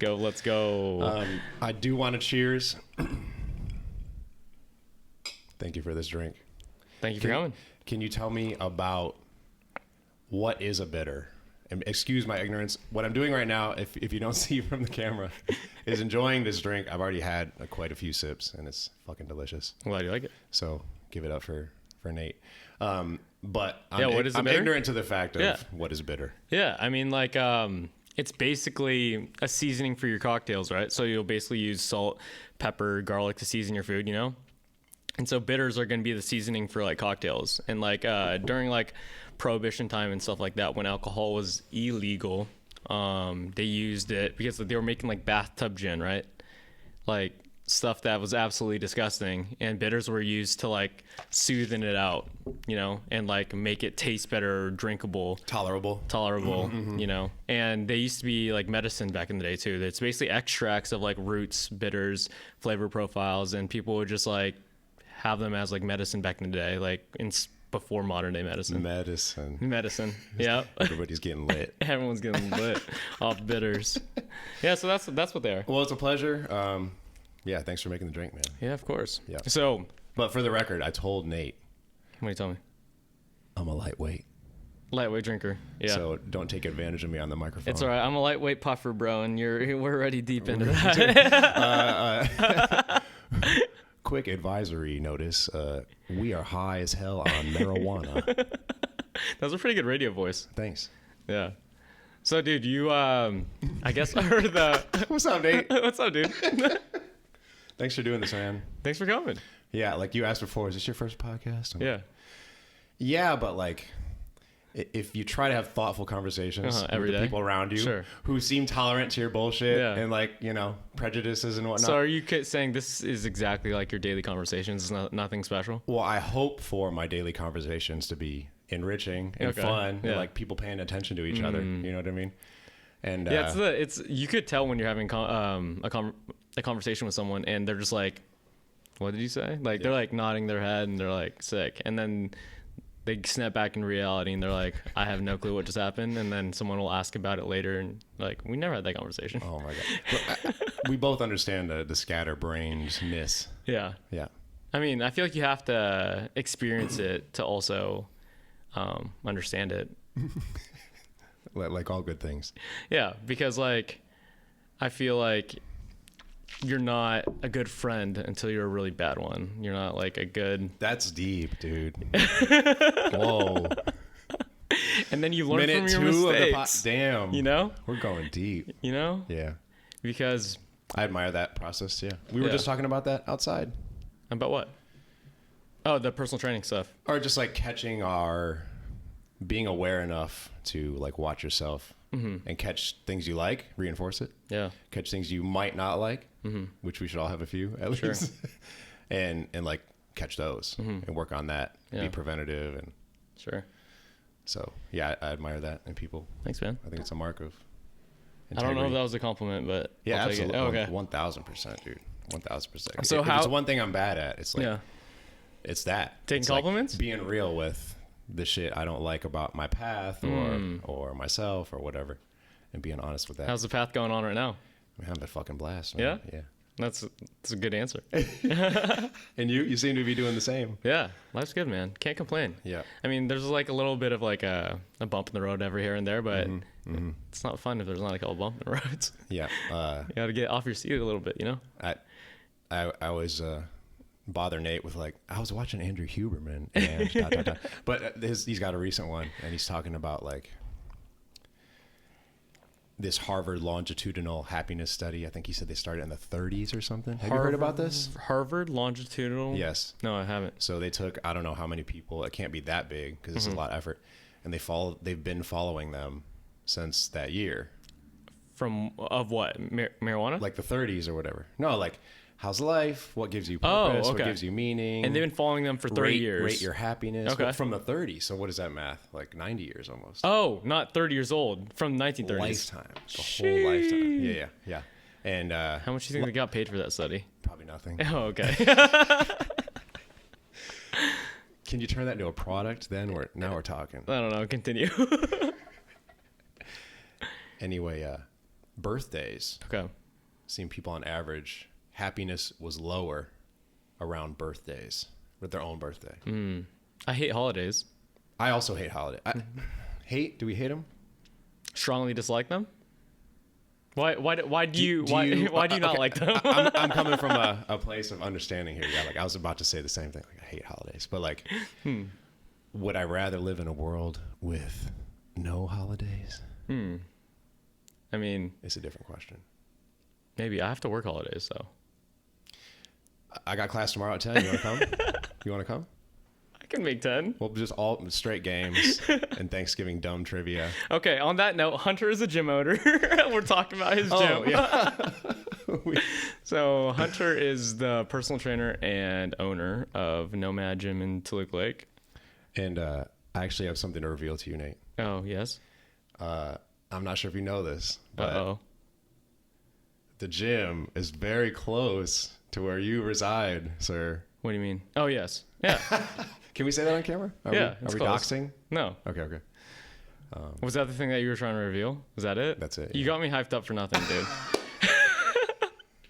Let's go. I do want to cheers. Thank you for this drink. Thank you for coming. Can you tell me about what is a bitter? And excuse my ignorance. What I'm doing right now, if you don't see from the camera, is enjoying this drink. I've already had quite a few sips, and it's fucking delicious. I'm glad you like it. So give it up for Nate. But I'm ignorant to the fact of what is bitter. Yeah, I mean, like, it's basically a seasoning for your cocktails, right? So you'll basically use salt, pepper, garlic to season your food, you know? And so bitters are going to be the seasoning for, like, cocktails. And, like, during, like, Prohibition time and stuff like that, when alcohol was illegal, they used it because they were making, like, bathtub gin, right? Like, stuff that was absolutely disgusting, and bitters were used to, like, soothen it out, you know, and, like, make it taste better, drinkable, tolerable, you know. And they used to be like medicine back in the day too. It's basically extracts of, like, roots, bitters, flavor profiles, and people would just, like, have them as, like, medicine back in the day, like before modern day medicine. Yeah. Everybody's getting lit. Everyone's getting lit off bitters. Yeah, so that's what they are. Well, it's a pleasure. Yeah, thanks for making the drink, man. Yeah, of course. Yeah. So, but for the record, I told Nate. What do you tell me? I'm a lightweight drinker. Yeah. So don't take advantage of me on the microphone. It's all right. I'm a lightweight puffer, bro, and we're already deep into that. Quick advisory notice. We are high as hell on marijuana. That was a pretty good radio voice. Thanks. Yeah. So, dude, you, I guess I heard the... What's up, Nate? What's up, dude? Thanks for doing this, man. Thanks for coming. Yeah, like you asked before, is this your first podcast? Yeah. Yeah, but, like, if you try to have thoughtful conversations with the people around you who seem tolerant to your bullshit and, like, you know, prejudices and whatnot. So are you saying this is exactly like your daily conversations? It's nothing special? Well, I hope for my daily conversations to be enriching and fun and, like, people paying attention to each other. You know what I mean? And yeah, it's you could tell when you're having a conversation with someone and they're just like, what did you say? Like, they're, like, nodding their head and they're, like, sick. And then they snap back in reality and they're like, I have no clue what just happened. And then someone will ask about it later and, like, we never had that conversation. Oh my God. We both understand the scatterbrainedness. Yeah. Yeah. I mean, I feel like you have to experience it to also understand it. Like all good things. Yeah. Because, like, I feel like you're not a good friend until you're a really bad one. You're not, like, a good... That's deep, dude. Whoa. And then you learn from your mistakes. Damn. You know? We're going deep. You know? Yeah. Because... I admire that process, yeah. We were just talking about that outside. About what? Oh, the personal training stuff. Or just, like, catching being aware enough to, like, watch yourself and catch things you like, reinforce it. Yeah. Catch things you might not like, which we should all have a few at least. and like, catch those and work on that. Be preventative. And so, yeah, I admire that in people. Thanks, man. I think it's a mark of integrity. I don't know if that was a compliment, but yeah, I'll take absolutely. it. Oh, okay. 1000%, dude. 1000%. So if it's one thing I'm bad at, it's like, it's that. Taking compliments? Like being real with the shit I don't like about my path or myself or whatever, and being honest with that. How's the path going on right now? I'm having a fucking blast, man. Yeah? That's a good answer. And you seem to be doing the same. Yeah, life's good, man. Can't complain. Yeah. I mean, there's, like, a little bit of, like, a bump in the road every here and there, but it's not fun if there's not, like, a bump in the roads. Yeah. You got to get off your seat a little bit, you know? I always bother Nate with, like, I was watching Andrew Huberman and but he's got a recent one and he's talking about, like, this Harvard longitudinal happiness study. I think he said they started in the 30s or something. Have you heard about this? Harvard longitudinal? Yes. No, I haven't. So they took, I don't know how many people. It can't be that big because it's a lot of effort. And they've been following them since that year. Of what? Marijuana? Like the 30s or whatever. No, like, how's life? What gives you purpose? What gives you meaning? And they've been following them for 30 years. Rate your happiness. Okay. Well, from the 30s. So what is that math? Like 90 years almost. Oh, not 30 years old. From the 1930s. Lifetime. The whole lifetime. Yeah. And how much do you think they got paid for that study? Probably nothing. Oh, okay. Can you turn that into a product then? Now we're talking. I don't know. Continue. Anyway, birthdays. Okay. Seen people on average, happiness was lower around birthdays, with their own birthday. I hate holidays. I also hate holiday. Do we hate them? Strongly dislike them. Why do you not like them? I'm coming from a place of understanding here. Yeah, like I was about to say the same thing. Like I hate holidays, but like, would I rather live in a world with no holidays? I mean, It's a different question. maybe I have to work holidays though. I got class tomorrow at 10. You want to come? You want to come? I can make 10. Well, just all straight games and Thanksgiving dumb trivia. Okay, on that note, Hunter is a gym owner. We're talking about his gym. Yeah. So Hunter is the personal trainer and owner of Nomad Gym in Toluca Lake. And I actually have something to reveal to you, Nate. Oh, yes? I'm not sure if you know this, but Uh-oh. the gym is very close to where you reside, sir. What do you mean? Oh, yes. Yeah. Can we say that on camera? Yeah, Are it's we close. doxing? No. Okay. Was that the thing that you were trying to reveal? Was that it? That's it, You yeah. got me hyped up for nothing, dude.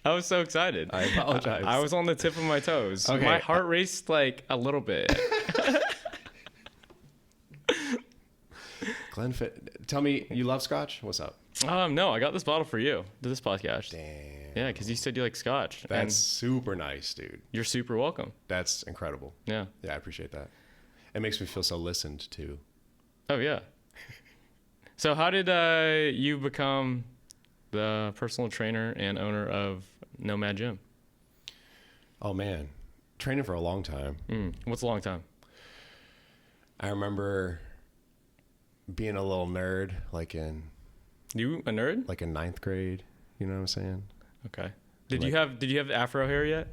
I was so excited. I apologize. I was on the tip of my toes. Okay. My heart raced like a little bit. Glenn, tell me, you love scotch? What's up? No, I got this bottle for you to this podcast. Damn. Yeah, because you said you like scotch. That's and super nice, dude. you're super welcome. That's incredible. Yeah. Yeah, I appreciate that. It makes me feel so listened to. Oh, yeah. So how did you become the personal trainer and owner of Nomad Gym? Oh, man. Training for a long time. What's a long time? I remember being a little nerd, You a nerd? like in ninth grade. You know what I'm saying? Okay. Did you have the afro hair yet?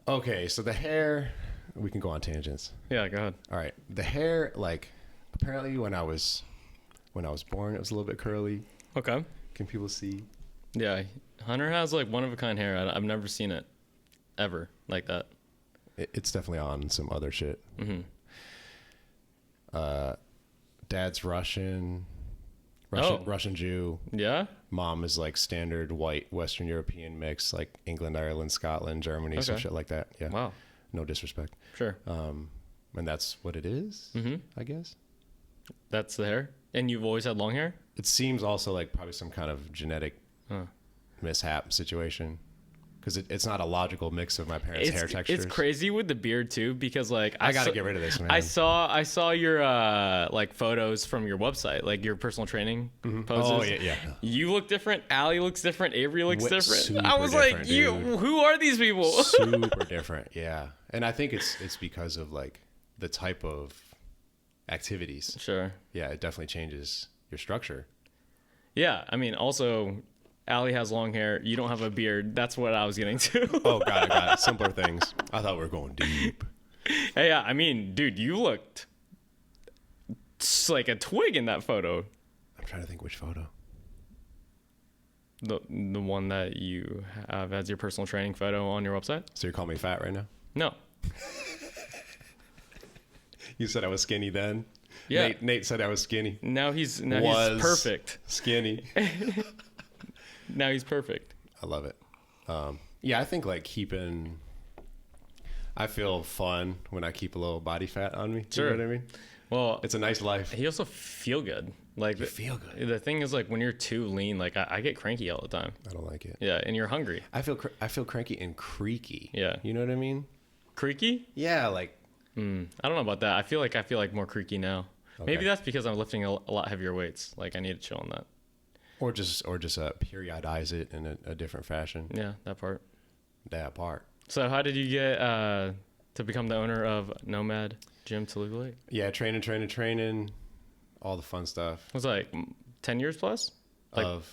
Okay, so the hair, we can go on tangents. Yeah, go ahead. All right, the hair, apparently when I was born, it was a little bit curly. Okay. Can people see? Yeah, Hunter has like one of a kind hair. I've never seen it ever like that. It's definitely on some other shit. Dad's Russian Jew. Yeah. Mom is like standard white Western European mix, like England, Ireland, Scotland, Germany, some Okay. shit like that. Yeah. Wow. No disrespect. Sure. And that's what it is, I guess. That's the hair. And you've always had long hair? It seems also like probably some kind of genetic Huh. mishap situation, because it's not a logical mix of my parents' hair textures. It's crazy with the beard too, because like I gotta get rid of this, man. I saw your like photos from your website, like your personal training poses. Oh yeah. You look different. Allie looks different. Avery looks different. Super I was like, different, dude. who are these people? Super different, yeah. And I think it's because of like the type of activities. Sure. Yeah, it definitely changes your structure. Yeah, I mean, also, Allie has long hair. You don't have a beard. That's what I was getting to. Oh, got it. Simpler things. I thought we were going deep. Hey, yeah, I mean, dude, you looked like a twig in that photo. I'm trying to think which photo. The one that you have as your personal training photo on your website? So you're calling me fat right now? No. You said I was skinny then? Yeah. Nate said I was skinny. Now he's Was perfect. Skinny. Now he's perfect. I love it. Yeah, I think I feel fun when I keep a little body fat on me. Sure. You know what I mean? Well, It's a nice life. he also feel good. Like You feel good. The thing is, like when you're too lean, like I get cranky all the time. I don't like it. Yeah, and you're hungry. I feel cranky and creaky. Yeah. You know what I mean? Creaky? Yeah, like I don't know about that. I feel like more creaky now. Okay. Maybe that's because I'm lifting a lot heavier weights. Like I need to chill on that. or just periodize it in a different fashion. Yeah, that part. That part. So how did you get to become the owner of Nomad Gym Toluca Lake? Yeah, training, all the fun stuff. Was it like 10 years plus? Like of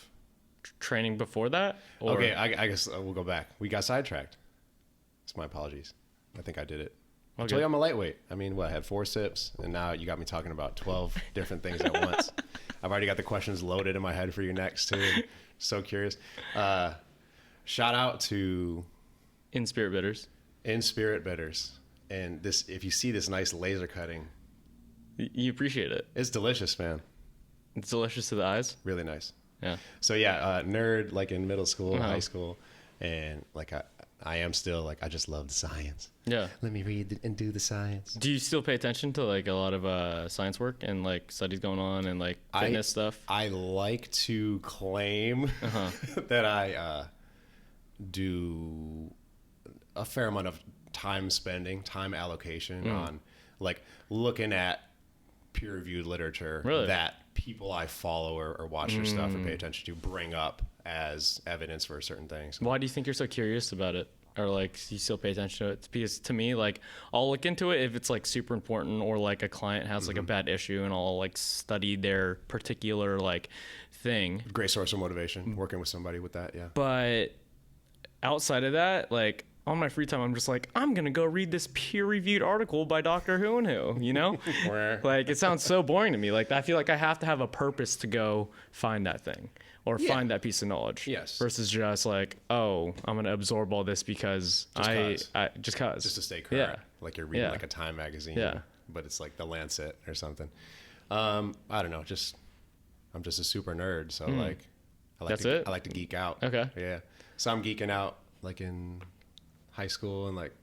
training before that? Or? okay, I guess we'll go back. We got sidetracked. It's my apologies. I think I did it. I Okay. told you I'm a lightweight. I mean, I had 4 sips, and now you got me talking about 12 different things at once. I've already got the questions loaded in my head for you next, too. So curious. Shout out to Inspirit Bitters. Inspirit Bitters. And this, if you see this nice laser cutting, You appreciate it. it's delicious, man. It's delicious to the eyes. Really nice. Yeah. So yeah, nerd like in middle school, Uh-huh. high school, and like I am still like I just love the science. Yeah. Let me read and do the science. Do you still pay attention to like a lot of science work and like studies going on and like fitness stuff? I like to claim Uh-huh. that I do a fair amount of time allocation on like looking at peer-reviewed literature Really? that people I follow or watch their stuff or pay attention to bring up as evidence for certain things. Why do you think you're so curious about it? Or like you still pay attention to it? Because to me, like I'll look into it if it's like super important or like a client has like a bad issue and I'll like study their particular like thing. Great source of motivation, working with somebody with that, yeah. But outside of that, like on my free time, I'm just like, I'm going to go read this peer-reviewed article by Dr. Who and Who, you know? Like it sounds so boring to me. Like I feel like I have to have a purpose to go find that thing or find that piece of knowledge. Yes. Versus just like, oh, I'm going to absorb all this because just cause. Just to stay current. Yeah. Like you're reading Yeah. like a Time magazine. Yeah. But it's like the Lancet or something. I don't know. I'm just a super nerd. So like, I like to geek out. Okay. Yeah. So I'm geeking out like in high school and like,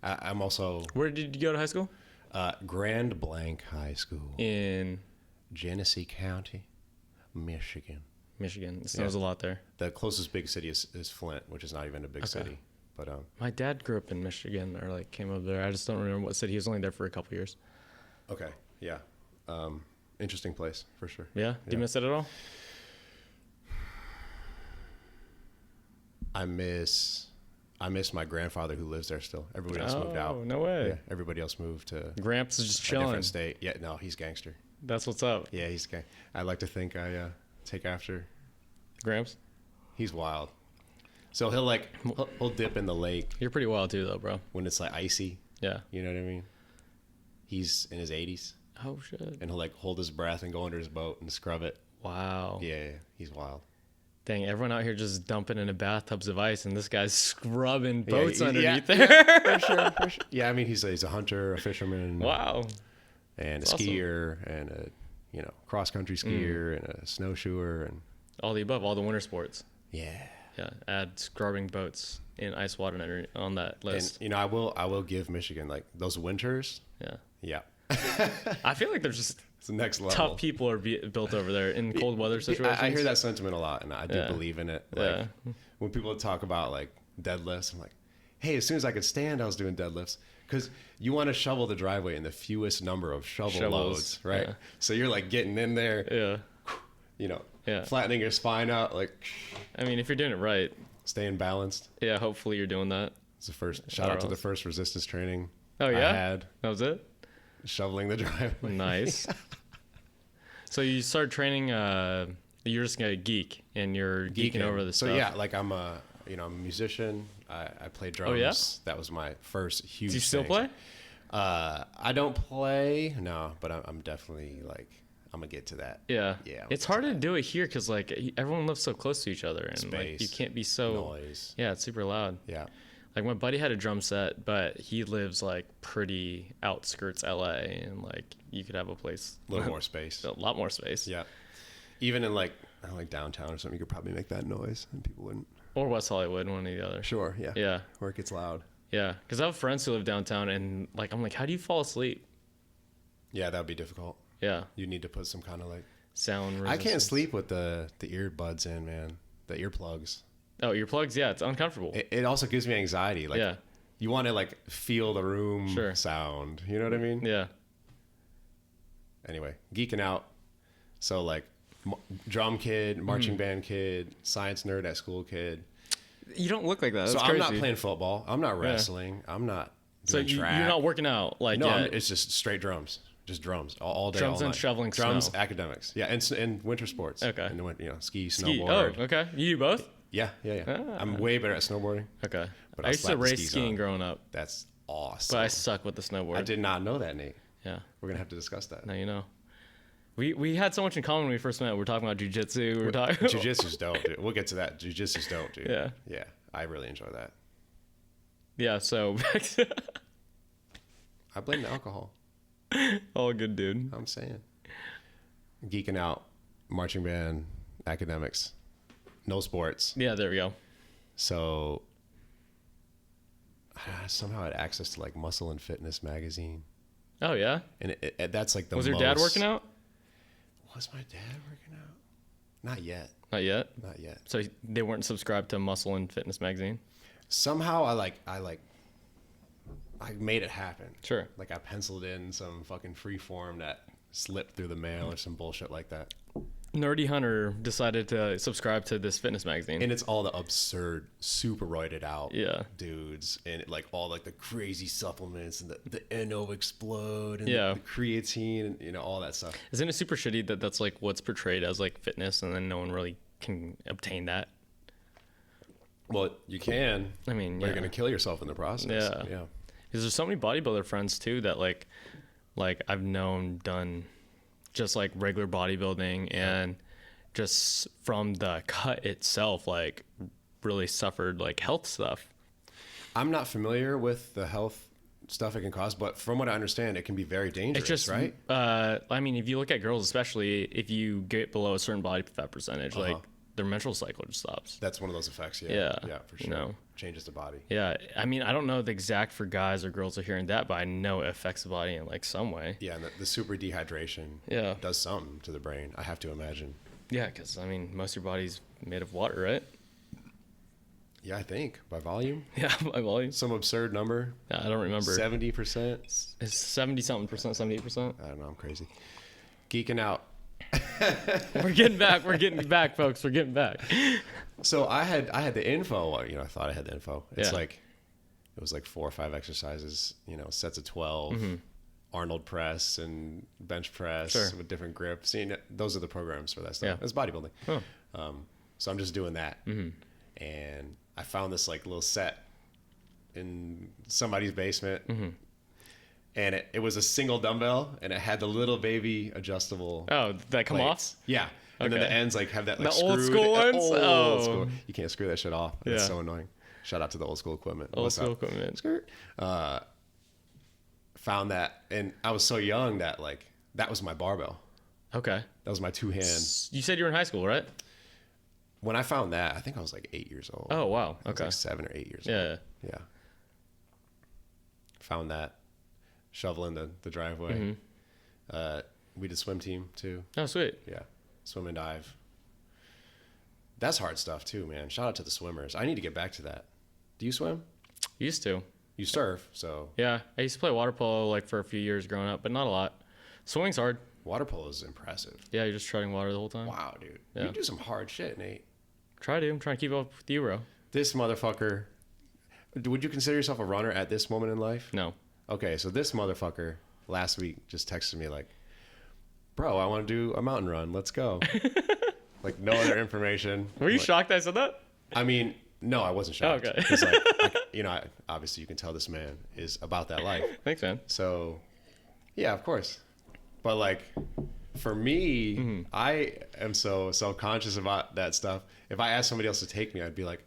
I'm also Where did you go to high school? Grand Blanc High School, In Genesee County, Michigan. Michigan. It snows a lot there. The closest big city is Flint, which is not even a big city. But My dad grew up in Michigan or like came up there. I just don't remember what city. He was only there for a couple years. okay, yeah, interesting place for sure. Yeah? Do you miss it at all? I miss my grandfather who lives there still. Everybody else moved out. Oh, no way. Yeah, everybody else moved to Gramps is just a chilling. different state. Yeah, no, he's gangster. That's what's up. Yeah, he's gang. I like to think I take after. Gramps, He's wild. So he'll dip in the lake you're pretty wild too, though, bro. when it's like icy. Yeah. You know what I mean? He's in his 80s Oh, shit. and he'll like hold his breath and go under his boat and scrub it. Wow. Yeah, he's wild. Dang, everyone out here just dumping into bathtubs of ice, and this guy's scrubbing boats underneath yeah, there. For sure. Yeah, I mean he's a hunter, a fisherman, Wow. and a That's awesome. skier, and a cross country skier, and a snowshoer, and All the above, all the winter sports. yeah. Yeah. Add scrubbing boats in ice water on that list. And I will give Michigan like those winters. Yeah. Yeah, I feel like there's just it's the next level. tough people are built over there in cold weather situations. I hear that sentiment a lot, and I do Yeah. believe in it. Like when people talk about like deadlifts, I'm like, hey, as soon as I could stand, I was doing deadlifts because you want to shovel the driveway in the fewest number of shovel loads, right? Yeah. So you're like getting in there, Yeah. Yeah. flattening your spine out, like I mean, if you're doing it right, staying balanced. yeah, hopefully you're doing that. It's the first shout out to the first resistance training. Oh, yeah? I had That was it? shoveling the driveway. Nice. So you started training, you're just a geek and you're geeking over the so stuff. yeah, like I'm a I'm a musician. I play drums. Oh, yeah? That was my first huge. Do you still thing. play? I don't play, no, but I'm definitely like I'm gonna get to that. Yeah. Yeah, It's hard to do it here because like everyone lives so close to each other and like you Space, can't be so noise. Yeah, it's super loud. Yeah, Like my buddy had a drum set, but he lives like pretty outskirts LA and like you could have a place a little more space. a lot more space. Yeah, even in like downtown or something, you could probably make that noise and people wouldn't. Or West Hollywood, one or the other. Sure. Yeah. Yeah. Where it gets loud. Yeah. Because I have friends who live downtown and like I'm like, how do you fall asleep? Yeah, that would be difficult. Yeah. You need to put some kind of like. Sound I can't resistance. sleep with the earbuds in, man. The earplugs. Oh, earplugs? Yeah, it's uncomfortable. It also gives me anxiety. Like, Yeah. you want to like feel the room Sure. sound. You know what I mean? Yeah. Anyway, geeking out. So like, drum kid, marching band kid, science nerd at school kid. You don't look like that. That's So crazy. I'm not playing football. I'm not wrestling. I'm not So doing track. you're not working out like No, yet. it's just straight drums. Just drums all day, Drums all and night. shoveling drums, snow. academics. Yeah, and winter sports. Okay. And ski, Ski. snowboard. Oh, okay. You do both? Yeah. I'm way better at snowboarding. Okay. But I I'll used to slap the race skis skiing on. growing up, That's awesome. but I suck with the snowboard. I did not know that, Nate. Yeah. We're gonna have to discuss that. Now you know. We had so much in common when we first met. We were talking about jujitsu. We were talking. Jiu-jitsu's dope, dude. We'll get to that. Jiu-jitsu's dope, dude. Yeah. Yeah. I really enjoy that. Yeah. So back to I blame the alcohol. all good, dude. I'm saying. Geeking out, marching band, academics, no sports. Yeah, there we go. So somehow I had access to like Muscle and Fitness magazine. Oh yeah. And that's like the Was your dad working out? Was my dad working out? Not yet. Not yet. Not yet. So they weren't subscribed to Muscle and Fitness magazine. Somehow I made it happen. Sure. Like I penciled in some fucking free form that slipped through the mail or some bullshit like that. Nerdy Hunter decided to subscribe to this fitness magazine. And it's all the absurd, super roided out dudes. And like all like the crazy supplements and the NO Explode and Yeah. the creatine and, you know, all that stuff. Isn't it super shitty that that's like what's portrayed as like fitness and then no one really can obtain that? Well, you can. I mean, but you're going to kill yourself in the process. Yeah. Yeah. Because there's so many bodybuilder friends too that like I've known done just like regular bodybuilding and just from the cut itself, like really suffered like health stuff. I'm not familiar with the health stuff it can cause, but from what I understand, it can be very dangerous, It's just, right? I mean, if you look at girls, especially if you get below a certain body fat percentage, like their menstrual cycle just stops. That's one of those effects. Yeah. Yeah, for sure. You know? Changes the body. Yeah. I mean, I don't know the exact for guys or girls are hearing that, but I know it affects the body in like some way. Yeah. And the super dehydration does something to the brain, I have to imagine. Yeah. Because, I mean, most of your body's made of water, right? Yeah, I think by volume. Yeah, by volume. Some absurd number. Yeah, I don't remember. 70%. It's 70-something percent, 78%. I don't know. I'm crazy. Geeking out. We're getting back. We're getting back, folks. We're getting back. So I had the info. You know, I thought I had the info. It's Yeah. like it was like 4 or 5 exercises. You know, sets of 12, Arnold press and bench press with different grips. You know, those are the programs for that stuff. Yeah. It's bodybuilding. Huh. So I'm just doing that, and I found this like little set in somebody's basement. And it was a single dumbbell, and it had the little baby adjustable. Oh, that come plates. off? Yeah. And then Okay. the ends like have that like The old screwed- school ones? Old Oh. school. You can't screw that shit off. It's Yeah. so annoying. Shout out to the old school equipment. Old What's school up? equipment. Skirt. Found that, and I was so young that like that was my barbell. Okay. That was my 2 hand. You said you were in high school, right? When I found that, I think I was like 8 years old. Oh, wow. I was Okay. like 7 or 8 years Yeah. old. Yeah. Found that, shoveling the driveway. We did swim team too. Oh, sweet. Yeah, swim and dive. That's hard stuff too, man. Shout out to the swimmers. I need to get back to that. Do you swim? Used to. You surf, so Yeah. I used to play water polo like for a few years growing up, but not a lot. Swimming's hard. water polo is impressive. Yeah, you're just treading water the whole time. Wow, dude. Yeah. You do some hard shit, Nate. Try to. I'm trying to keep up with you, bro. This motherfucker. Would you consider yourself a runner at this moment in life? No. Okay, so this motherfucker last week just texted me like, bro, I want to do a mountain run. Let's go. Like, no other information. Were you Like, shocked I said that? I mean, no, I wasn't shocked. Okay. 'Cause, like, obviously you can tell this man is about that life. Thanks, man. So, yeah, of course. But like, for me, I am so self-conscious about that stuff. If I asked somebody else to take me, I'd be like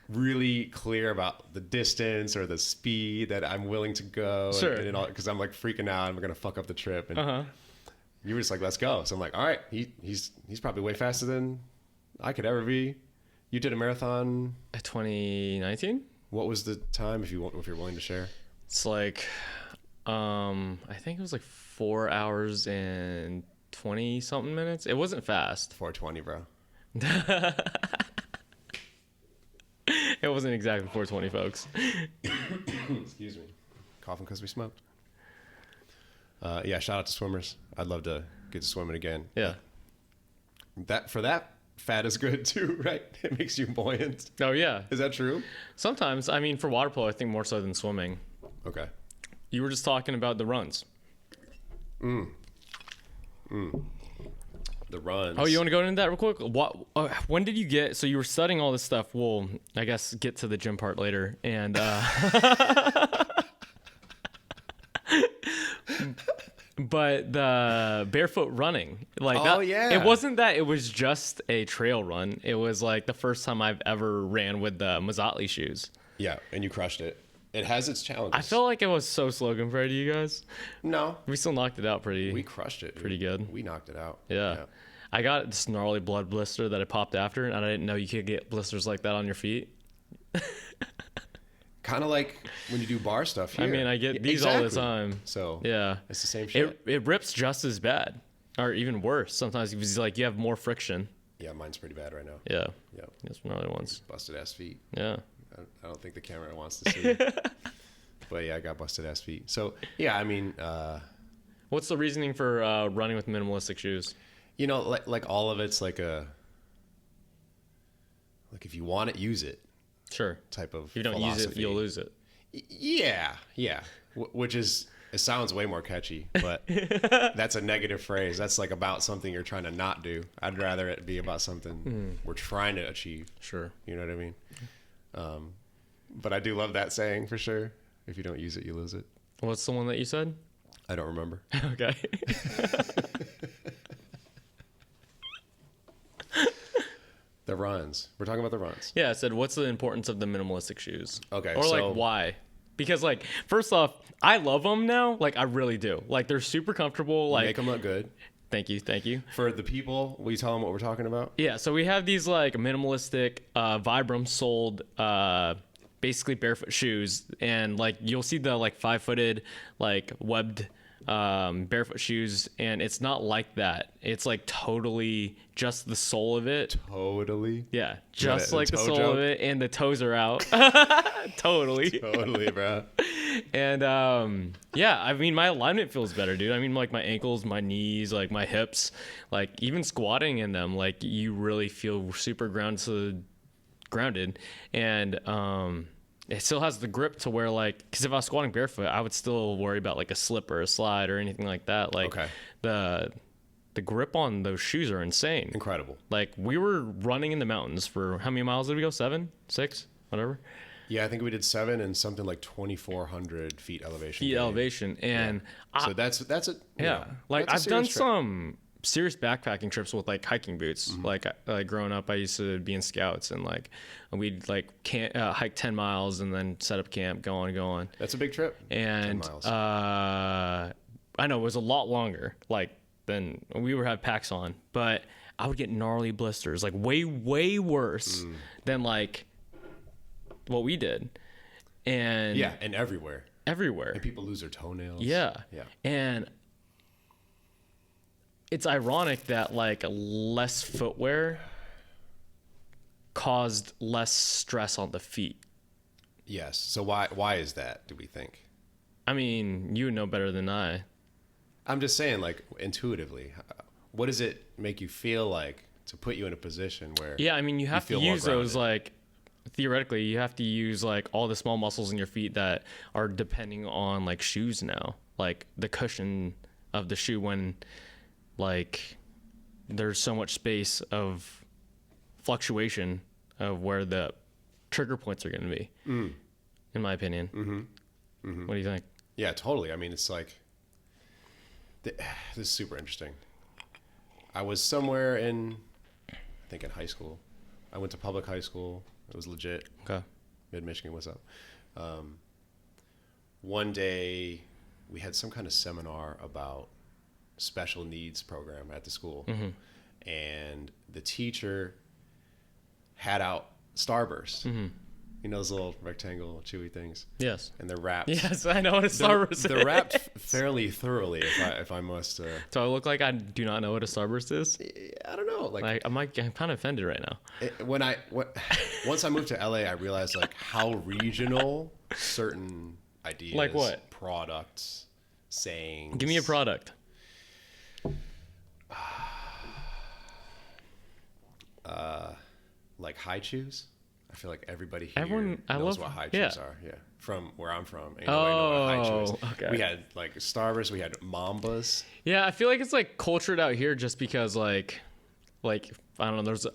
really clear about the distance or the speed that I'm willing to go. Sure. And all, because I'm like freaking out. I'm going to fuck up the trip. And you were just like, let's go. So I'm like, all right, he's probably way faster than I could ever be. You did a marathon. 2019? What was the time, if you're willing to share? It's like, I think it was like 4 hours and 20 something minutes. It wasn't fast. 4:20, bro. It wasn't exactly 420, folks. Excuse me. Coughing because we smoked. Yeah, shout out to swimmers. I'd love to get to swimming again. Yeah. That fat is good too, right? It makes you buoyant. Oh, yeah. Is that true? Sometimes, I mean, for water polo, I think more so than swimming. Okay. You were just talking about the runs. The runs. Oh, you want to go into that real quick? When did you get, so you were studying all this stuff. We'll, I guess, get to the gym part later. And, but the barefoot running, like, yeah. it wasn't that it was just a trail run. It was like the first time I've ever ran with the Mazatli shoes. Yeah, and you crushed it. It has its challenges. I felt like it was so slow compared to you guys. No. We still knocked it out We crushed it. pretty good. We knocked it out. Yeah. I got this gnarly blood blister that I popped after, and I didn't know you could get blisters like that on your feet. Kind of like when you do bar stuff here. I mean, I get these all the time. So yeah, it's the same shit. It rips just as bad, or even worse sometimes, because like you have more friction. Yeah, mine's pretty bad right now. Yeah. Yeah. That's one other ones. Busted ass feet. Yeah. I don't think the camera wants to see. But yeah, I got busted ass feet. So yeah, I mean, what's the reasoning for running with minimalistic shoes? you know, like all of it's like if you want it, use it. Sure. Type of if you don't philosophy. use it, you'll lose it. Yeah. Which is, it sounds way more catchy, but that's a negative phrase. That's like about something you're trying to not do. I'd rather it be about something we're trying to achieve. Sure. You know what I mean? But I do love that saying for sure. If you don't use it, you lose it. What's the one that you said? I don't remember. Okay. The runs. We're talking about the runs. Yeah, I said, what's the importance of the minimalistic shoes? Okay, or like why? Because like, first off, I love them now. Like I really do. Like they're super comfortable. Like Make them look good. Thank you. For the people, will you tell them what we're talking about? Yeah, so we have these like minimalistic Vibram soled basically barefoot shoes, and like you'll see the like 5-footed like webbed barefoot shoes, and it's not like that. It's like totally just the sole of it. Totally. Yeah, just like the toe sole joke? of it, and the toes are out. Totally. Totally, bro. And yeah, I mean my alignment feels better, dude. I mean like my ankles, my knees, like my hips, like even squatting in them, like you really feel super grounded. And it still has the grip to where like, because if I was squatting barefoot, I would still worry about like a slip or a slide or anything like that. Like the grip on those shoes are insane. Incredible. Like we were running in the mountains for how many miles did we go? 7, 6, whatever. Yeah, I think we did 7 and something like 2,400 feet elevation. Elevation, and so that's a like that's a I've done serious trip. some serious backpacking trips with like hiking boots. Like growing up, I used to be in scouts, and like we'd like hike 10 miles and then set up camp, go on. That's a big trip. And 10 miles. I know it was a lot longer. Like than we would have packs on, but I would get gnarly blisters, like way worse than like what we did. And yeah, and everywhere. And people lose their toenails. Yeah. Yeah. And it's ironic that like less footwear caused less stress on the feet. Yes. So why is that, do we think? I mean, you would know better than I. I'm just saying, like, intuitively, what does it make you feel like to put you in a position where Yeah, I mean, you have to feel more use those grounded? like theoretically, you have to use like all the small muscles in your feet that are depending on like shoes now, like the cushion of the shoe when like there's so much space of fluctuation of where the trigger points are going to be, in my opinion. What do you think? Yeah, totally. I mean, it's like, this is super interesting. I was somewhere in, I think in high school. I went to public high school. It was legit. Okay. Mid-Michigan, what's up? One day we had some kind of seminar about special needs program at the school. And the teacher had out Starburst. You know those little rectangle chewy things? Yes. And they're wrapped. Yes, I know what a Starburst is. They're wrapped fairly thoroughly, if I must. Do I look like I do not know what a Starburst is? I don't know. Like I'm kind of offended right now. Once I moved to LA, I realized like how regional certain ideas, Like what? Products, sayings. Give me a product. Like high chews. I feel like everybody here knows what high chews are. Yeah, from where I'm from. Ain't nobody know what high chews. Okay. We had like Starburst. We had Mambas. Yeah, I feel like it's like cultured out here just because like I don't know. There's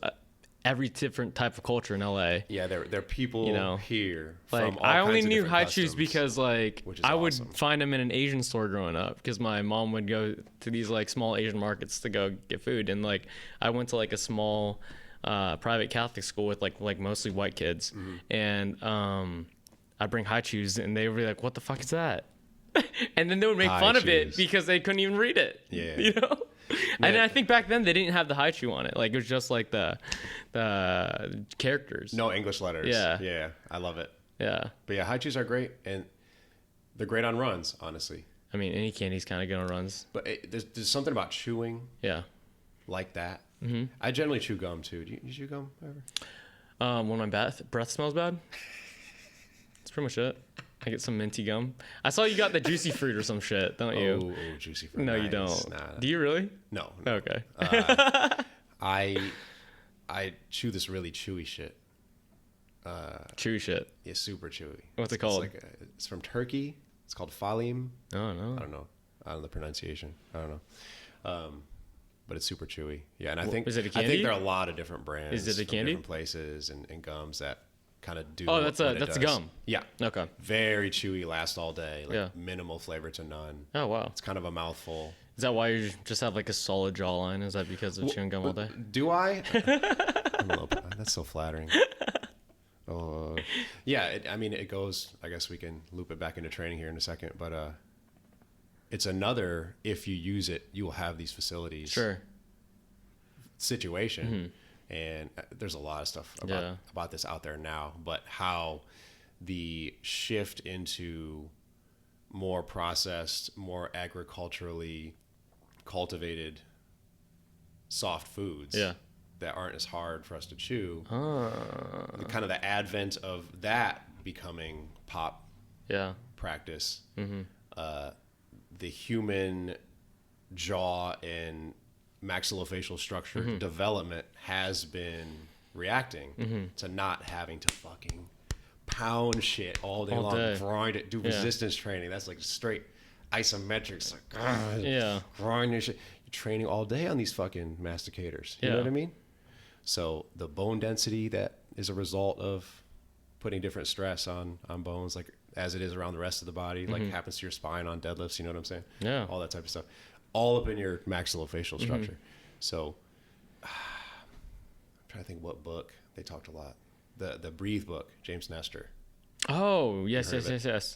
every different type of culture in LA. Yeah, there are people here. Like from all I only kinds of knew different high customs, chews because like which is I would awesome. find them in an Asian store growing up because my mom would go to these like small Asian markets to go get food, and like I went to like a small private Catholic school with like mostly white kids, and I'd bring high chews and they would be like, "What the fuck is that?" And then they would make High fun of it chews. because they couldn't even read it. Yeah. You know? And I think back then they didn't have the high chew on it. Like it was just like the characters. No English letters. Yeah. Yeah. I love it. Yeah. But yeah, high chews are great, and they're great on runs, honestly. I mean, any candy's kind of good on runs. But there's something about chewing Yeah. like that. I generally chew gum too. Do you chew gum ever? When my breath smells bad, that's pretty much it. I get some minty gum. I saw you got the juicy fruit or some shit, don't you? Oh, juicy fruit. No, nice. you don't. Nah. Do you really? No. Okay. I chew this really chewy shit. Chewy shit. Yeah, super chewy. What's it called? It's from Turkey. It's called falim. Oh, no. I don't know. I don't know the pronunciation. I don't know. But it's super chewy. Yeah, and I think is it a candy? I think there are a lot of different brands. Is it a candy? Different places and gums that kind of do. Oh, that's what it a does. gum. Yeah. Okay. Very chewy, lasts all day. Like Yeah. minimal flavor to none. Oh, wow. It's kind of a mouthful. Is that why you just have like a solid jawline? Is that because of chewing gum all day? Do I? That's so flattering. Yeah. I mean, it goes. I guess we can loop it back into training here in a second, but it's another. If you use it, you will have these facilities. Sure. Situation, and there's a lot of stuff about this out there now. But how the shift into more processed, more agriculturally cultivated soft foods that aren't as hard for us to chew. Kind of the advent of that becoming pop practice. The human jaw and maxillofacial structure development has been reacting to not having to fucking pound shit all day long, grind it, do resistance training. That's like straight isometrics. Like, grind your shit. You're training all day on these fucking masticators. You know what I mean? So the bone density that is a result of putting different stress on bones, like as it is around the rest of the body, like happens to your spine on deadlifts. You know what I'm saying? Yeah. All that type of stuff. All up in your maxillofacial structure. So I'm trying to think what book they talked a lot. The Breathe book, James Nestor. Oh, yes.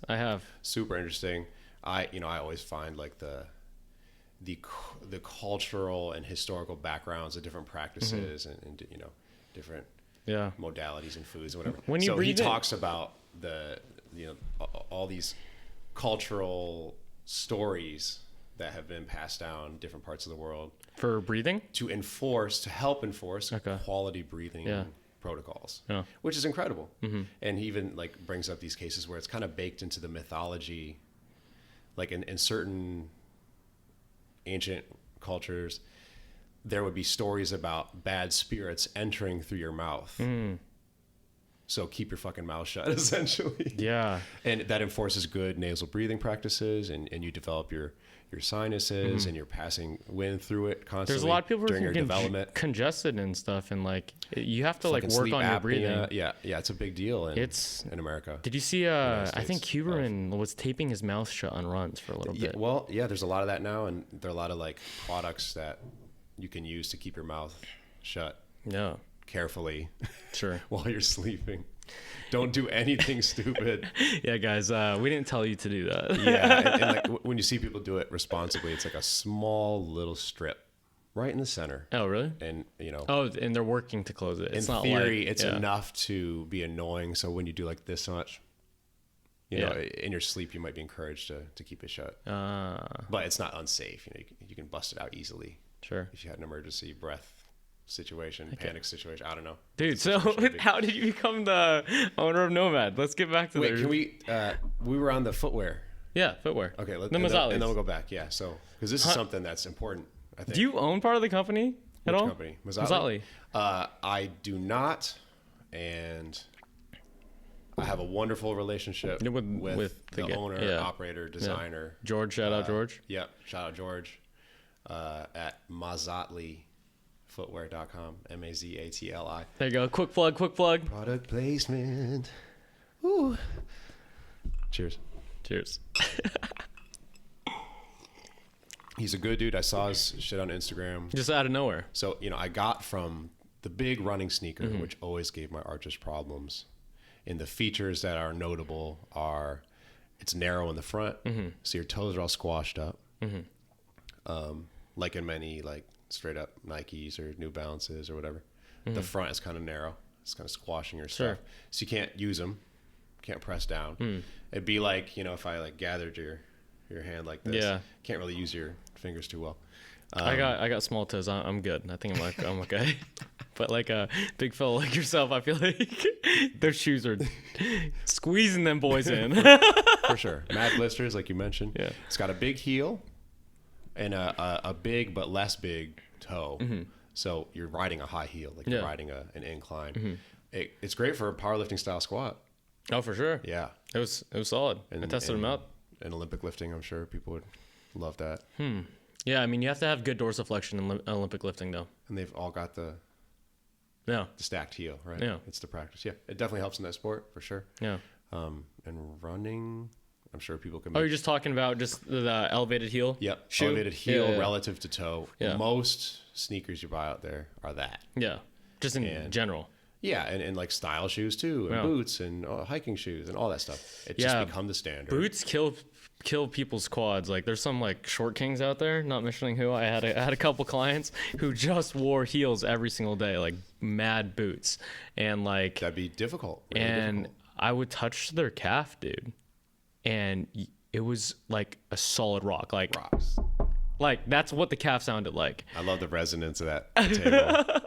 I have. Super interesting. I always find like the cultural and historical backgrounds of different practices and different modalities and foods and whatever. When you he talks about all these cultural stories that have been passed down different parts of the world for breathing to help enforce quality breathing protocols, which is incredible. And he even like brings up these cases where it's kind of baked into the mythology, like in certain ancient cultures, there would be stories about bad spirits entering through your mouth. So keep your fucking mouth shut, essentially. Yeah. And that enforces good nasal breathing practices, and you develop your sinuses, and you're passing wind through it constantly. There's a lot of people during who your can development. Congested and stuff, and like you have to like Fucking work sleep on your apnea. breathing. Yeah, it's a big deal in America. Did you see? I think Huberman was taping his mouth shut on runs for a little bit. Well, yeah, there's a lot of that now, and there are a lot of like products that you can use to keep your mouth shut. Yeah. Carefully. Sure. While you're sleeping. Don't do anything stupid. Yeah, guys, we didn't tell you to do that. Yeah, and like when you see people do it responsibly, it's like a small little strip right in the center. Oh, really? And Oh, and they're working to close it. It's in not theory, it's enough to be annoying. So when you do like this much, you know, in your sleep, you might be encouraged to keep it shut. But it's not unsafe. You can bust it out easily. Sure. If you had an emergency breath situation, panic situation, I don't know. Dude, so how did you become the owner of Nomad? Let's get back to Wait, can we were on the footwear. Yeah, footwear. Okay, the Mazatli. And then we'll go back. Yeah, so because this is something that's important, I think. Do you own part of the company at all? Which company? Mazatli? I do not, and I have a wonderful relationship with the owner, operator, designer. George, shout out George. Yep, shout out George at Mazatli. Footwear.com, Mazatli. There you go. Quick plug. Product placement. Woo. Cheers. He's a good dude. I saw his shit on Instagram. Just out of nowhere. So, I got from the big running sneaker, which always gave my arches problems. And the features that are notable are it's narrow in the front, so your toes are all squashed up. like in many like straight up Nikes or New Balances or whatever. The front is kind of narrow. It's kind of squashing your stuff. So you can't use them. Can't press down. It'd be like, you know, if I like gathered your hand like this. Yeah. Can't really use your fingers too well. I got small toes. I'm good. I think I'm okay. But like a big fella like yourself, I feel like those shoes are squeezing them boys in. For sure. Mad blisters, like you mentioned. Yeah. It's got a big heel and a big but less big toe. So you're riding a high heel, like you're riding an incline. It's great for a powerlifting style squat. Oh, for sure. Yeah. It was solid. I tested them out. And Olympic lifting, I'm sure people would love that. Yeah, I mean, you have to have good dorsiflexion in Olympic lifting, though. And they've all got the stacked heel, right? Yeah. It's the practice. Yeah. It definitely helps in that sport, for sure. Yeah. And running, I'm sure people can Oh, you're just talking about just the elevated heel? Yep. Shoe? Elevated heel Yeah. relative to toe. Yeah. Most sneakers you buy out there are that. Yeah. Just in general. Yeah, and like style shoes too, and boots and hiking shoes and all that stuff. It's just become the standard. Boots kill people's quads. Like there's some like short kings out there, not mentioning who. I had a couple clients who just wore heels every single day, like mad boots. And like That'd be difficult. Really and difficult. I would touch their calf, dude. And it was like a solid rock. Like Rocks. like that's what the calf sounded like. I love the resonance of that table.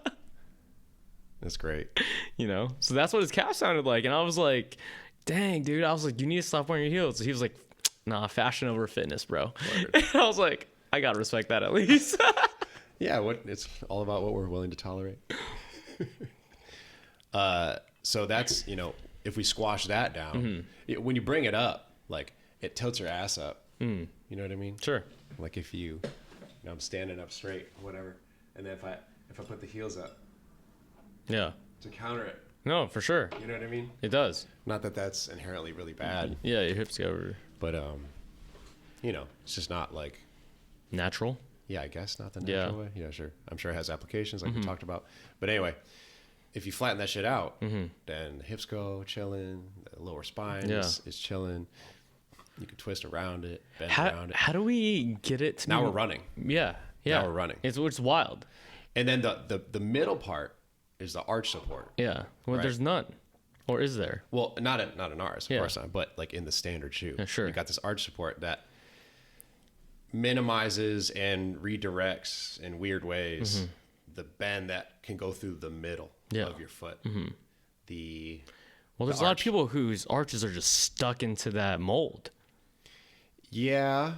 That's great. You know? So that's what his calf sounded like. And I was like, dang, dude. I was like, you need to stop wearing your heels. He was like, nah, fashion over fitness, bro. And I was like, I gotta respect that at least. Yeah, it's all about what we're willing to tolerate. So that's, you know, if we squash that down, when you bring it up, like it tilts your ass up. You know what I mean? Sure. Like if you know, I'm standing up straight, whatever, and then if I put the heels up Yeah. to counter it, No, for sure. you know what I mean? It does. Not that that's inherently really bad, Yeah, your hips go over. but you know, it's just not like, Natural. yeah, I guess not the natural way. Yeah, sure. I'm sure it has applications like we talked about. But anyway, if you flatten that shit out, then the hips go chilling, the lower spine is chilling. You can twist around it, bend around it. How do we get it to Now be- we're running. Yeah. Yeah. Now we're running. It's wild. And then the middle part is the arch support. Yeah. Well, Right. there's none. Or is there? Well, not in ours, of Yeah. course not, but like in the standard shoe. Yeah, sure. You got this arch support that minimizes and redirects in weird ways the bend that can go through the middle of your foot. Well, there's a lot of people whose arches are just stuck into that mold, Yeah,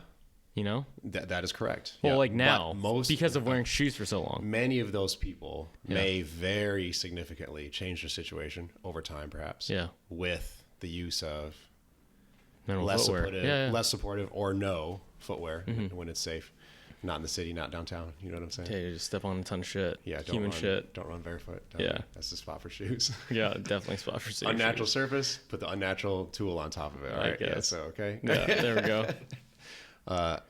you know? that is correct. Well, Yeah, like but now, because of wearing shoes for so long. many of those people may very significantly change their situation over time, perhaps. Yeah. With the use of Mineral less footwear. supportive, Yeah, yeah. less supportive, or no footwear when it's safe. Not in the city, not downtown. You know what I'm saying? Yeah, you just step on a ton of shit. Yeah, don't Human run, shit. Don't run barefoot. Yeah. That's the spot for shoes. Yeah, definitely spot for safe Unnatural shoes. surface, put the unnatural tool on top of it. All I right. Yeah, guess. so okay. Yeah, there we go. But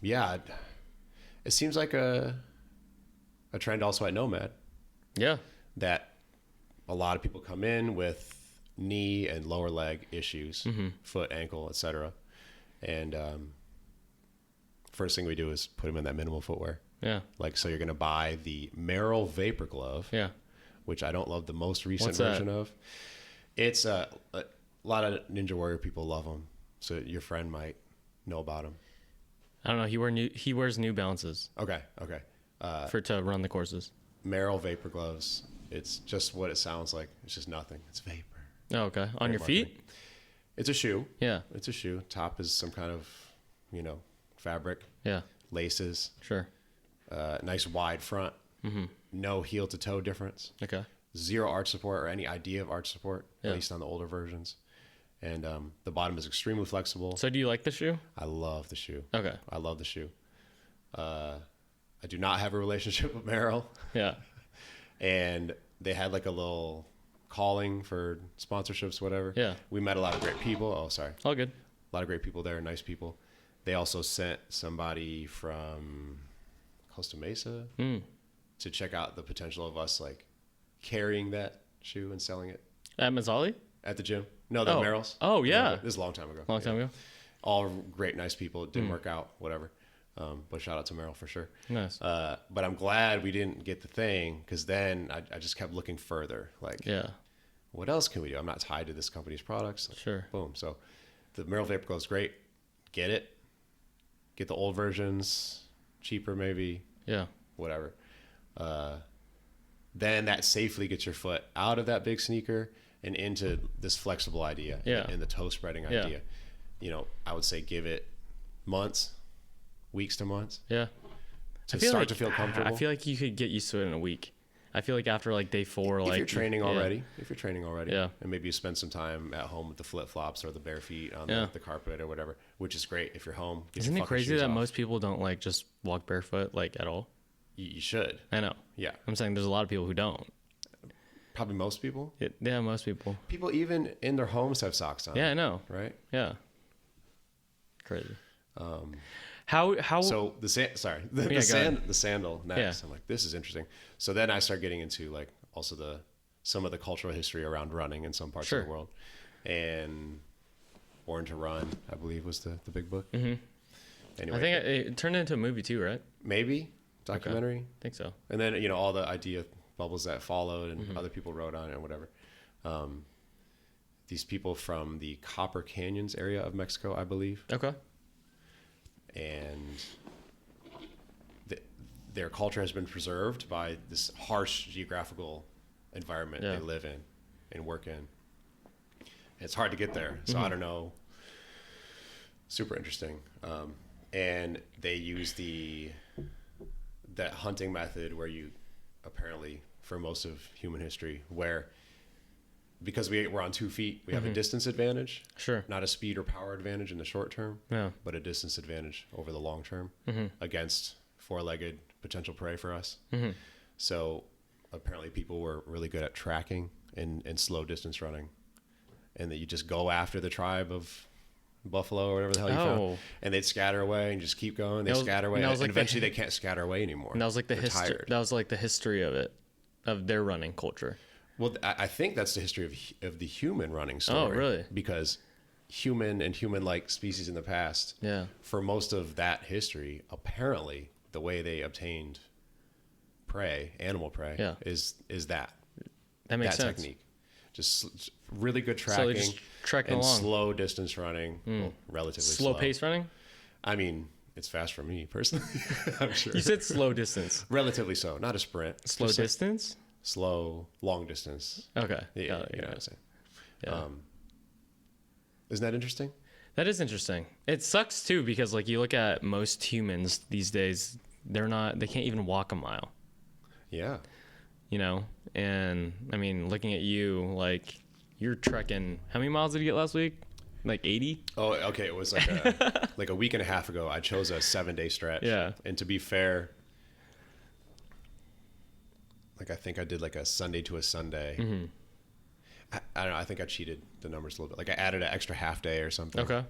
yeah, it seems like a trend also at Nomad Yeah. that a lot of people come in with knee and lower leg issues, foot, ankle, etc. And first thing we do is put them in that minimal footwear. Yeah. Like, so you're going to buy the Merrell Vapor Glove, Yeah. which I don't love the most recent What's that? version of. It's a lot of Ninja Warrior people love them. So your friend might know about them. I don't know. He wears New Balances Okay. to run the courses. Merrell Vapor Gloves. It's just what it sounds like. It's just nothing. It's vapor. Oh, okay. On your marketing. feet? It's a shoe. Yeah. It's a shoe. Top is some kind of, fabric. Yeah. Laces. Sure. Nice wide front. No heel to toe difference. Okay. Zero arch support or any idea of arch support, Yeah. at least on the older versions. And the bottom is extremely flexible. So do you like the shoe? I love the shoe. Okay. I love the shoe. I do not have a relationship with Merrell. Yeah. And they had like a little calling for sponsorships, whatever. Yeah. We met a lot of great people. Oh, sorry. All good. A lot of great people there, nice people. They also sent somebody from Costa Mesa to check out the potential of us like carrying that shoe and selling it At Mazatli? at the gym. No, the Merrells. Oh, yeah. This is a long time ago. Long time ago. All great, nice people. It didn't work out, whatever. But shout out to Merrill for sure. Nice. But I'm glad we didn't get the thing, because then I just kept looking further. Like, Yeah. what else can we do? I'm not tied to this company's products. Like, Sure. Boom. So the Merrill Vapor Glow is great. Get it. Get the old versions, cheaper maybe. Yeah. Whatever. Then that safely gets your foot out of that big sneaker and into this flexible idea. Yeah. And the toe spreading Yeah. idea. You know, I would say give it weeks to months Yeah. to start to feel comfortable. I feel like you could get used to it in a week. I feel like after like day 4, if you're training already, Yeah. and maybe you spend some time at home with the flip flops or the bare feet on Yeah. the carpet or whatever, which is great if you're home. Get Isn't your it fucking crazy shoes that off. most people don't like just walk barefoot like at all? You should. I know. Yeah. I'm saying there's a lot of people who don't. Probably most people. Yeah, most people. People even in their homes have socks on. Yeah, I know. Right? Yeah. Crazy. How So the go ahead. the sandal next. Yeah. I'm like, this is interesting. So then I start getting into like also some of the cultural history around running in some parts Sure. of the world. And Born to Run, I believe, was the big book. Mm-hmm. Anyway, I think it turned into a movie too, right? maybe documentary. I think so. And then, all the idea bubbles that followed and Mm-hmm. other people wrote on it and whatever. These people from the Copper Canyons area of Mexico, I believe. Okay. And their culture has been preserved by this harsh geographical environment Yeah. they live in and work in. It's hard to get there. So I don't know. Super interesting. And they use that hunting method where you apparently for most of human history where because we're on 2 feet, we have a distance advantage, Sure. not a speed or power advantage in the short term, Yeah. but a distance advantage over the long term against four-legged potential prey for us. So apparently people were really good at tracking and slow distance running, and that you just go after the tribe of buffalo or whatever the hell you found, and they'd scatter away and just keep going. They scatter away, and like eventually they can't scatter away anymore. And that was like the They're history. tired. That was like the history of it, of their running culture. Well, I think that's the history of the human running story. Oh, really? Because human and human-like species in the past, Yeah. for most of that history, apparently the way they obtained prey, animal prey, Yeah. is that That makes that sense. technique. Just really good So tracking they're just trekking and along. slow distance running, well, relatively Slow pace running? I mean, it's fast for me personally. I'm sure. You said slow distance. Relatively so, not a sprint. Slow Just like distance? slow, long distance. Okay. Yeah, Got it, you know got what I'm it. saying. Yeah. Isn't that interesting? That is interesting. It sucks too because like you look at most humans these days, they can't even walk a mile, Yeah. And I mean, looking at you, like you're trekking, how many miles did you get last week? Like 80? Oh, okay. It was like a week and a half ago. I chose a 7-day stretch. Yeah. And to be fair, like I think I did like a Sunday to a Sunday. I don't know. I think I cheated the numbers a little bit. Like I added an extra half day or something. Okay.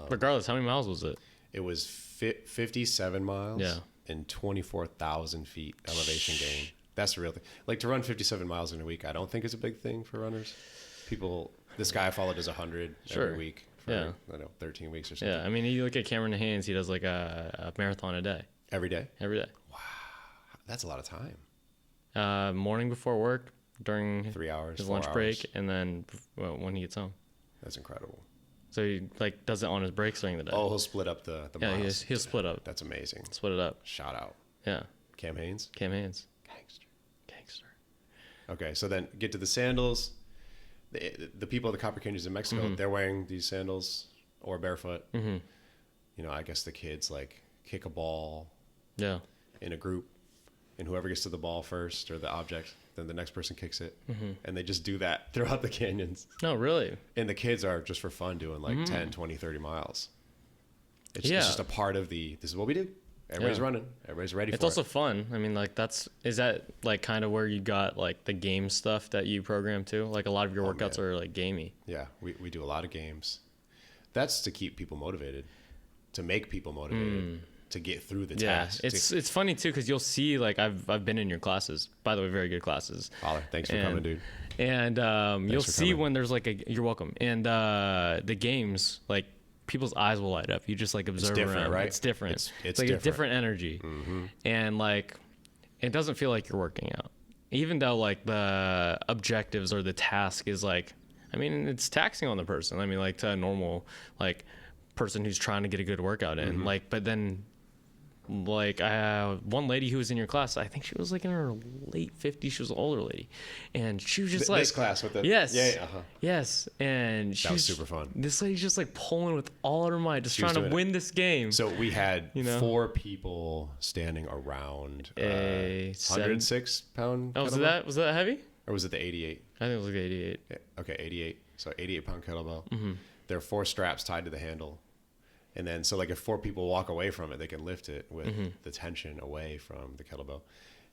Regardless, how many miles was it? It was 57 miles. Yeah. And 24,000 feet elevation gain. That's the real thing. Like to run 57 miles in a week, I don't think is a big thing for runners. This guy I followed does 100 Sure. every week for, Yeah. I don't know, 13 weeks or something. Yeah. I mean, you look at Cameron Haynes, he does like a marathon a day, Every day? every day. That's a lot of time. Morning before work, during 3 hours, his 4 lunch hours. break, and then when he gets home. That's incredible. So he like does it on his breaks during the day. Oh, he'll split up the yeah, miles. he'll split up. That's amazing. Split it up. Shout out. Yeah. Cam Haynes. Cam Haynes. Gangster. Okay, so then get to the sandals. The people of the Copper Canyons in Mexico, they're wearing these sandals or barefoot. I guess the kids like kick a ball Yeah. in a group, and whoever gets to the ball first or the object, then the next person kicks it. And they just do that throughout the canyons. No, really. And the kids are just for fun doing like 10, 20, 30 miles. It's Yeah. just a part of this is what we do. Everybody's Yeah. running. Everybody's ready It's for also it. fun. I mean, like is that like kind of where you got like the game stuff that you program too? Like a lot of your workouts man. are like gamey. Yeah, we do a lot of games. That's to keep people motivated, to make people motivated, to get through the Yeah, task. it's funny too because you'll see like I've been in your classes. By the way, very good classes. Holler. Thanks for coming, dude. And you'll for see coming. when there's like you're welcome. And the games like people's eyes will light up. You just like observe different, around. right? It's different. It's like different. a different energy. And like, it doesn't feel like you're working out. Even though like the objectives or the task is like, I mean, it's taxing on the person. I mean, like to a normal like person who's trying to get a good workout in. Like, but then like one lady who was in your class, I think she was like in her late 50s. She was an older lady, and she was just like this class with the yes, uh-huh. yes, and she That was super fun. This lady's just like pulling with all her might, just She was trying to doing win this game. So we had You know? 4 people standing around A 106 pound. Oh, kettlebell? was that heavy? Or was it the 88? I think it was like 88. Okay, 88. So 88 pound kettlebell. There are 4 straps tied to the handle. And then, so like if 4 people walk away from it, they can lift it with the tension away from the kettlebell.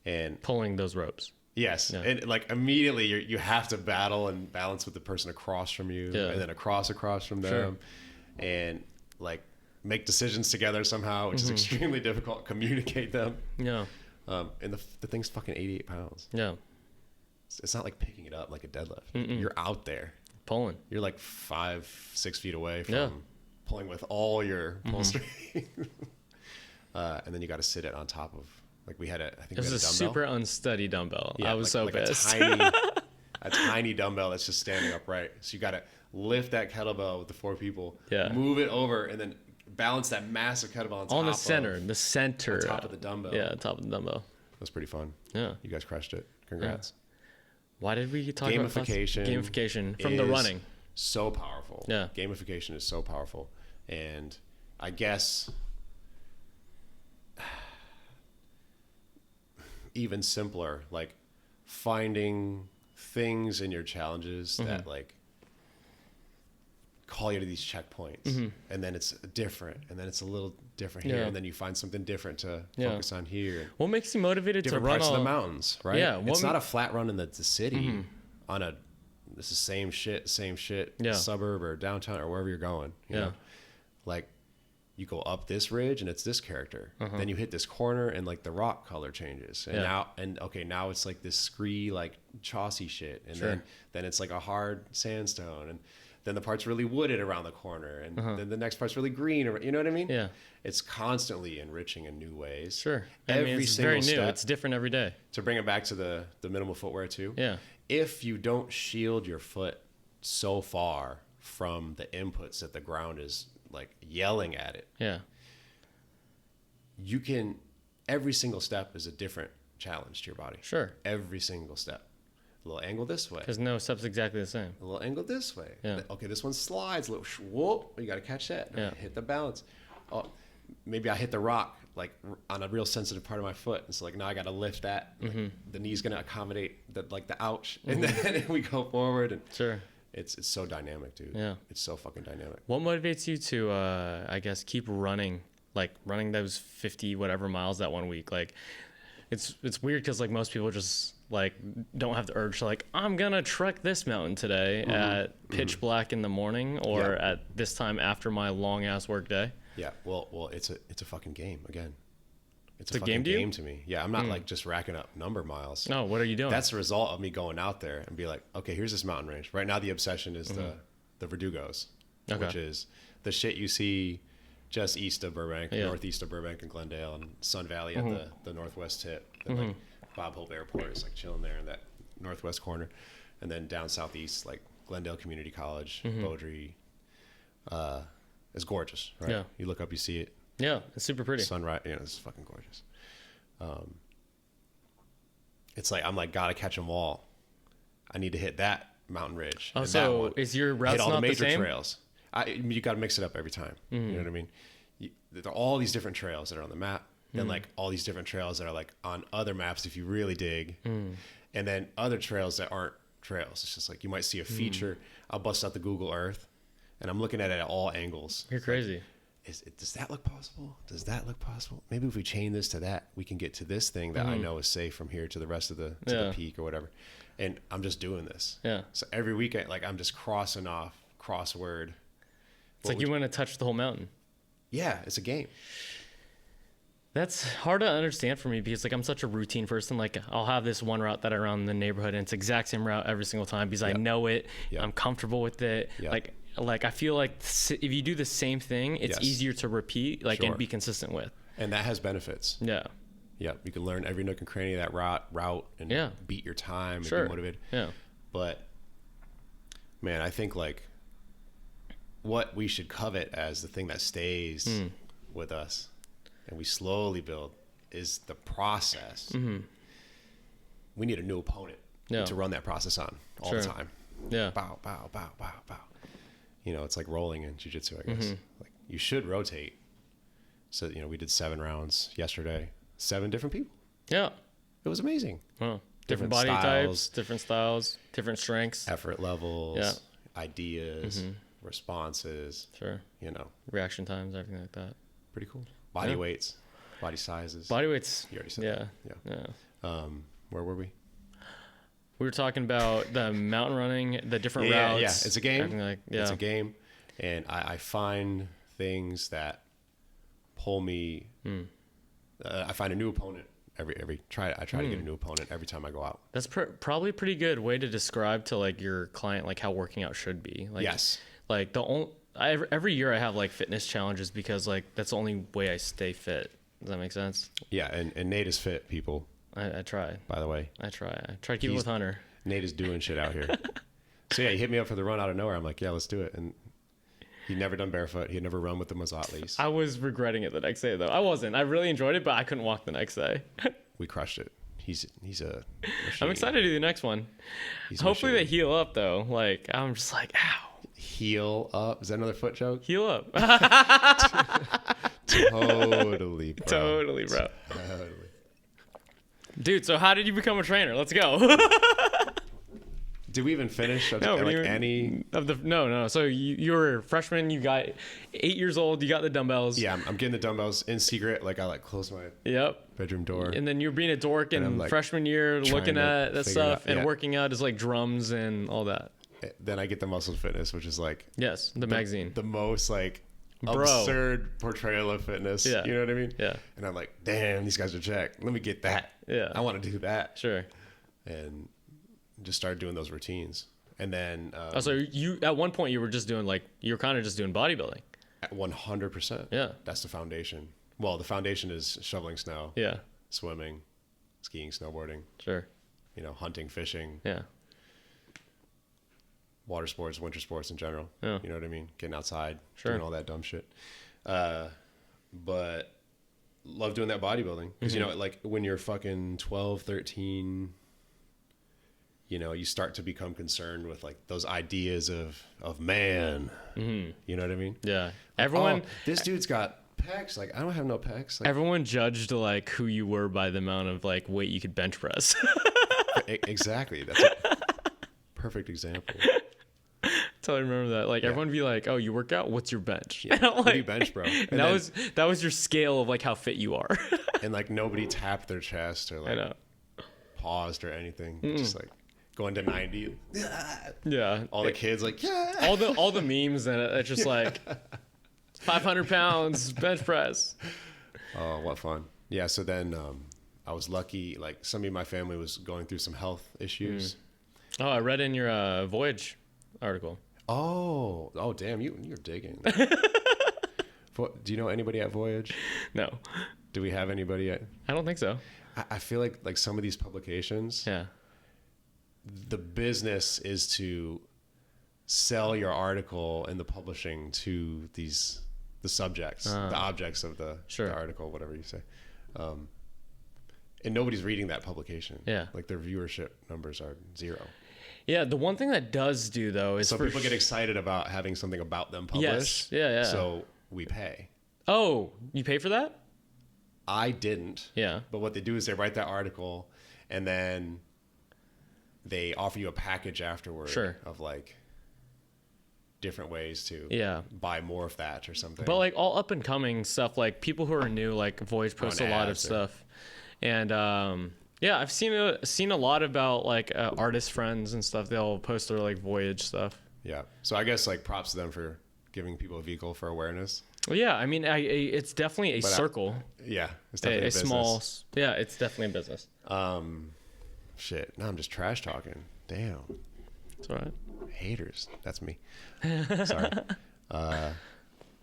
And Pulling those ropes. yes. Yeah. And like immediately you have to battle and balance with the person across from you Yeah. and then across from them. And like make decisions together somehow, which is extremely difficult. Communicate them. Yeah. And the thing's fucking 88 pounds. Yeah. It's not like picking it up like a deadlift. You're out there. Pulling. You're like 5-6 feet away from Yeah. pulling with all your pull strength. And then you got to sit it on top of, like we had I think It we was had a dumbbell. super unsteady dumbbell. Yeah, I was so like pissed. A tiny dumbbell that's just standing upright. So you got to lift that kettlebell with the 4 people, Yeah. move it over, and then balance that massive kettlebell On the top center. of, The center. on top of the dumbbell. Yeah, top of the dumbbell. That's pretty fun. Yeah. You guys crushed it. Congrats. Why did we talk about Gamification. Gamification from the is running. So powerful. Yeah. Gamification is so powerful. And I guess even simpler, like finding things in your challenges that like call you to these checkpoints, and then it's different, and then it's a little different here, Yeah. and then you find something different to Yeah. focus on here. What makes you motivated to Different run parts all of the mountains, right? Yeah, It's not a flat run in the city on a this is same shit, Yeah. suburb or downtown or wherever you're going. You Yeah. know? Like you go up this ridge and it's this character. Then you hit this corner and like the rock color changes. And now it's like this scree like Chaucy shit. And then it's like a hard sandstone. And then the part's really wooded around the corner. And then the next part's really green. Or, you know what I mean? Yeah. It's constantly enriching in new ways. Sure. Every it's single very new. step. It's different every day. To bring it back to the minimal footwear too. Yeah. If you don't shield your foot so far from the inputs that the ground is like yelling at it, Yeah. you can, every single step is a different challenge to your body. Sure. Every single step. A little angle this way. Because no step's exactly the same. A little angle this way. Yeah. Okay, this one slides. A little whoop. You got to catch that. Yeah. Hit the balance. Oh, maybe I hit the rock like on a real sensitive part of my foot. And so like now I got to lift that. Like, the knee's going to accommodate the ouch. And then we go forward. And Sure. it's so dynamic, dude. Yeah. It's so fucking dynamic. What motivates you to, I guess, keep running, like running those 50 whatever miles that one week? Like, it's weird because like most people just like don't have the urge to like, I'm gonna trek this mountain today at pitch black in the morning or at this time after my long ass work day. Yeah. Well, it's a fucking game again. It's a a fucking game to you? game to me. Yeah. I'm not like just racking up number miles. No, what are you doing? That's the result of me going out there and be like, okay, here's this mountain range. Right now, the obsession is the Verdugos, Okay. which is the shit you see just east of Burbank, Yeah. northeast of Burbank and Glendale, and Sun Valley at the northwest tip. And like Bob Hope Airport is like chilling there in that northwest corner, and then down southeast, like Glendale Community College, Beaudry, is gorgeous. Right? Yeah. You look up, you see it. Yeah, it's super pretty. Sunrise, it's fucking gorgeous. It's like I'm like gotta catch them all. I need to hit that mountain ridge. Oh, and that so one. is your route hit all not the major the same? trails? You got to mix it up every time. You know what I mean? There are all these different trails that are on the map. Then like all these different trails that are like on other maps if you really dig, and then other trails that aren't trails. It's just like you might see a feature. I'll bust out the Google Earth, and I'm looking at it at all angles. You're crazy. Does that look possible? Does that look possible? Maybe if we chain this to that, we can get to this thing that I know is safe from here to the rest of the peak or whatever. And I'm just doing this. Yeah. So every week, I'm just crossing off crossword. It's like you want to touch the whole mountain. Yeah, it's a game. That's hard to understand for me because like I'm such a routine person. Like I'll have this one route that I run in the neighborhood and it's the exact same route every single time because I know it. Yep. I'm comfortable with it. Yep. Like like I feel like if you do the same thing, it's Yes. easier to repeat, like, Sure. and be consistent with. And that has benefits. Yeah. Yeah, you can learn every nook and cranny of that route and Yeah. beat your time Sure. and be motivated. Yeah. But man, I think like what we should covet as the thing that stays with us and we slowly build is the process. We need a new opponent to run that process on all the time. Yeah. Bow, bow, bow, bow, bow. You know, it's like rolling in jiu-jitsu, I guess. Like you should rotate. So, you know, we did 7 rounds yesterday, 7 different people. Yeah. It was amazing. Well, different body types, different styles, different strengths, Effort levels, Yeah. ideas, responses, sure, you know, reaction times, everything like that. pretty cool. Body weights, body sizes. Body weights. You already said Yeah. that. Yeah. Where were we? We were talking about the mountain running, the different Yeah, routes. yeah. It's a game. everything like, yeah. It's a game. And I find things that pull me. I find a new opponent I try to get a new opponent every time I go out. That's probably a pretty good way to describe to like your client like how working out should be. Like, Yes. Like every year I have like fitness challenges because like that's the only way I stay fit. Does that make sense? Yeah, and Nate is fit, people, I try. by the way. I try to keep it with Hunter. Nate is doing shit out here. So yeah, he hit me up for the run out of nowhere. I'm like, yeah, let's do it. And he'd never done barefoot. He'd never run with the Mazatlis. I was regretting it the next day though. I wasn't. I really enjoyed it, but I couldn't walk the next day. We crushed it. He's a machine. I'm excited to do the next one. He's a Hopefully machine. they heal up though. Like I'm just like, ow. Heel up. Is that another foot joke? Heal up. Totally, bro. Totally, bro. Totally. Dude, so how did you become a trainer? Let's go. Did we even finish No, like you- any? No. So you were a freshman. You got 8 years old. You got the dumbbells. Yeah, I'm getting the dumbbells in secret. Like I close my Yep. bedroom door. And then you're being a dork in I'm, like, freshman year, trying looking to at that figure it stuff out. and Yeah. working out is like drums and all that. Then I get the Muscle Fitness, which is like Yes, the magazine. the most like Bro. absurd portrayal of fitness. Yeah. You know what I mean? Yeah. And I'm like, damn, these guys are jacked. Let me get that. Yeah. I want to do that. Sure. And just started doing those routines. And then So you at one point you were just doing like you were kind of just doing bodybuilding. at 100%. Yeah. That's the foundation. Well, the foundation is shoveling snow, Yeah. swimming, skiing, snowboarding, Sure. you know, hunting, fishing, Yeah. water sports, winter sports in general. Yeah. You know what I mean? Getting outside, Sure. doing all that dumb shit. But love doing that bodybuilding. Because, you know, like when you're fucking 12, 13, you know, you start to become concerned with like those ideas of man. You know what I mean? Yeah. Everyone Oh, this dude's got pecs. Like, I don't have no pecs. Like, everyone judged like who you were by the amount of like weight you could bench press. exactly. That's a perfect example. Totally remember that. Like everyone would be like, "Oh, you work out? What's your bench?" Yeah. And I'm What do like, you bench, bro? And that was your scale of like how fit you are. And like nobody tapped their chest or I like know. paused or anything. Just like going to 90. Yeah. All the kids like, yeah. all the memes and it's just like 500 pounds bench press. Oh, what fun. Yeah. So then I was lucky. Like somebody in my family was going through some health issues. Oh, I read in your Voyage article. Oh, damn. You're digging. Do you know anybody at Voyage? No, Do we have anybody at? I don't think so. I feel like some of these publications, Yeah. the business is to sell your article and the publishing to the subjects, the objects of the article, whatever you say. And nobody's reading that publication. Yeah. Like their viewership numbers are 0. Yeah. The one thing that does do though is So people get excited about having something about them published. Yes. Yeah. So we pay. Oh, you pay for that? I didn't. Yeah. But what they do is they write that article and then they offer you a package afterward Sure. of like different ways to Yeah. buy more of that or something. But like all up and coming stuff, like people who are new, like Voyage posts a lot of ads or- stuff, and yeah, I've seen a lot about like artist friends and stuff. They'll post their like Voyage stuff. Yeah. So I guess like props to them for giving people a vehicle for awareness. Well, yeah, I mean, it's definitely a circle, Yeah. It's definitely a business. small. Yeah, it's definitely a business. Shit. Now I'm just trash talking. Damn. It's all right. haters. That's me. Sorry.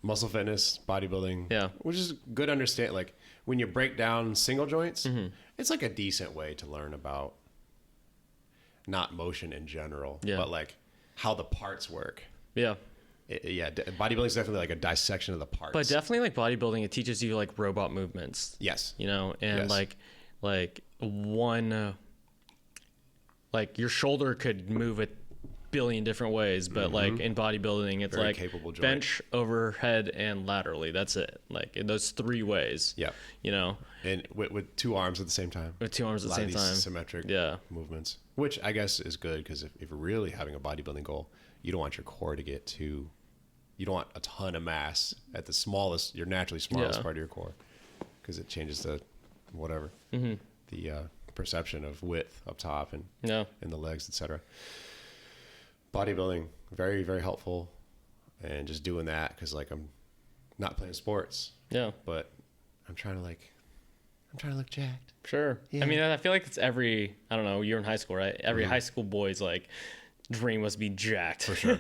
Muscle fitness, bodybuilding. Yeah. Which is good understand. Like when you break down single joints, it's like a decent way to learn about not motion in general, but like how the parts work. Yeah. Bodybuilding is definitely like a dissection of the parts. But definitely like bodybuilding, it teaches you like robot movements. Yes. You know, and like one, like your shoulder could move a billion different ways, but like in bodybuilding, it's very like capable joint. bench, overhead, and laterally. That's it. Like in those 3 ways. Yeah. You know, And with 2 arms at the same time. with 2 arms at the same time. Symmetric movements, which I guess is good because if you're really having a bodybuilding goal, you don't want your core to get too. You don't want a ton of mass at the smallest, your naturally smallest part of your core, because it changes the whatever the perception of width up top and in the legs, etc. Bodybuilding, very, very helpful, and just doing that because like I'm not playing sports, but I'm trying to look jacked. Sure. Yeah. I mean, I feel like it's I don't know, you're in high school, right? Every high school boy's like dream was to be jacked. For sure.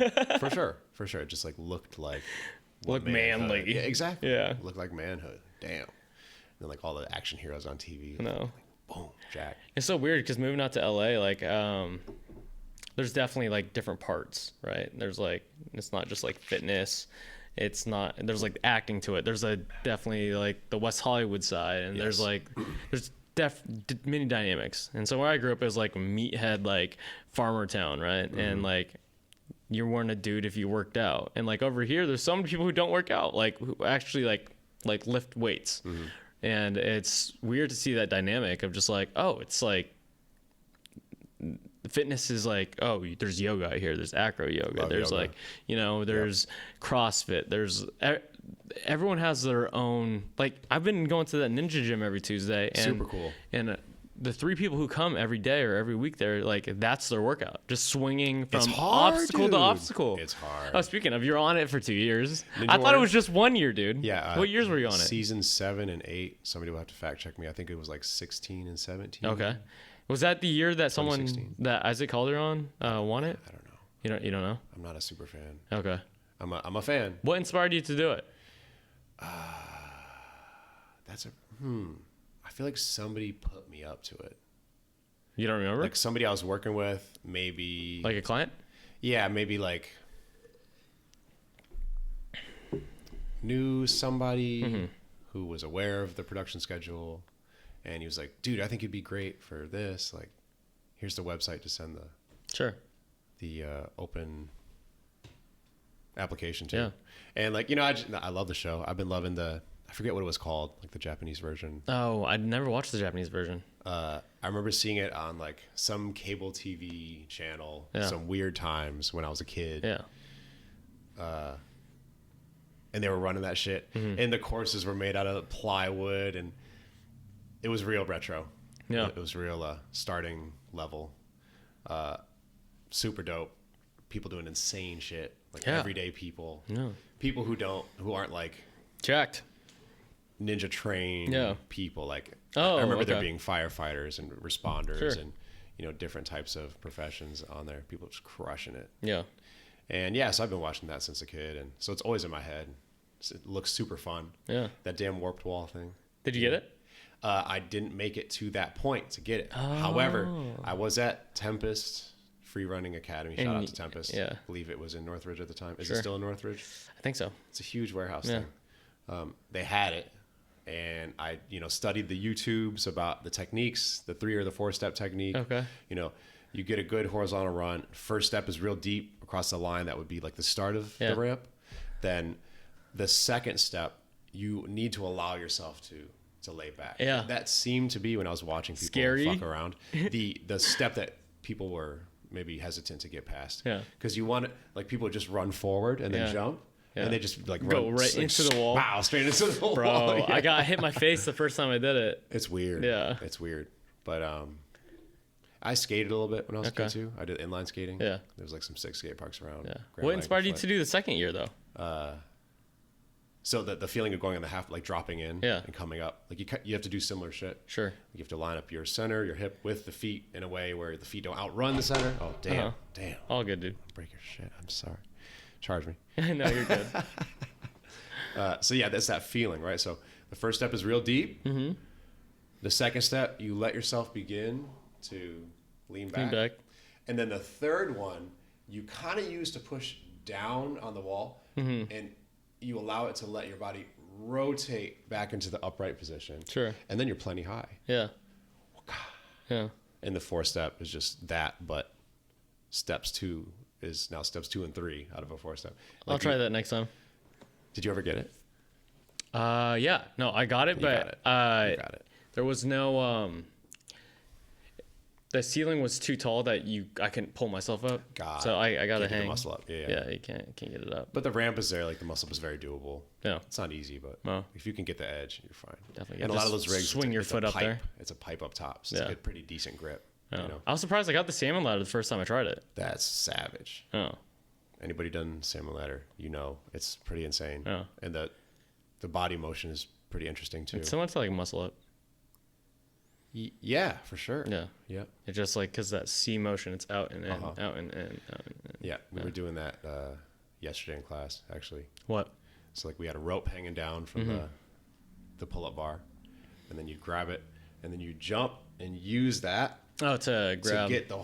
For sure. It just like looked like manly. Yeah, exactly. Yeah. Looked like manhood. Damn. And then like all the action heroes on TV. No. Like, boom, jacked. It's so weird because moving out to LA, like, there's definitely like different parts, right? There's like, it's not just like fitness. It's not, there's like acting to it. There's definitely like the West Hollywood side, and there's many dynamics. And so where I grew up is like meathead, like farmer town, right? And like you weren't a dude if you worked out. And like over here, there's so many people who don't work out, like who actually like lift weights. And it's weird to see that dynamic of just like, oh, it's like fitness is like, oh, there's yoga here, there's acro yoga, there's yoga. Like, you know, there's CrossFit, there's everyone has their own, like I've been going to that ninja gym every Tuesday, and super cool. And the 3 people who come every day or every week, they're like, that's their workout, just swinging from obstacle to obstacle. It's hard. Oh, speaking of, you're on it for 2 years. Ninja I thought it was just 1 year, dude. Yeah. What years were you on it? Season 7 and 8. Somebody will have to fact check me. I think it was like 16 and 17. Okay. Was that the year that someone 2016. that Isaac Calderon won it? I don't know. You don't know? I'm not a super fan. Okay. I'm a fan. What inspired you to do it? I feel like somebody put me up to it. You don't remember? Like somebody I was working with, maybe. Like a client? Yeah, maybe like knew somebody who was aware of the production schedule, and he was like, "Dude, I think you'd be great for this. Like, here's the website to send the open application to." Yeah. And like, you know, I love the show. I've been loving I forget what it was called, like the Japanese version. Oh, I'd never watched the Japanese version. I remember seeing it on like some cable TV channel, some weird times when I was a kid. Yeah. And they were running that shit. And the courses were made out of plywood, and it was real retro. Yeah. It was real starting level. Super dope. People doing insane shit. Like everyday people. Yeah. People who aren't like jacked. Ninja trained people. Like I remember there being firefighters and responders and, you know, different types of professions on there. People just crushing it. Yeah. And so I've been watching that since a kid, and so it's always in my head. It looks super fun. Yeah. That damn warped wall thing. Did you get it? I didn't make it to that point to get it. However, I was at Tempest Free Running Academy. Shout out to Tempest. Yeah. I believe it was in Northridge at the time. Is it still in Northridge? I think so. It's a huge warehouse thing. They had it, and I, studied the YouTubes about the techniques, the 3 or the 4 step technique. Okay. You get a good horizontal run. First step is real deep across the line. That would be like the start of the ramp. Then the second step, you need to allow yourself to lay back. Yeah. That seemed to be, when I was watching people fuck around, the step that people were maybe hesitant to get past. Yeah. Because you want to, like, people just run forward and then jump. Yeah. And they just like go right into the wall. Wow, straight into the wall. Bro, I got hit my face the first time I did it. It's weird. Yeah. It's weird. But I skated a little bit when I was a kid too. I did inline skating. Yeah. There was like some sick skate parks around. Yeah. What inspired you to do the second year though? So that the feeling of going on the half, like dropping in and coming up, like you have to do similar shit. Sure. You have to line up your center, your hip with the feet in a way where the feet don't outrun the center. Oh, damn. Damn. All good, dude. Break your shit. I'm sorry. Charge me. No, you're good. So yeah, that's that feeling, right? So the first step is real deep. Mm-hmm. The second step, you let yourself begin to lean back. And then the third one, you kind of use to push down on the wall, and you allow it to let your body rotate back into the upright position. Sure. And then you're plenty high. Yeah. Yeah. And the fourth step is just that, but steps 2 and 3 out of a 4-step. Like I'll try that next time. Did you ever get it? Yeah. No, I got it, You but got it. there was no the ceiling was too tall that I couldn't pull myself up. So I got to hang. The muscle up. Yeah, you can't get it up. But the ramp is there. Like the muscle up is very doable. Yeah. It's not easy, but No. if you can get the edge, you're fine. Definitely. And a lot of those rigs, swing your foot up there. It's a pipe up top, so it's a pretty decent grip. Yeah. You know? I was surprised I got the salmon ladder the first time I tried it. That's savage. Oh. Anybody done salmon ladder, it's pretty insane. Yeah. And the body motion is pretty interesting too. It's similar to like muscle up. Yeah, for sure. Yeah. Yeah. It's just like, because that C motion, it's out and in, out and in, out and in. Yeah, we were doing that yesterday in class, actually. What? So like we had a rope hanging down from the pull-up bar, and then you grab it, and then you jump and use that to grab. to get the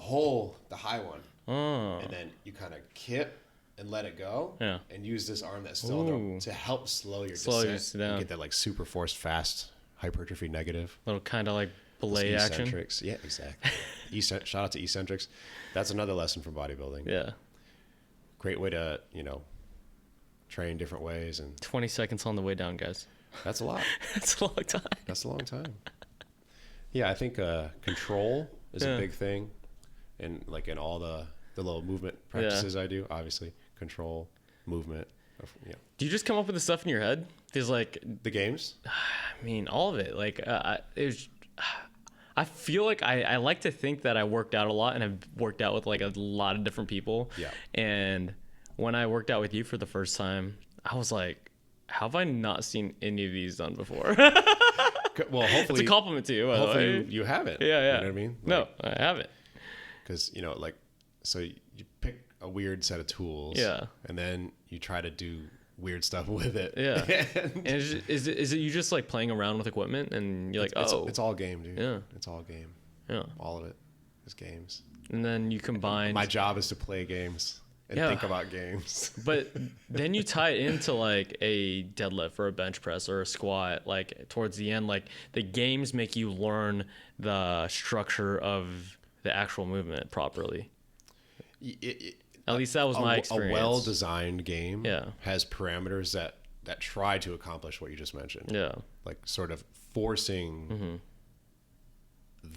high one. Oh. And then you kind of kip and let it go. Yeah. And use this arm that's still on to help slow your Slow descent. you down. And get that like super forced fast hypertrophy negative. Little kind of like belay action. Eccentrics. Yeah, exactly. Shout out to eccentrics. That's another lesson from bodybuilding. Yeah. Great way to, train different ways. And 20 seconds on the way down, guys. that's a lot. That's a long time. That's a long time. Yeah, I think control is a big thing. And like in all the little movement practices I do, obviously, control, movement. Do you just come up with the stuff in your head? There's like, the games? I mean, all of it. Like, I feel like I like to think that I worked out a lot, and I've worked out with like a lot of different people. Yeah. And when I worked out with you for the first time, I was like, how have I not seen any of these done before? Well, hopefully. It's a compliment to you, by the way. Hopefully you haven't. Yeah. You know what I mean? No, I haven't. Because, so you pick a weird set of tools. Yeah. And then you try to do weird stuff with it. Yeah. And is it you just like playing around with equipment and you're like, it's all game, dude. Yeah. It's all game. Yeah. All of it is games. And then you combine. My job is to play games and think about games. But then you tie it into like a deadlift or a bench press or a squat. Like towards the end, like the games make you learn the structure of the actual movement properly. At least that was my experience. A well-designed game Yeah. has parameters that try to accomplish what you just mentioned. Yeah. Like sort of forcing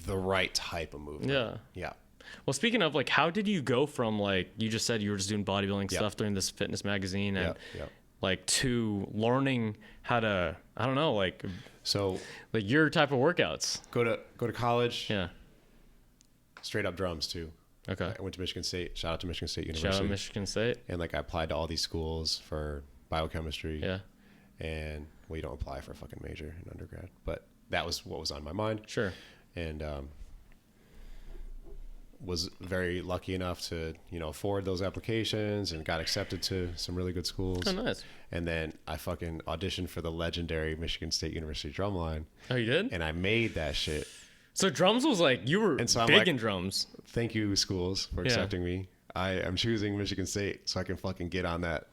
the right type of movement. Yeah. Yeah. Well, speaking of, like, how did you go from, like, you just said you were just doing bodybuilding stuff during this fitness magazine and like to learning how to, I don't know, like, so like your type of workouts? go to college. Yeah. Straight up drums too. Okay. I went to Michigan State. Shout out to Michigan State University. Shout out Michigan State. And like I applied to all these schools for biochemistry. Yeah. And well, you don't apply for a fucking major in undergrad, but that was what was on my mind. Sure. And was very lucky enough to afford those applications and got accepted to some really good schools. Oh, nice. And then I fucking auditioned for the legendary Michigan State University drumline. Oh, you did? And I made that shit. So drums was like, you were big in drums. Thank you, schools, for accepting me. I am choosing Michigan State so I can fucking get on that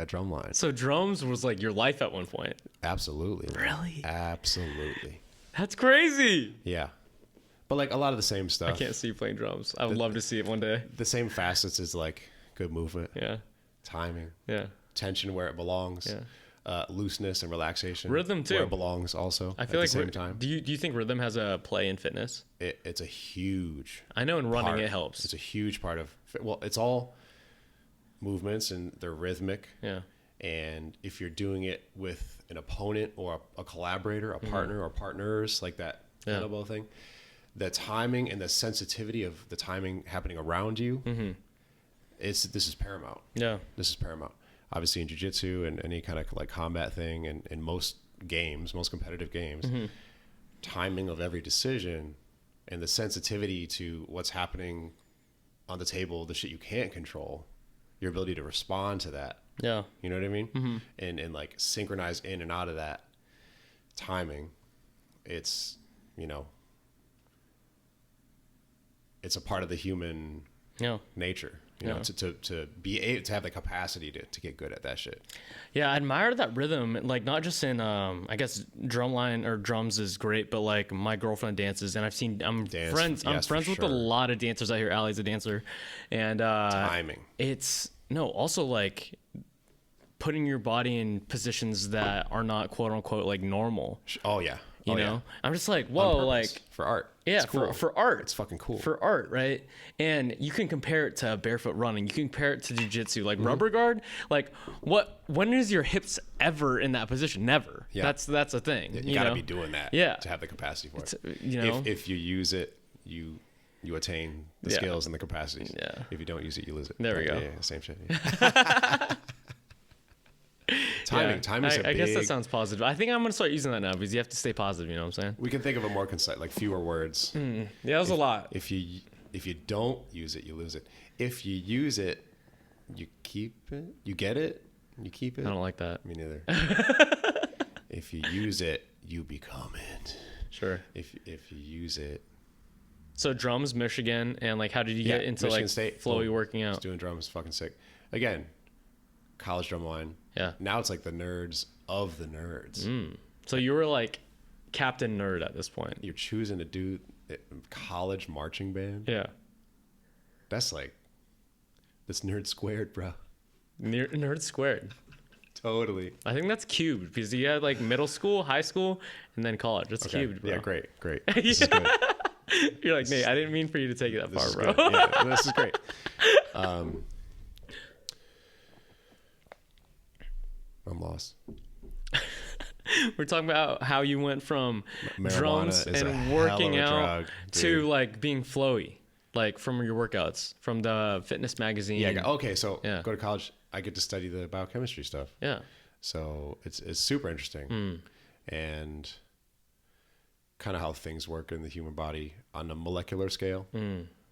drum line. So drums was like your life at one point. Absolutely. Really? Absolutely. That's crazy. Yeah. But like a lot of the same stuff. I can't see you playing drums. I would love to see it one day. The same facets is like good movement. Yeah. Timing. Yeah. Tension where it belongs. Yeah. Looseness and relaxation. Rhythm too. Where it belongs also. I feel at like the same time. Do you think rhythm has a play in fitness? It's a huge. I know in running it helps. It's a huge part of. Well, it's all movements and they're rhythmic. Yeah. And if you're doing it with an opponent or a collaborator, a partner or partners, like that kettlebell thing, the timing and the sensitivity of the timing happening around you, this is paramount. Yeah. This is paramount. obviously in jiu-jitsu and any kind of like combat thing, and in most competitive games, timing of every decision and the sensitivity to what's happening on the table, the shit you can't control, your ability to respond to that. Yeah. You know what I mean? And like synchronize in and out of that timing. It's, you know, it's a part of the human nature, you know, to be able to have the capacity to get good at that shit. Yeah, I admire that rhythm. Like, not just in, I guess drumline or drums is great, but like my girlfriend dances, and I'm friends with a lot of dancers out here. Allie's a dancer, and timing. It's also like putting your body in positions that are not quote unquote like normal. Oh yeah. You know, I'm just like, whoa, like for art. Yeah, it's cool. for art. It's fucking cool. For art, right? And you can compare it to barefoot running. You can compare it to jiu-jitsu. Like rubber guard, like when is your hips ever in that position? Never. Yeah. That's a thing. Yeah, you gotta be doing that to have the capacity for it. You know, if you use it, you attain the skills and the capacities. Yeah. If you don't use it, you lose it. There we go. Yeah, same shit. Yeah. Timing is a big... I guess that sounds positive. I think I'm going to start using that now because you have to stay positive, you know what I'm saying? We can think of a more concise, like fewer words. Yeah, that was a lot. If you don't use it, you lose it. If you use it, you keep it. You get it, you keep it. I don't like that. Me neither. If you use it, you become it. Sure. If you use it. So drums, Michigan, and like how did you get into Michigan like State, flowy working out? Just doing drums, fucking sick. Again, college drum line. Yeah. Now it's like the nerds of the nerds. So you were like Captain Nerd at this point. You're choosing to do college marching band. Yeah. That's nerd squared, bro. Nerd squared. Totally. I think that's cubed because you had like middle school, high school, and then college. It's cubed, bro. Yeah, great. This is good. You're like, Nate, I didn't mean for you to take it that far, bro. Yeah, this is great. I'm lost. We're talking about how you went from Marijuana drums and working out drug, to like being flowy, like from your workouts, from the fitness magazine. Yeah. Okay. So go to college. I get to study the biochemistry stuff. Yeah. So it's super interesting, and kind of how things work in the human body on a molecular scale,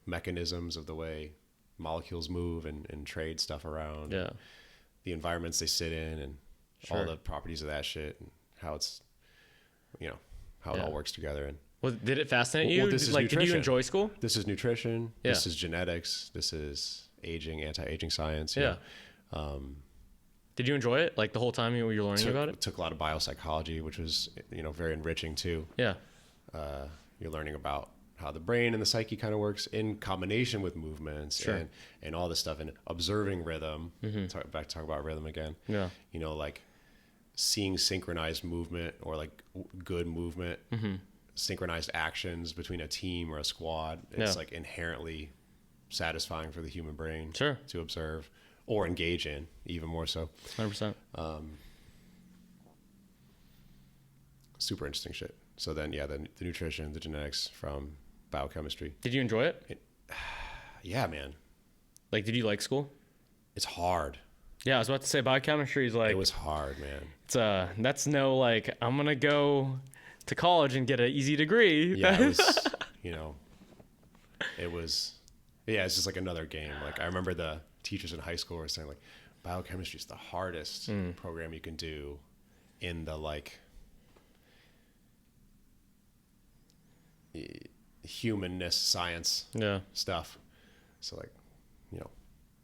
mechanisms of the way molecules move and trade stuff around. Yeah. The environments they sit in and all the properties of that shit and how it's, how it all works together. And did it fascinate you? This is like, nutrition. Did you enjoy school? This is nutrition. Yeah. This is genetics. This is anti-aging science. Yeah. Did you enjoy it? Like the whole time you were learning about it? Took a lot of biopsychology, which was, very enriching too. Yeah. You're learning about how the brain and the psyche kind of works in combination with movements and all this stuff, and observing rhythm. Talk about rhythm again. Yeah. Like seeing synchronized movement or like good movement, synchronized actions between a team or a squad. It's like inherently satisfying for the human brain to observe or engage in, even more so. 100%. Super interesting shit. So then, the nutrition, the genetics from biochemistry. Did you enjoy it? Yeah, man. Like, did you like school? It's hard. Yeah, I was about to say biochemistry is like... It was hard, man. It's that's no like, I'm going to go to college and get an easy degree. Yeah, it was, it's just like another game. Like, I remember the teachers in high school were saying like, biochemistry is the hardest program you can do in the like... humanness science stuff. So like,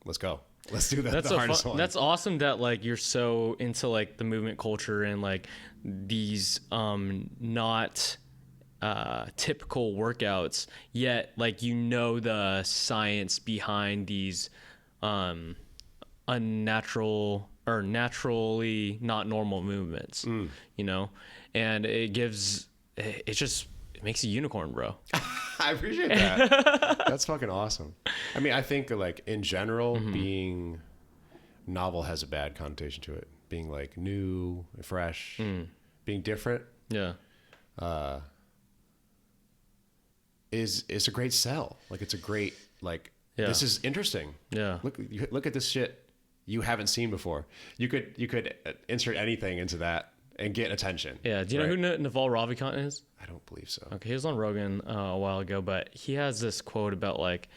let's go. Let's do that. That's the hardest one. That's awesome that like you're so into like the movement culture and like these not typical workouts, yet like the science behind these unnatural or naturally not normal movements. And it makes a unicorn, bro. I appreciate that. That's fucking awesome. I mean, I think like in general, being novel has a bad connotation to it. Being like new, fresh, being different. Yeah. Is a great sell. Like it's a great like. This is interesting. Yeah. Look at this shit you haven't seen before. You could insert anything into that and get attention. Yeah. Do you know who Naval Ravikant is? I don't believe so. Okay, he was on Rogan a while ago, but he has this quote about like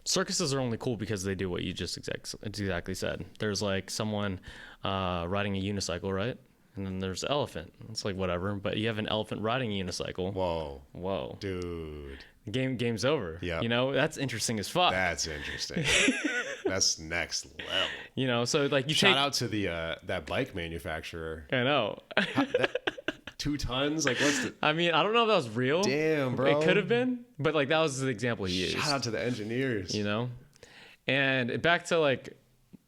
circuses are only cool because they do what you just exactly said. There's like someone riding a unicycle, right? And then there's elephant. It's like whatever, but you have an elephant riding a unicycle. Whoa, dude. Game's over. Yeah. You know, that's interesting as fuck. That's interesting. That's next level. You know, so like shout out to the that bike manufacturer. I know. 2 tons? Like what's the... I mean, I don't know if that was real. Damn, bro. It could have been, but like that was the example he used. Shout out to the engineers. You know? And back to like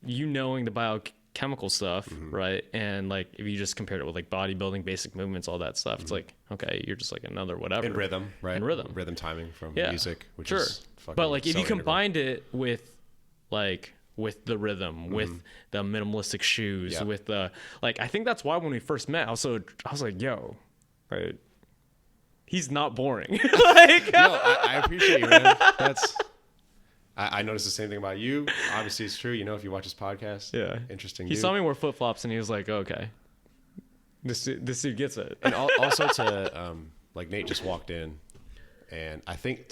you knowing the biochemical stuff, right? And like if you just compared it with like bodybuilding, basic movements, all that stuff, it's like, okay, you're just like another whatever. In rhythm, right? In rhythm. Rhythm timing from music, which is fucking but like if so you combined it with the rhythm, with the minimalistic shoes, with the like, I think that's why when we first met, I was like, yo, right? He's not boring. Like, no, I appreciate you, man. I noticed the same thing about you. Obviously, it's true. You know, if you watch this podcast, interesting. He saw me wear flip flops and he was like, okay, this dude gets it. And also to like Nate just walked in, and I think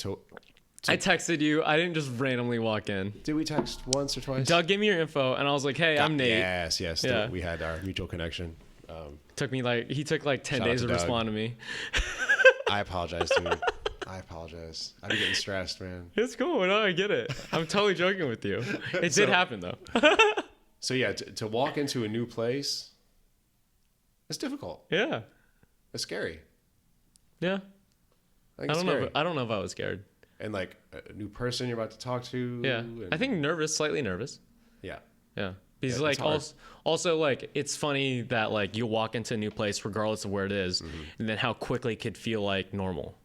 I texted you. I didn't just randomly walk in. Did we text once or twice? Doug gave me your info, and I was like, "Hey, I'm Nate." Yes. Yeah. We had our mutual connection. He took like 10 days to respond to me. I apologize, dude. I apologize. I've been getting stressed, man. It's cool. No, I get it. I'm totally joking with you. It did happen though. So yeah, to walk into a new place, it's difficult. Yeah. It's scary. Yeah. I don't know. I don't know if I was scared. And like a new person you're about to talk to. Yeah. I think slightly nervous. Yeah. Yeah. Because like also like it's funny that like you walk into a new place regardless of where it is, and then how quickly it could feel like normal.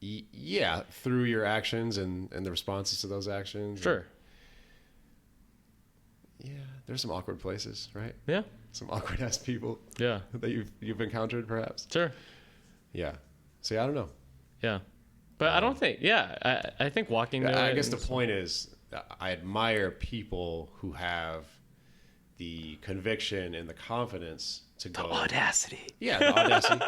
Yeah, through your actions and the responses to those actions. Sure. Yeah, there's some awkward places, right? Yeah. Some awkward ass people. Yeah. That you've encountered perhaps. Sure. Yeah. So yeah, I don't know. Yeah. But I don't think. Yeah, I think walking. I guess the point is, I admire people who have the conviction and the confidence to go. The audacity. Yeah, the audacity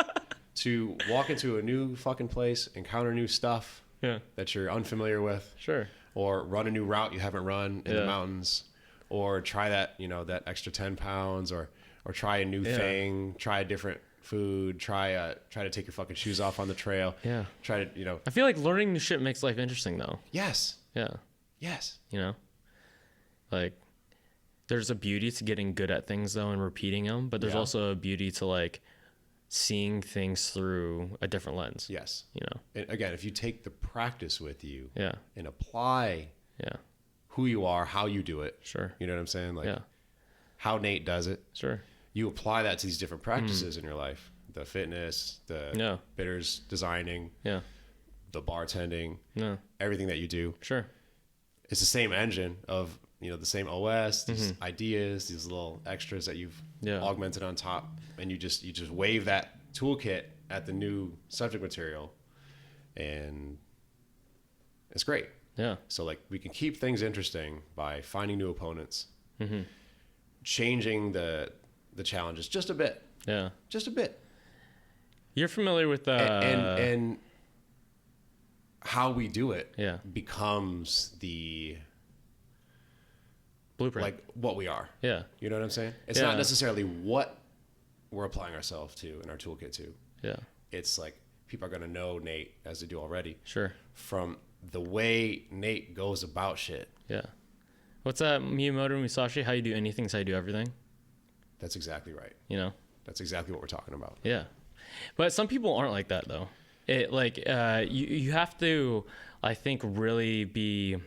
to walk into a new fucking place, encounter new stuff. Yeah. That you're unfamiliar with. Sure. Or run a new route you haven't run in the mountains, or try that that extra 10 pounds, or try a new thing, try a different food, try to take your fucking shoes off on the trail. Yeah. Try to, I feel like learning new shit makes life interesting though. Yes. Yeah. Yes. You know? Like there's a beauty to getting good at things though and repeating them, but there's also a beauty to like seeing things through a different lens. Yes. You know? And again, if you take the practice with you and apply who you are, how you do it. Sure. You know what I'm saying? Like how Nate does it. Sure. You apply that to these different practices in your life. The fitness, the bitters designing, the bartending, everything that you do. Sure. It's the same engine of, the same OS, these ideas, these little extras that you've augmented on top, and you just wave that toolkit at the new subject material, and it's great. Yeah. So like we can keep things interesting by finding new opponents, changing the challenges just a bit. Yeah. Just a bit. You're familiar with and how we do it becomes the blueprint, like what we are. Yeah. You know what I'm saying? It's not necessarily what we're applying ourselves to in our toolkit to. Yeah. It's like people are going to know Nate, as they do already. Sure. From the way Nate goes about shit. Yeah. What's that Miyamoto Musashi? How you do anything is how you do everything. That's exactly right. You know? That's exactly what we're talking about. Yeah. But some people aren't like that though. It like you have to, I think, really be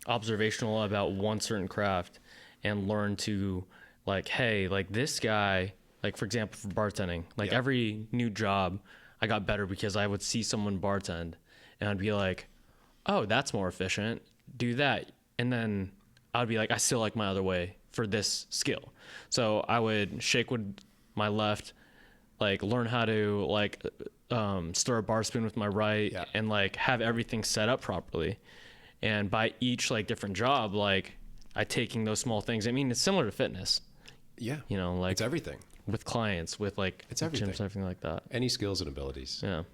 observational about one certain craft and learn to like, hey, like this guy, like for example, for bartending, like every new job I got better because I would see someone bartend and I'd be like, oh, that's more efficient. Do that. And then I'd be like, I still like my other way for this skill. So I would shake with my left, like learn how to like stir a bar spoon with my right and like have everything set up properly. And by each like different job, like taking those small things. I mean, it's similar to fitness, Yeah. you know, like It's everything. with clients, with like It's everything. gyms, everything like that. Any skills and abilities. Yeah.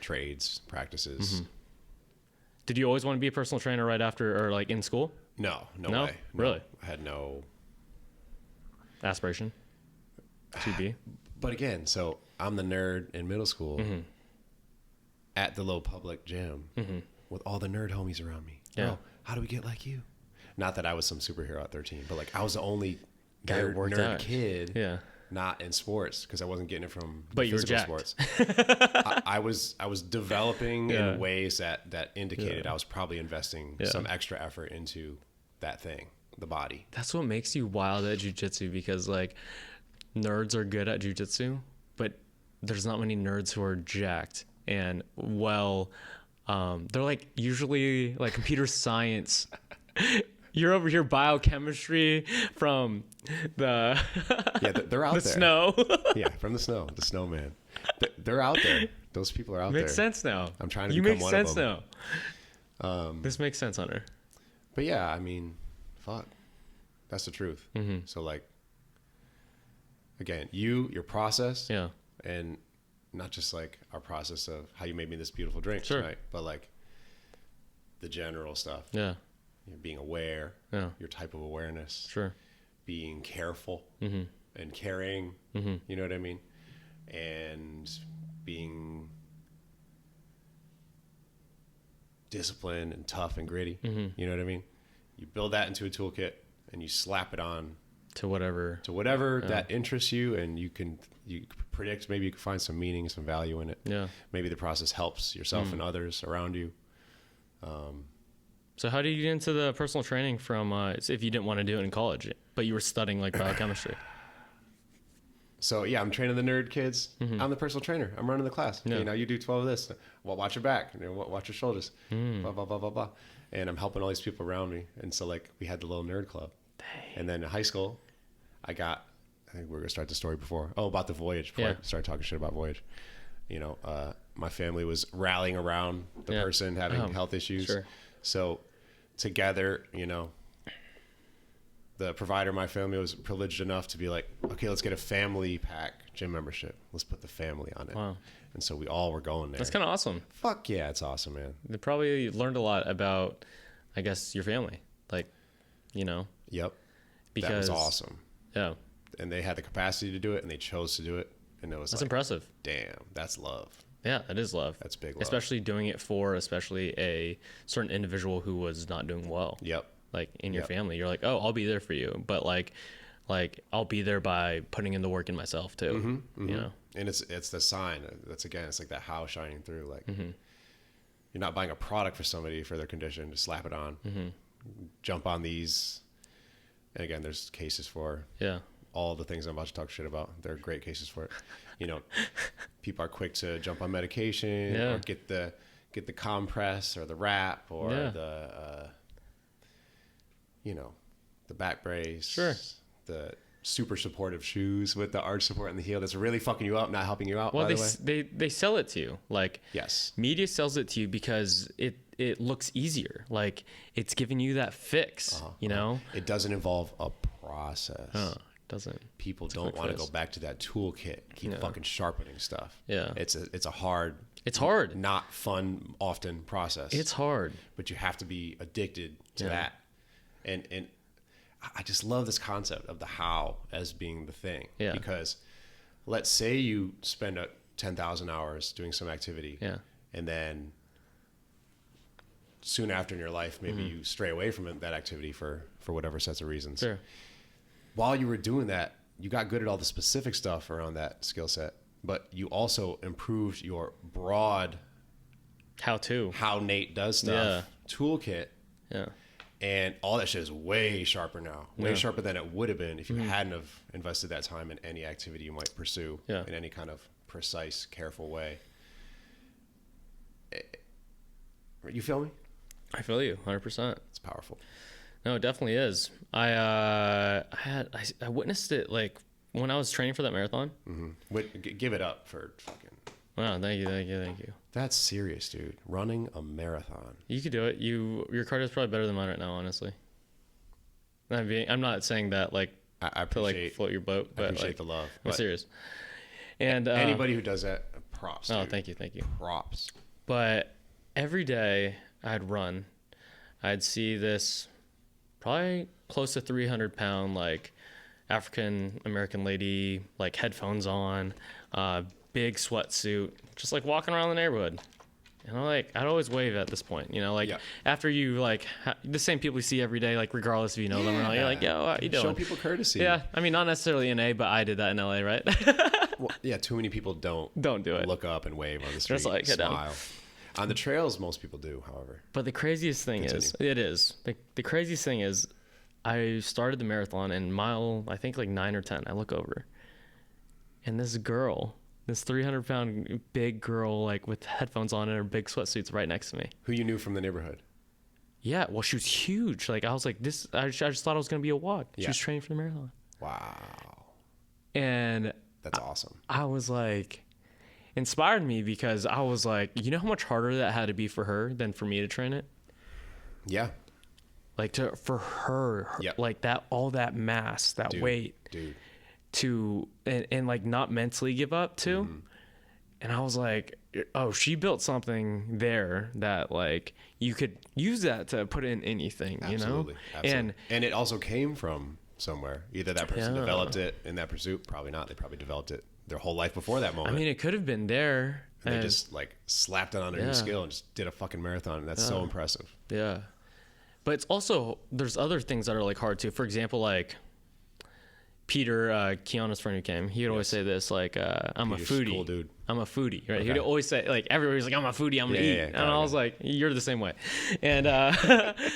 Trades, practices. Did you always want to be a personal trainer right after or like in school? No way. No. Really? I had no. Aspiration to be? But again, so I'm the nerd in middle school at the low public gym with all the nerd homies around me. Yeah. Bro, how do we get like you? Not that I was some superhero at 13, but like I was the only Guy who worked nerd out. kid Yeah. not in sports because I wasn't getting it from But you were physical jacked. sports. I was developing Yeah. in ways that indicated I was probably investing some extra effort into that thing, the body. That's what makes you wild at jiu-jitsu, because like nerds are good at jiu-jitsu, but there's not many nerds who are jacked. And they're like usually like computer science. You're over here biochemistry from the Yeah, they're out the there. snow. Yeah, from the snowman. They're out there. Those people are out there. Makes sense now. I'm trying to you become make one sense of them. now. This makes sense, Hunter. But yeah, I mean, fuck. That's the truth. So like, again, your process, Yeah. and not just like our process of how you made me this beautiful drink Sure. tonight, but like the general stuff. Yeah. You know, being aware, Yeah. your type of awareness, Sure. being careful and caring, you know what I mean? And being disciplined and tough and gritty, you know what I mean? You build that into a toolkit and you slap it on To whatever. to whatever that interests you, and you predict, maybe you can find some meaning, some value in it. Yeah. Maybe the process helps yourself and others around you. So how did you get into the personal training from, if you didn't want to do it in college, but you were studying like biochemistry? So yeah, I'm training the nerd kids. I'm the personal trainer. I'm running the class. Yeah. You know, you do 12 of this. Well, watch your back. You know, watch your shoulders. Blah blah blah blah blah. And I'm helping all these people around me. And so like we had the little nerd club. Dang. And then in high school, I think we were gonna start the story before. Oh, about the voyage. Before I started talking shit about voyage. You know, my family was rallying around the person having health issues. Sure. So together, you know, the provider of my family was privileged enough to be like, okay, let's get a family pack gym membership. Let's put the family on it. Wow. And so we all were going there. That's kind of awesome. Fuck yeah, it's awesome, man. They probably learned a lot about, I guess, your family. Like, you know, Yep. because That was awesome. Yeah. And they had the capacity to do it, and they chose to do it. And it was That's like, impressive. damn, that's love. Yeah, that is love. That's big love. Especially doing it for a certain individual who was not doing well. Yep. Like in your family, you're like, oh, I'll be there for you, but like I'll be there by putting in the work in myself too. You know. And it's the sign. That's again, it's like that how shining through. Like you're not buying a product for somebody for their condition to slap it on, jump on these. And again, there's cases for all the things I'm about to talk shit about. There are great cases for it. You know, people are quick to jump on medication or get the compress or the wrap or the you know, the back brace. Sure. The super supportive shoes with the arch support in the heel that's really fucking you up, not helping you out. Well, by the way. they sell it to you. Like, Yes. media sells it to you because it looks easier. Like it's giving you that fix. You know. It doesn't involve a process. It doesn't. People don't want to go back to that toolkit. Keep fucking sharpening stuff. Yeah. It's a hard. It's hard. Not fun often process. It's hard. But you have to be addicted to that. And I just love this concept of the how as being the thing. Yeah. Because let's say you spend 10,000 hours doing some activity. Yeah. And then soon after in your life, maybe you stray away from that activity for whatever sets of reasons. Sure. While you were doing that, you got good at all the specific stuff around that skill set, but you also improved your broad how Nate does stuff toolkit. Yeah. And all that shit is way sharper now, way sharper than it would have been if you hadn't have invested that time in any activity you might pursue in any kind of precise, careful way. You feel me? I feel you 100%. It's powerful. No, it definitely is. I witnessed it like when I was training for that marathon. Give it up for fucking. Wow, thank you. That's serious, dude. Running a marathon. You could do it. Your cardio is probably better than mine right now, honestly. I'm not saying that like I to like appreciate, float your boat, but I appreciate like, the love. I'm But serious. And anybody who does that, props. oh, Dude. thank you. Props. But every day I'd run, I'd see this probably close to 300-pound like African American lady, like headphones on, big sweatsuit, just like walking around the neighborhood. And I'd always wave at this point, you know, like after you like the same people you see every day, like regardless if you know them or not, you're like, yo, how you doing? Show people courtesy. Yeah, I mean, not necessarily in A, but I did that in LA, right? Well, yeah, too many people don't do it. Look up and wave on the street, Just like head down. smile. On the trails, most people do, however. But the craziest thing is the craziest thing is I started the marathon and mile, I think like 9 or 10, I look over and this girl, this 300-pound big girl, like with headphones on and her big sweatsuit's right next to me. Who you knew from the neighborhood? Yeah, well, she was huge. Like I was like, I just thought it was gonna be a walk. She Yeah. was training for the marathon. Wow, And that's awesome. I was like, inspired me because I was like, you know how much harder that had to be for her than for me to train it? Yeah, Like for her, Yep. like that, all that mass, that weight dude. and like not mentally give up to. Mm-hmm. And I was like, oh, she built something there that like you could use that to put in anything, Absolutely. you know? Absolutely. And it also came from somewhere. Either that person developed it in that pursuit, probably not. They probably developed it their whole life before that moment. I mean, it could have been there. and they just like slapped it on a new skill and just did a fucking marathon. And that's so impressive. Yeah. But it's also, there's other things that are like hard too. For example, like Peter, Keanu's friend who came, he would always say this, like, I'm Peter's a foodie. cool dude. I'm a foodie, right? Okay. He'd always say, like, everybody's like, I'm a foodie, I'm gonna eat. And I was like, you're the same way. And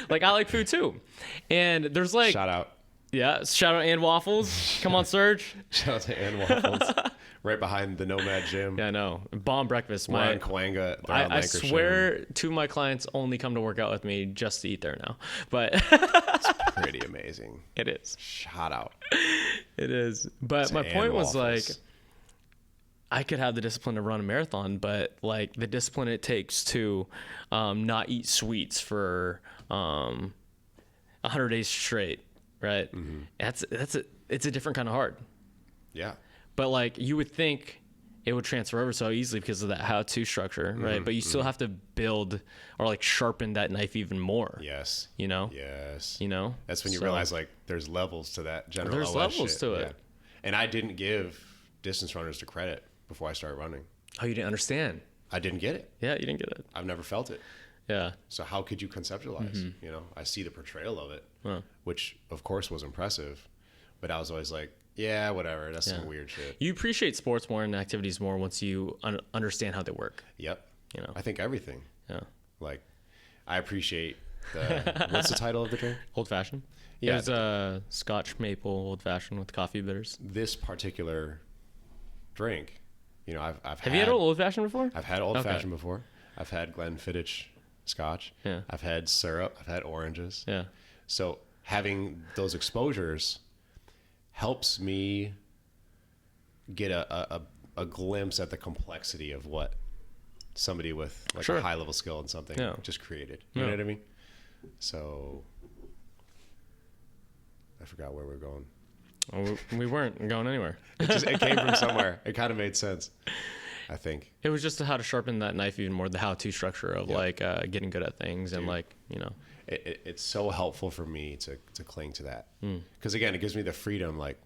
like, I like food too. And there's like, Shout out. yeah, shout out and Waffles. Come on, Serge. Shout out to Ann Waffles. Right behind the Nomad Gym. Yeah, I know. Bomb breakfast. We're on Cahuenga. They're on I Lancashire. swear to my clients only come to work out with me just to eat there now. But Pretty amazing. it is. Shout out. It is. But To my Ann point was Waffles. like, I could have the discipline to run a marathon, but like the discipline it takes to not eat sweets for 100 days straight, right? Mm-hmm. It's a different kind of hard. Yeah. But like you would think it would transfer over so easily because of that how-to structure, right? But you still have to build or like sharpen that knife even more. Yes. You know? Yes. You know? That's when you So- realize like there's levels to that general There's LS levels shit. to it. And I didn't give distance runners the credit before I started running. Oh, you didn't understand? I didn't get it. Yeah, you didn't get it. I've never felt it. Yeah. So how could you conceptualize? You know, I see the portrayal of it, which of course was impressive, but I was always like, yeah, whatever. That's some weird shit. You appreciate sports more and activities more once you understand how they work. Yep. You know? I think everything. Yeah. Like, I appreciate the, what's the title of the drink? Old fashioned? Yeah. It was a Scotch maple old fashioned with coffee bitters. This particular drink, you know, I've Have you had old fashioned before? I've had old fashioned before. I've had Glenfiddich Scotch. Yeah. I've had syrup. I've had oranges. Yeah. So having those exposures helps me get a glimpse at the complexity of what somebody with like a high level skill in something just created. You know what I mean? So I forgot where we're going. Oh, we weren't going anywhere. It came from somewhere. It kind of made sense, I think. It was just how to sharpen that knife even more, the how-to structure of like getting good at things and like, you know. It's so helpful for me to cling to that. Because again, it gives me the freedom, like,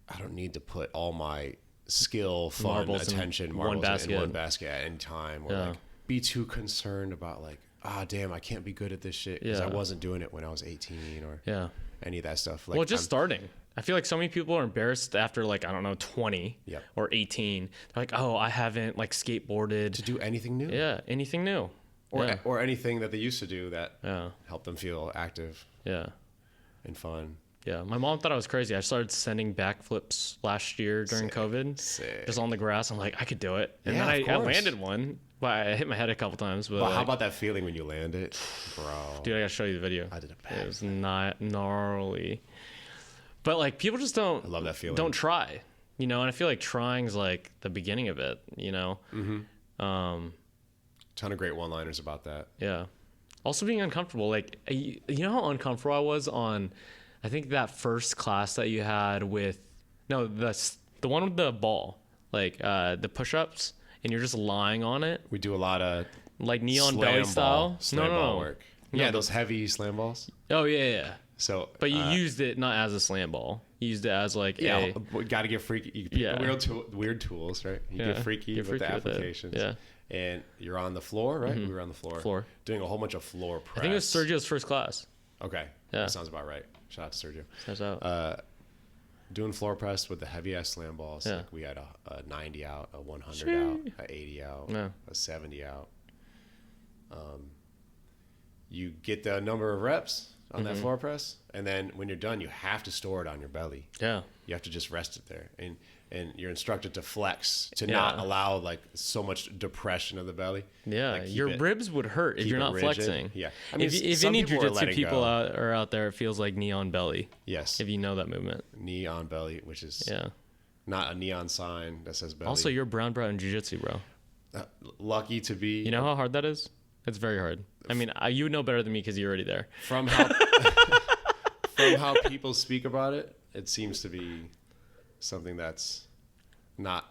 I don't need to put all my skill, fun, Marbles attention, in marbles one basket. in one basket at any time, or like be too concerned about like, damn, I can't be good at this shit because I wasn't doing it when I was 18 or any of that stuff. Like, well, just starting. I feel like so many people are embarrassed after like, I don't know, 20 or 18. They're like, oh, I haven't like skateboarded. to do anything new. Yeah, anything new. Or anything that they used to do that helped them feel active and fun. Yeah, my mom thought I was crazy. I started sending backflips last year during COVID, just on the grass. I'm like, I could do it, and then I landed one, but I hit my head a couple times. But Well, how about that feeling when you land it, bro? dude, I gotta show you the video. I did a back. It was not gnarly, but like people just don't. I love that feeling. Don't try, you know. And I feel like trying is like the beginning of it, you know. Ton of great one-liners about that. Yeah. Also being uncomfortable. Like, you know how uncomfortable I was on, I think that first class that you had with, no, the one with the ball, like the push-ups, and you're just lying on it. We do a lot of Like neon slam belly ball, style. slam ball work. No, Yeah, those heavy slam balls. Oh yeah. So, But you used it not as a slam ball. You used it as like yeah, we got to get freaky. You pick Yeah. weird tools, right? You Yeah. get freaky Get with freaky the with it. applications. Yeah. And you're on the floor, right? We were on the floor. Doing a whole bunch of floor press. I think it was Sergio's first class. Okay. Yeah. That sounds about right. Shout out to Sergio. Shout out. Doing floor press with the heavy ass slam balls. Yeah. Like we had a 90 out, a 100 out, a 80 out, Yeah. a 70 out. You get the number of reps on that floor press, and then when you're done, you have to store it on your belly. Yeah. You have to just rest it there, and you're instructed to flex to Yeah. not allow like so much depression of the belly. Yeah, Like, keep your it- ribs would hurt if keep you're it not rigid. flexing. Yeah, I mean, if some any people are jujitsu letting people go. are out there, it feels like neon belly. Yes, If you know that movement. knee on belly, which is Yeah. not a neon sign that says belly. Also, you're brown belt in jujitsu, bro. Lucky to be. You know how hard that is? It's very hard. I mean, you would know better than me because you're already there. From how from how people speak about it, it seems to be something that's not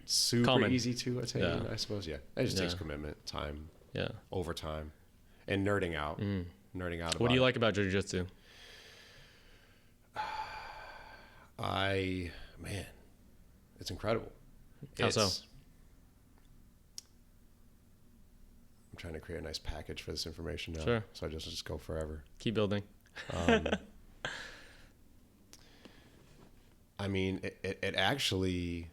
super Common. easy to attain. Yeah. I suppose. Yeah, it just takes Yeah. commitment, time, Yeah. overtime, and nerding out. Nerding out. What do you about like about jujitsu? Man, it's incredible. How so? I'm trying to create a nice package for this information now. Sure. So I just go forever. Keep building. I mean, it actually,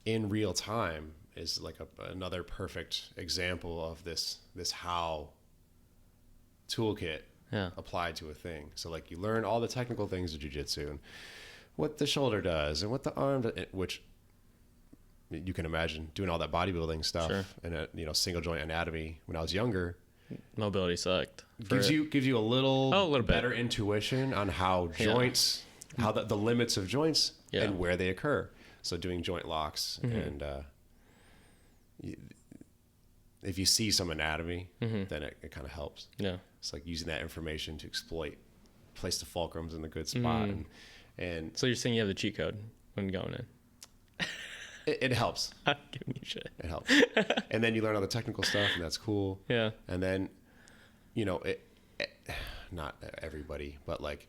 in real time, is like another perfect example of this how toolkit Yeah. applied to a thing. So like you learn all the technical things of jiu-jitsu and what the shoulder does and what the arm does, which you can imagine doing all that bodybuilding stuff Sure. and single joint anatomy when I was younger. Mobility sucked. Gives you a little bit. better intuition on how joints, how the limits of joints Yeah. and where they occur. So doing joint locks and if you see some anatomy, then it kind of helps. Yeah. It's like using that information to place the fulcrums in the good spot, and So you're saying you have the cheat code when going in? it helps. I'm giving you shit. It helps. And then you learn all the technical stuff, and that's cool. Yeah. And then, not everybody, but like,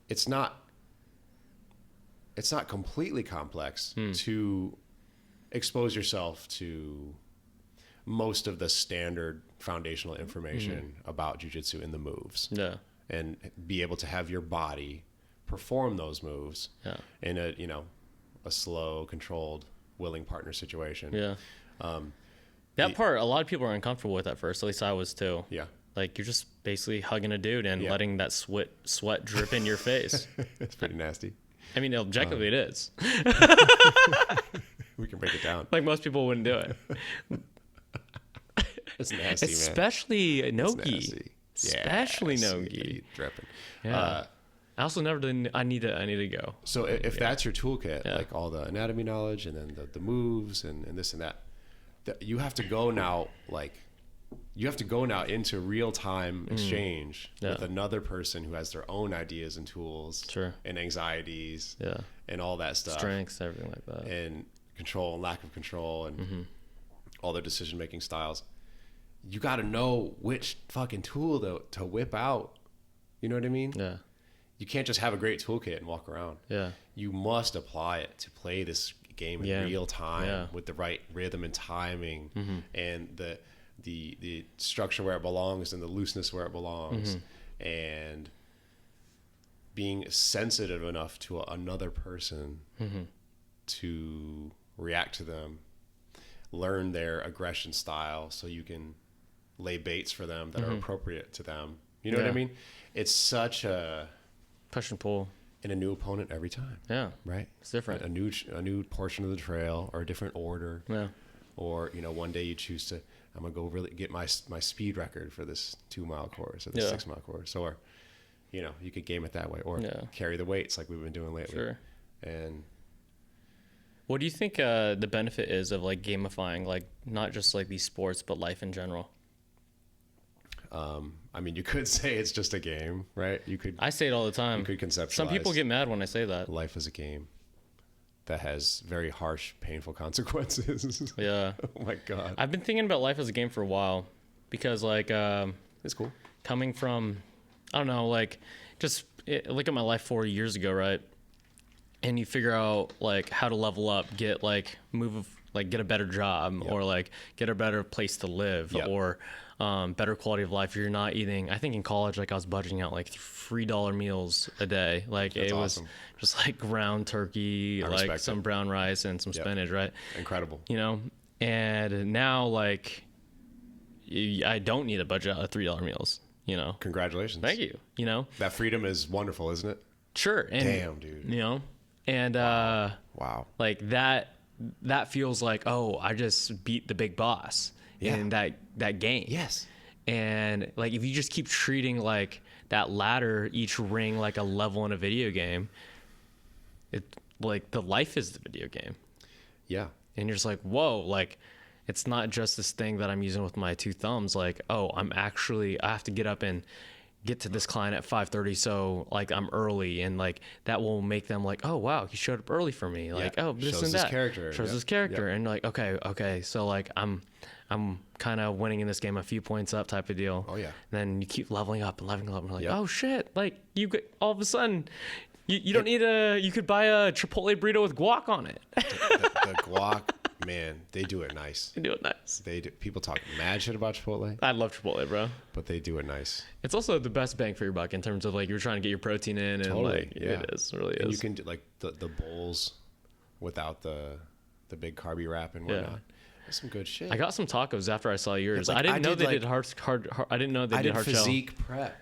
it's not completely complex to expose yourself to most of the standard foundational information about jiu-jitsu in the moves. Yeah. And be able to have your body perform those moves in a slow, controlled, willing partner situation. Yeah. That part, a lot of people are uncomfortable with at first. At least I was too. Yeah. Like you're just basically hugging a dude and Yeah. letting that sweat drip in your face. It's pretty nasty. I mean, objectively it is. We can break it down. Like most people wouldn't do it. It's nasty, man. Especially no-gi. Nasty. Especially Yeah, no-gi. dripping. Yeah. I also never did. I need to go. So if that's your toolkit, Yeah. like all the anatomy knowledge and then the moves and this and that, you have to go now, into real time exchange with another person who has their own ideas and tools Sure. and anxieties Yeah. and all that stuff. Strengths, everything like that. And control and lack of control and all their decision making styles. You got to know which fucking tool to whip out. You know what I mean? Yeah. You can't just have a great toolkit and walk around. Yeah. You must apply it to play this game in real time with the right rhythm and timing and the structure where it belongs and the looseness where it belongs and being sensitive enough to another person to react to them, learn their aggression style so you can lay baits for them that are appropriate to them. You know what I mean? It's such a push and pull. And a new opponent every time. Yeah. Right? It's different. A new portion of the trail or a different order. Yeah. Or, one day you choose to, I'm going to go really get my speed record for this 2-mile course or this 6-mile course. Or, you could game it that way or carry the weights like we've been doing lately. Sure. And what do you think the benefit is of like gamifying, like not just like these sports, but life in general? I mean, you could say it's just a game, right? I say it all the time. You could conceptualize. Some people get mad when I say that. Life is a game that has very harsh, painful consequences. Yeah. Oh my God. I've been thinking about life as a game for a while because like, It's cool. coming from, I don't know, like look at my life 4 years ago, right? And you figure out like how to level up, get like get a better job, Yep. or like get a better place to live, Yep. or better quality of life. You're not eating. I think in college, like I was budgeting out like $3 meals a day. Like That's it was awesome. just like ground turkey, I like respect some it. brown rice and some Yep. spinach, right? Incredible. You know, and now like I don't need a budget out of $3 meals. You know, Congratulations. thank you. You know, That freedom is wonderful, isn't it? sure. And, Damn, dude. You know, and Wow. like that feels like, oh, I just beat the big boss Yeah. in that game. Yes. And like if you just keep treating like that ladder, each ring, like a level in a video game, it like the life is the video game. Yeah. And you're just like, whoa, like it's not just this thing that I'm using with my two thumbs. Like, oh, I have to get up and get to this client at 5:30, so like I'm early, and like that will make them like, oh wow, he showed up early for me. Like, oh, this Shows and his that character. shows Yep. his character, Yep. and like, okay, so like I'm kind of winning in this game a few points up type of deal. Oh, yeah. Then you keep leveling up and leveling up, and like, Yep. oh shit, like you get all of a sudden. You don't need you could buy a Chipotle burrito with guac on it. The guac, man, they do it nice. Do it nice. They do. People talk mad shit about Chipotle, I love Chipotle, bro. but they do it nice. It's also the best bang for your buck in terms of like you're trying to get your protein in, and Totally, like yeah. it is, really And is. you can do like the bowls without the big carby wrap and Yeah. whatnot. That's some good shit. I got some tacos after I saw yours. like, I didn't I know did, they like- did hard. I didn't know they I did did hard shell. physique prep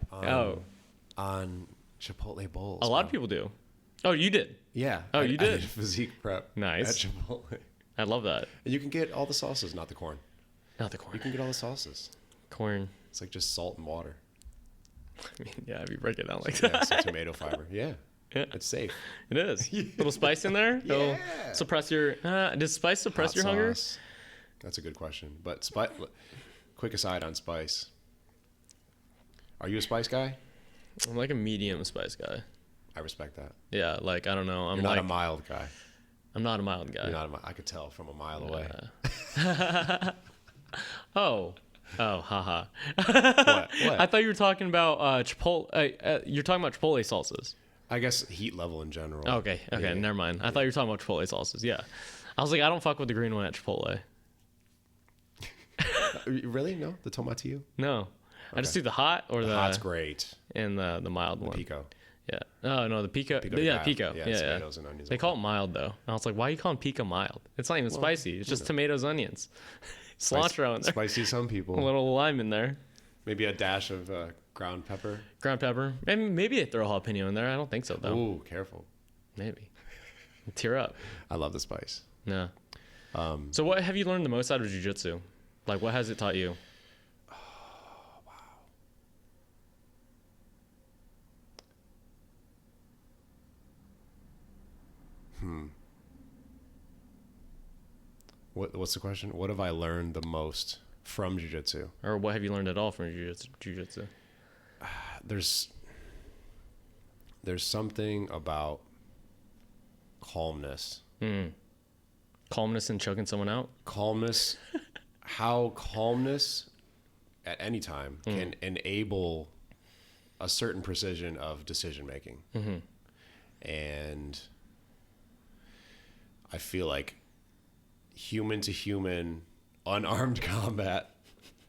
on Chipotle bowls. A lot of people do. Oh, you did. Yeah. Oh, I you did? physique prep. Nice. At Chipotle. I love that. And you can get all the sauces, not the corn. Not the corn. You can get all the sauces. Corn. It's like just salt and water. I mean, yeah, if you break it down like Yeah, that, some tomato fiber. Yeah. Yeah. It's safe. it is. Little spice in there. It'll Yeah. suppress your. Does spice suppress Hot your hunger? sauce. That's a good question. But quick aside on spice. Are you a spice guy? I'm like a medium spice guy. I respect that. Yeah, like I don't know. I'm You're not like a mild guy. I'm not a mild guy. You're not a mild. I could tell from a mile away. Oh, haha. What? I thought you were talking about Chipotle. You're talking about Chipotle salsas. I guess heat level in general. Okay, Yeah. never mind. I thought you were talking about Chipotle salsas. Yeah, I was like, I don't fuck with the green one at Chipotle. Really? No? The tomatillo? No, I just do the hot or the Hot's great. and the mild one. Pico. Yeah. Oh no, the pico. Pico de Yeah, gallo. pico. Yeah, Yeah, tomatoes and onions. They call it mild though. And I was like, why are you calling pico mild? It's not even spicy. It's just tomatoes, onions, cilantro in there, Spicy some people. a little lime in there, Maybe a dash of ground pepper. ground pepper. Maybe they throw a jalapeno in there. I don't think so though. Ooh, careful. Maybe. Tear up. I love the spice. No. So what have you learned the most out of jiu-jitsu? Like what has it taught you? What's the question? What have I learned the most from jiu-jitsu? Or what have you learned at all from jiu-jitsu? There's something about calmness. Calmness and choking someone out? Calmness, how calmness at any time can enable a certain precision of decision making. And I feel like human to human, unarmed combat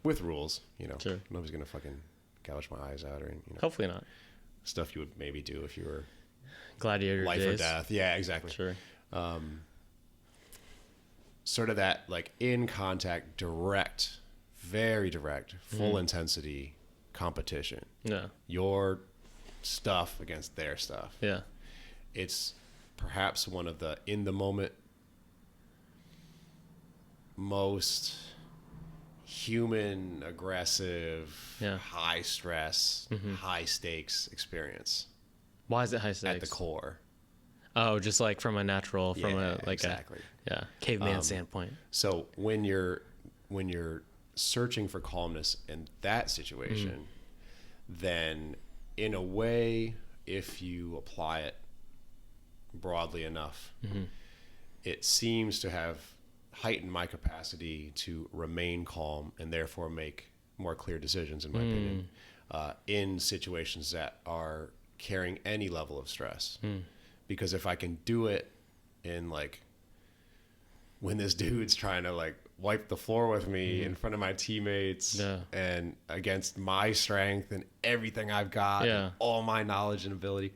with rules, Sure. nobody's gonna fucking gouge my eyes out or Hopefully not. stuff you would maybe do if you were Gladiator life days. or death. Yeah, exactly. Sure. Sort of that like in contact, direct, very direct, full intensity competition. Yeah. Your stuff against their stuff. Yeah. It's perhaps one of the in the moment most human, aggressive, Yeah. high stress, high stakes experience Why is it high stakes? at the core. Oh, just like from a natural, Yeah, exactly. caveman standpoint. So when you're searching for calmness in that situation, then in a way, if you apply it broadly enough, it seems to have heightened my capacity to remain calm and therefore make more clear decisions, in my opinion, in situations that are carrying any level of stress. Because if I can do it in like when this dude's trying to like wipe the floor with me in front of my teammates and against my strength and everything I've got, and all my knowledge and ability,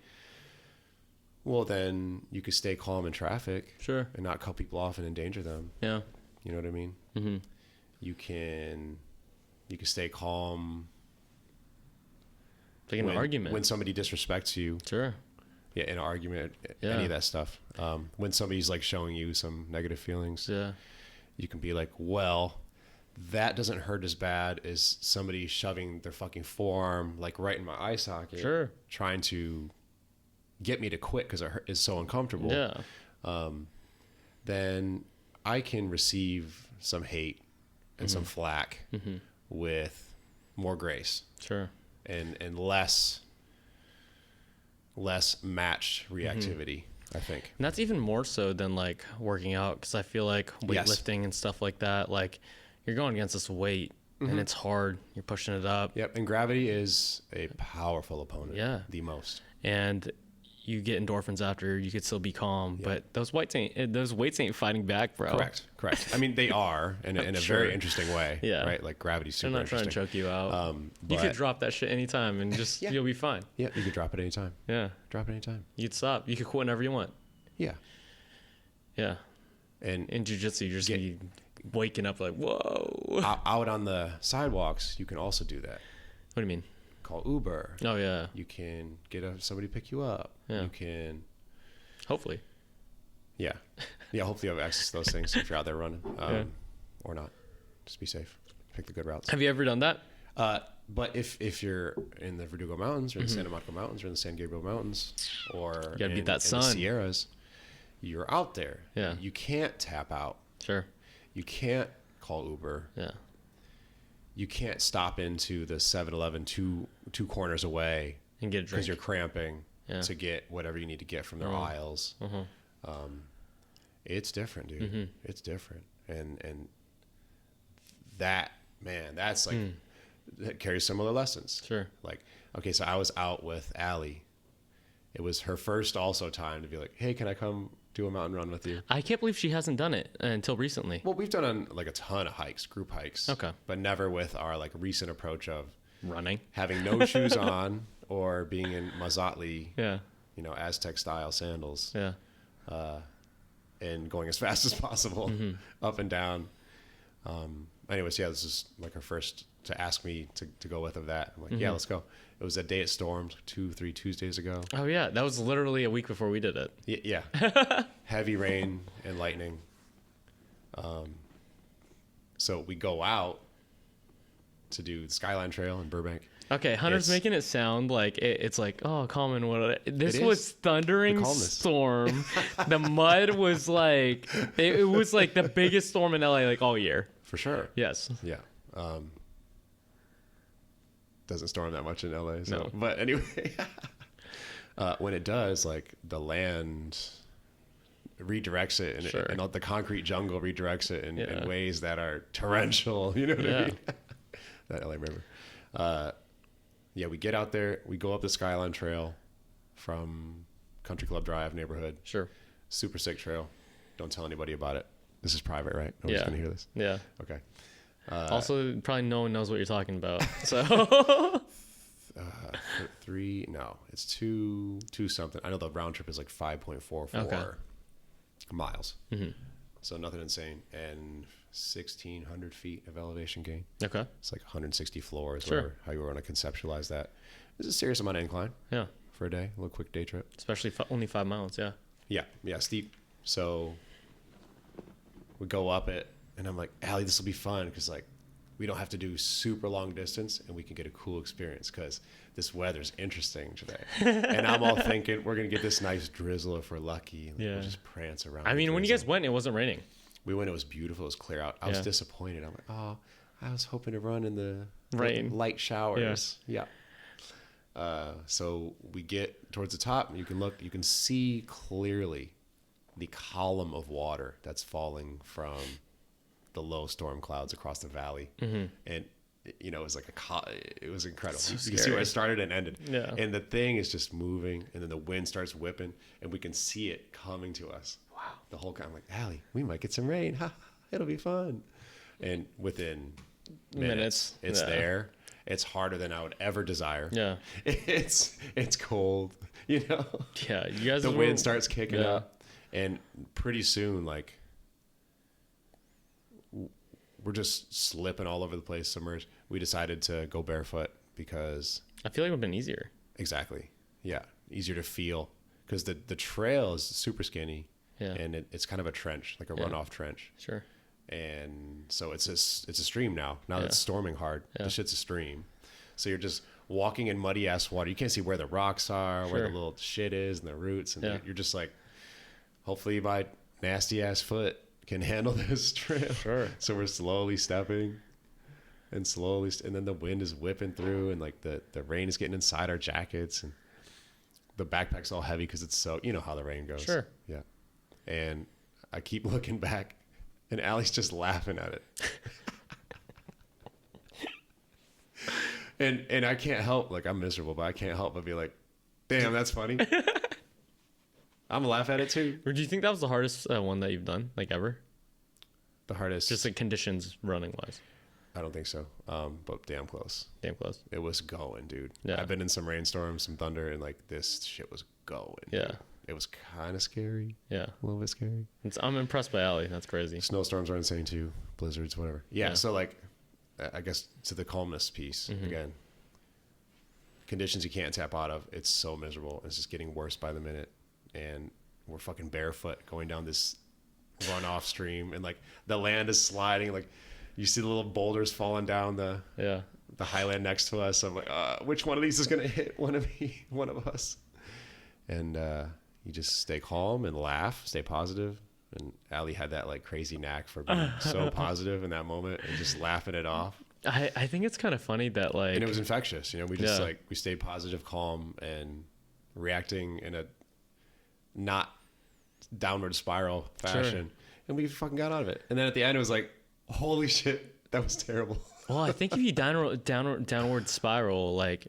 well, then you could stay calm in traffic, Sure. and not cut people off and endanger them. Yeah. You know what I mean? You can stay calm. Like an argument. When somebody disrespects you. Sure. Yeah, in an argument, any of that stuff. When somebody's like showing you some negative feelings, you can be like, well, that doesn't hurt as bad as somebody shoving their fucking forearm like right in my eye socket, trying to get me to quit because it's so uncomfortable. Then I can receive some hate and some flack with more grace. Sure. And less matched reactivity, I think. And that's even more so than like working out, because I feel like weightlifting and stuff like that, like you're going against this weight and it's hard. You're pushing it up. Yep. And gravity is a powerful opponent. Yeah. The most. And you get endorphins after. You could still be calm, but those weights ain't fighting back, bro. Correct. I mean, they are in a very interesting way. Yeah. Right. Like gravity's super interesting. They're not trying to choke you out. You could drop that shit anytime and just you'll be fine. Yeah. You could drop it anytime. Yeah. Drop it anytime. You'd stop. You could quit whenever you want. Yeah. Yeah. And in jiu-jitsu, you're just be waking up like, whoa. Out on the sidewalks, you can also do that. What do you mean? Call Uber. Oh yeah. You can get somebody to pick you up. Yeah. You can. Hopefully. Yeah. Hopefully you have access to those things if you're out there running, or not. Just be safe. Pick the good routes. Have you ever done that? But if you're in the Verdugo Mountains or the Santa Monica Mountains or in the San Gabriel Mountains or you gotta beat that sun. In the Sierras, you're out there. Yeah. You can't tap out. Sure. You can't call Uber. Yeah. You can't stop into the 7-Eleven two corners away and get a drink because you're cramping to get whatever you need to get from their aisles. It's different, dude. It's different, and that, man, that's like that carries similar lessons. Sure. Like, okay, so I was out with Allie. It was her first also time to be like, hey, can I come do a mountain run with you? I can't believe she hasn't done it until recently. Well, we've done on like a ton of hikes, group hikes. Okay. But never with our like recent approach of running, having no shoes on or being in Mazatli, yeah, Aztec style sandals. Yeah. And going as fast as possible up and down. Anyways, yeah, this is like her first to ask me to go with of that. I'm like, yeah, let's go. It was a day it stormed 2-3 Tuesdays ago. Oh yeah, that was literally a week before we did it. Yeah. Heavy rain and lightning. So we go out to do the Skyline Trail in Burbank. Okay, Hunter's making it sound like it's like, oh, common. What this was thundering storm. The mud was like it was like the biggest storm in LA like all year. For sure. Yes. Yeah. Doesn't storm that much in LA. So. No. But anyway, when it does, like the land redirects it and the concrete jungle redirects it in ways that are torrential. You know what I mean? That LA river. Yeah, we get out there. We go up the Skyline Trail from Country Club Drive neighborhood. Sure. Super sick trail. Don't tell anybody about it. This is private, right? Nobody's going to hear this. Yeah. Okay. Also, probably no one knows what you're talking about. So. 3, no, it's 2 something. I know the round trip is like 5.44 miles. So nothing insane. And 1,600 feet of elevation gain. Okay. It's like 160 floors, or how you want to conceptualize that. It's a serious amount of incline. Yeah. For a day, a little quick day trip. Especially only 5 miles, yeah. Yeah, steep. So we go up it, and I'm like, Allie, this will be fun because like we don't have to do super long distance, and we can get a cool experience because this weather's interesting today. And I'm all thinking we're gonna get this nice drizzle if we're lucky. And we'll just prance around. I mean, when you guys went, it wasn't raining. We went, it was beautiful. It was clear out. I was disappointed. I'm like, oh, I was hoping to run in the Rain. light showers. Yeah. So we get towards the top, and you can see clearly the column of water that's falling from the low storm clouds across the valley. And it was like it was incredible. So you scary. can see where it started and ended. Yeah. And the thing is just moving, and then the wind starts whipping, and we can see it coming to us. Wow. The whole time, I'm like, Allie, we might get some rain. It'll be fun. And within minutes. It's there. It's harder than I would ever desire. Yeah. It's cold, Yeah. You guys. The wind starts kicking up, and pretty soon, like, we're just slipping all over the place, submerged. We decided to go barefoot because I feel like it would have been easier. Exactly. Yeah. Easier to feel because the trail is super skinny. Yeah. And it's kind of a trench, like a runoff trench. Sure. And so it's a stream now. Now that it's storming hard, the shit's a stream. So you're just walking in muddy ass water. You can't see where the rocks are, where the little shit is, and the roots. And you're just like, hopefully my nasty ass foot can handle this trail. Sure. So we're slowly stepping, and then the wind is whipping through, and like the rain is getting inside our jackets, and the backpack's all heavy because it's so, you know how the rain goes. Sure. Yeah. And I keep looking back, and Allie's just laughing at it. And I can't help, like, I'm miserable, but I can't help but be like, damn, that's funny. I'm gonna laugh at it too. Or do you think that was the hardest one that you've done, like, ever? The hardest? Just like conditions running wise. I don't think so. But damn close. Damn close. It was going, dude. Yeah. I've been in some rainstorms, some thunder, and like this shit was going. Yeah. Dude. It was kind of scary. Yeah. A little bit scary. I'm impressed by Allie. That's crazy. Snowstorms are insane too. Blizzards, whatever. Yeah. So like, I guess to the calmness piece again. Conditions you can't tap out of. It's so miserable. It's just getting worse by the minute, and we're fucking barefoot going down this runoff stream, and like the land is sliding. Like you see the little boulders falling down the highland next to us. I'm like, which one of these is gonna hit one of us? And you just stay calm and laugh, stay positive. And Allie had that like crazy knack for being so positive in that moment and just laughing it off. I think it's kind of funny that like, and it was infectious. We just we stayed positive, calm, and reacting in a not downward spiral fashion. And we fucking got out of it. And then at the end, it was like, holy shit, that was terrible. Well, I think if you downward spiral, like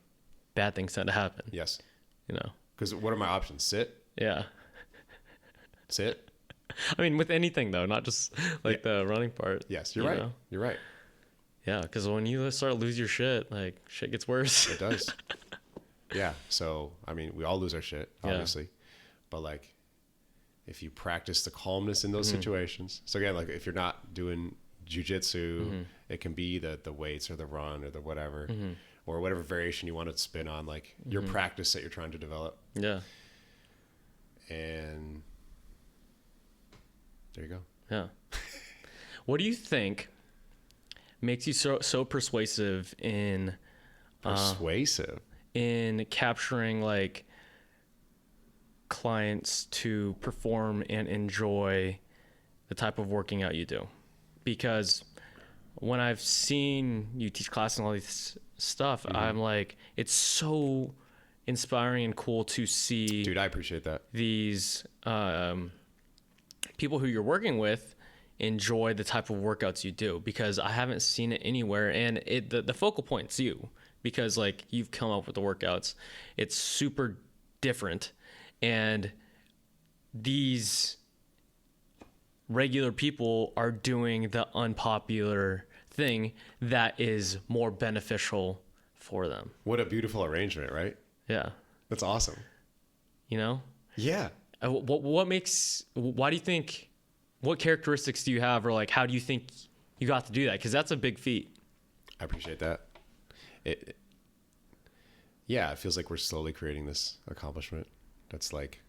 bad things tend to happen. Yes. Because what are my options? Sit? Yeah. Sit? I mean, with anything though, not just like the running part. Yes, you're right. You're right. Yeah, because when you start to lose your shit, like shit gets worse. It does. Yeah. So, I mean, we all lose our shit, obviously. But like, if you practice the calmness in those situations. So again, like if you're not doing jujitsu, it can be the weights or the run or the whatever, or whatever variation you want to spin on, like your practice that you're trying to develop. Yeah. And there you go. Yeah. What do you think makes you so persuasive in in capturing like clients to perform and enjoy the type of working out you do? Because when I've seen you teach class and all this stuff, I'm like, it's so inspiring and cool to see. Dude, I appreciate that. These people who you're working with enjoy the type of workouts you do, because I haven't seen it anywhere. And the focal point's you, because like you've come up with the workouts. It's super different. And these regular people are doing the unpopular thing that is more beneficial for them. What a beautiful arrangement, right? Yeah. That's awesome. Yeah. Why do you think, what characteristics do you have, or like, how do you think you got to do that? Because that's a big feat. I appreciate that. It feels like we're slowly creating this accomplishment. That's like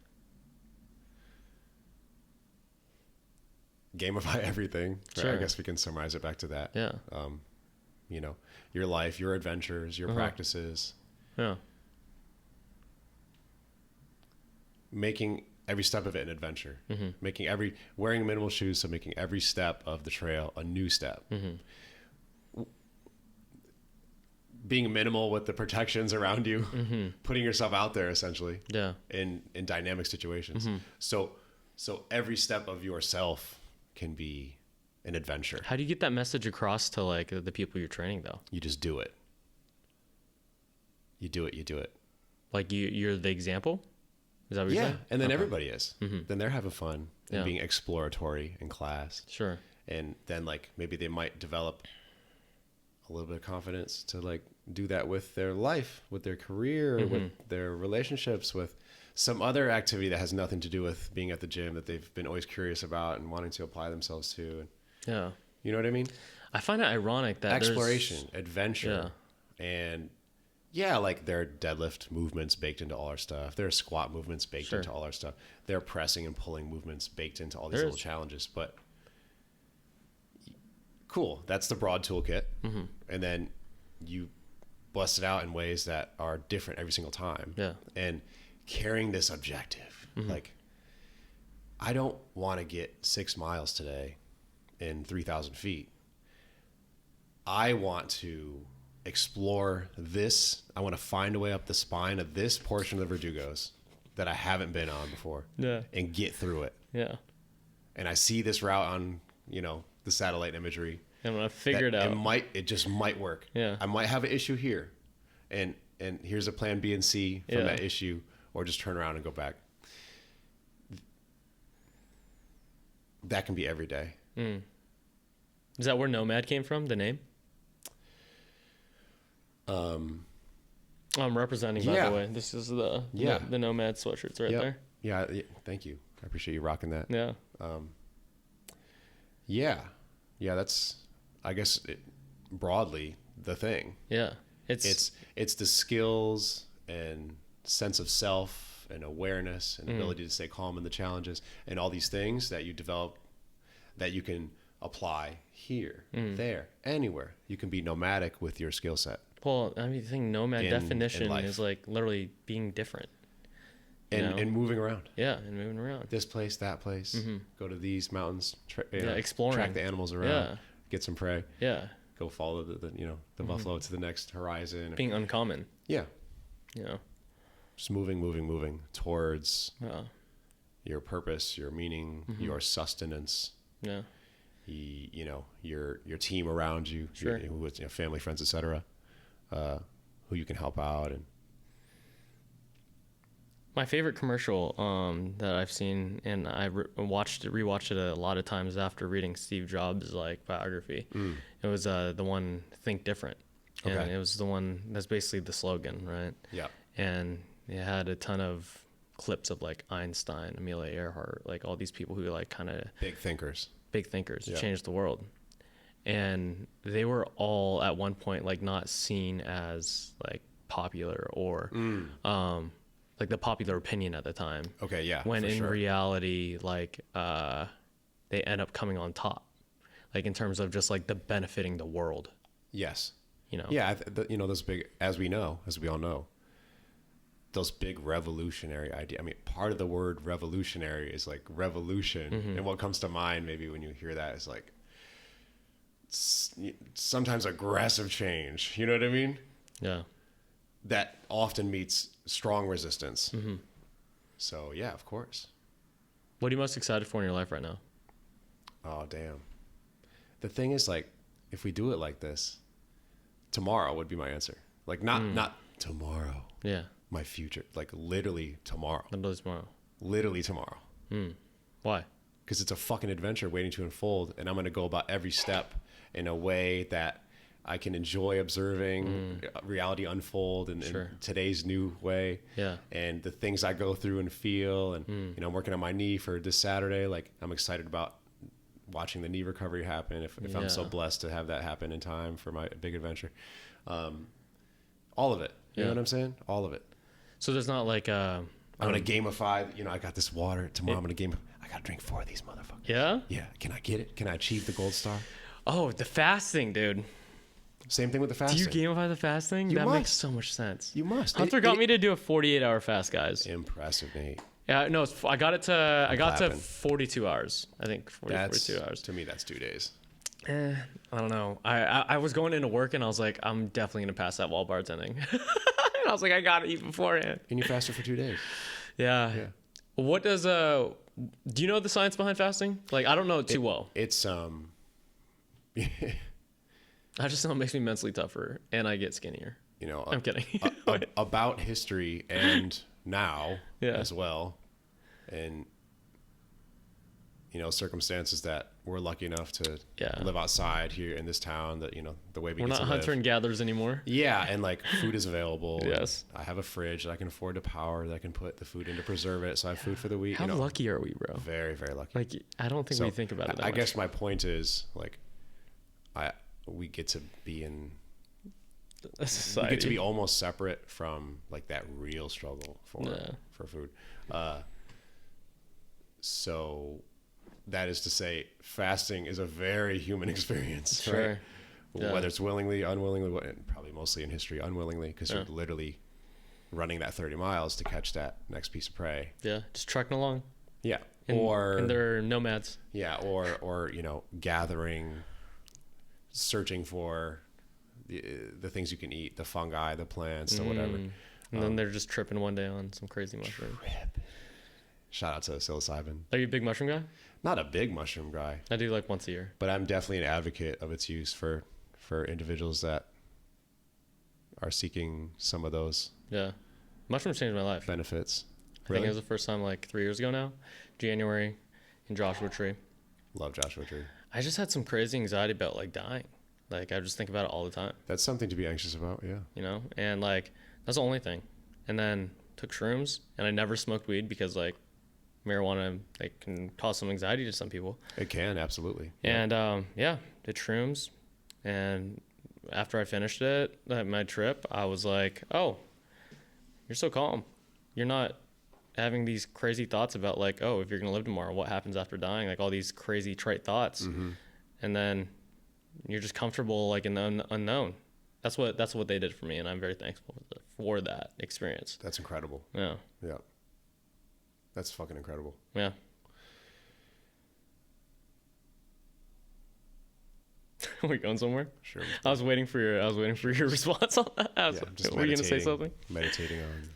gamify everything. Right? Sure. I guess we can summarize it back to that. Yeah. Your life, your adventures, your practices. Yeah. Making every step of it an adventure. Wearing minimal shoes, so making every step of the trail a new step. being minimal with the protections around you, putting yourself out there essentially. Yeah. In dynamic situations. So every step of yourself can be an adventure. How do you get that message across to like the people you're training though? You just do it. You do it. Like you're the example? Is that what you're saying? And then everybody is. Then they're having fun and being exploratory in class. Sure. And then like maybe they might develop a little bit of confidence to like do that with their life, with their career, with their relationships, with some other activity that has nothing to do with being at the gym that they've been always curious about and wanting to apply themselves to. And Yeah. you know what I mean? I find it ironic that Exploration, adventure, and like there are deadlift movements baked into all our stuff. There are squat movements baked into all our stuff. There are pressing and pulling movements baked into all these little challenges. But cool, that's the broad toolkit. And then you bust it out in ways that are different every single time. Yeah. And carrying this objective, like I don't want to get 6 miles today in 3,000 feet. I want to explore this. I want to find a way up the spine of this portion of the Verdugos that I haven't been on before. And get through it. And I see this route on, the satellite imagery. I'm gonna figure it out. It just might work. Yeah. I might have an issue here. And here's a plan B and C from that issue, or just turn around and go back. That can be every day. Is that where Nomad came from, the name? I'm representing, by the way. This is the Nomad sweatshirts right there. Yeah, thank you. I appreciate you rocking that. Yeah. That's, I guess, broadly the thing. Yeah. It's the skills and sense of self and awareness and ability to stay calm in the challenges and all these things that you develop that you can apply here, there, anywhere. You can be nomadic with your skill set. Well, I mean, the thing nomad definition is like literally being different. And moving around. Yeah, and moving around. This place, that place. Go to these mountains. Exploring. Track the animals around. Get some prey. Yeah. Go follow the buffalo to the next horizon. Being uncommon. Yeah. Just moving towards your purpose, your meaning, your sustenance. Yeah. Your team around you, Sure. with family, friends, etc. Who you can help out. And my favorite commercial that I've seen, and I rewatched it a lot of times after reading Steve Jobs' biography. It was the one "Think Different," and it was the one that's basically the slogan, right? Yeah. And it had a ton of clips of Einstein, Amelia Earhart, all these people who kind of big thinkers who changed the world. And they were all at one point not seen as popular or the popular opinion at the time. Okay, yeah. When in reality, they end up coming on top, in terms of just the benefiting the world. Yes. Yeah. Those big, as we all know, those big revolutionary idea. I mean, part of the word revolutionary is revolution, and what comes to mind maybe when you hear that is sometimes aggressive change. You know what I mean? Yeah. That often meets strong resistance. So yeah, of course. What are you most excited for in your life right now? Oh, damn. The thing is, if we do it like this, tomorrow would be my answer. Not tomorrow. Yeah. My future. Literally tomorrow. Literally tomorrow. Why? Because it's a fucking adventure waiting to unfold, and I'm going to go about every step in a way that I can enjoy observing reality unfold in today's new way. Yeah. And the things I go through and feel, and I'm working on my knee for this Saturday. I'm excited about watching the knee recovery happen. If I'm so blessed to have that happen in time for my big adventure, all of it. You know what I'm saying? All of it. So there's not I'm gonna gamify. I got this water tomorrow. I'm gonna game. I gotta drink 4 of these motherfuckers. Yeah. Yeah. Can I get it? Can I achieve the gold star? Oh, the fasting, dude. Same thing with the fasting. Do you gamify the fasting? That makes so much sense. You must. Hunter got me to do a 48-hour fast, guys. Impressive, Nate. Yeah, no, I got to 42 hours. I think 42 hours. To me, that's 2 days. I don't know. I was going into work and I was like, I'm definitely gonna pass that while bartending. And I was like, I gotta eat beforehand. And you fasted for 2 days. Yeah. Yeah. What does do you know the science behind fasting? Like, I don't know it too well. It's I just know it makes me mentally tougher and I get skinnier. you know, I'm kidding. about history and now Yeah. as well, and you know, circumstances that we're lucky enough to live outside here in this town, that, you know, the way We're get not to hunter live. and gatherers anymore. Yeah, and like food is available. Yes. I have a fridge that I can afford to power, that I can put the food in to preserve it, so I have food for the week. How you know, lucky are we, bro? very, very lucky. Like, I don't think we think about it that I much. guess my point is, like, we get to be in Society. we get to be almost separate from like that real struggle for food. So that is to say, fasting is a very human experience. Sure. Right? Yeah. Whether it's willingly, unwillingly, and probably mostly in history, unwillingly, because you're literally running that 30 miles to catch that next piece of prey. Yeah, just trucking along. Yeah. And they're nomads. Yeah, or you know, gathering, searching for the things you can eat, the fungi, the plants, or whatever. And then they're just tripping one day on some crazy mushroom. Shout out to psilocybin. Are you a big mushroom guy? Not a big mushroom guy, I do like once a year. but I'm definitely an advocate of its use for individuals that are seeking some of those Yeah. Mushrooms changed my life. benefits. I think it was the first time like 3 years ago now. January in Joshua Tree. Love Joshua Tree. I just had some crazy anxiety about like dying. Like I just think about it all the time, That's something to be anxious about. Yeah. you know? And like that's the only thing. And then took shrooms and I never smoked weed because like marijuana like can cause some anxiety to some people. It can, absolutely. And did shrooms. And after I finished it, my trip, I was like, oh, you're so calm. You're not having these crazy thoughts about like, oh, if you're going to live tomorrow, what happens after dying? Like all these crazy trite thoughts. And then you're just comfortable like in the unknown. That's what they did for me. And I'm very thankful for that experience. That's incredible. Yeah. Yeah. That's fucking incredible. Yeah. Are we going somewhere? Sure. I was waiting for your response on that. Yeah, I'm just Were you gonna say something? Meditating on.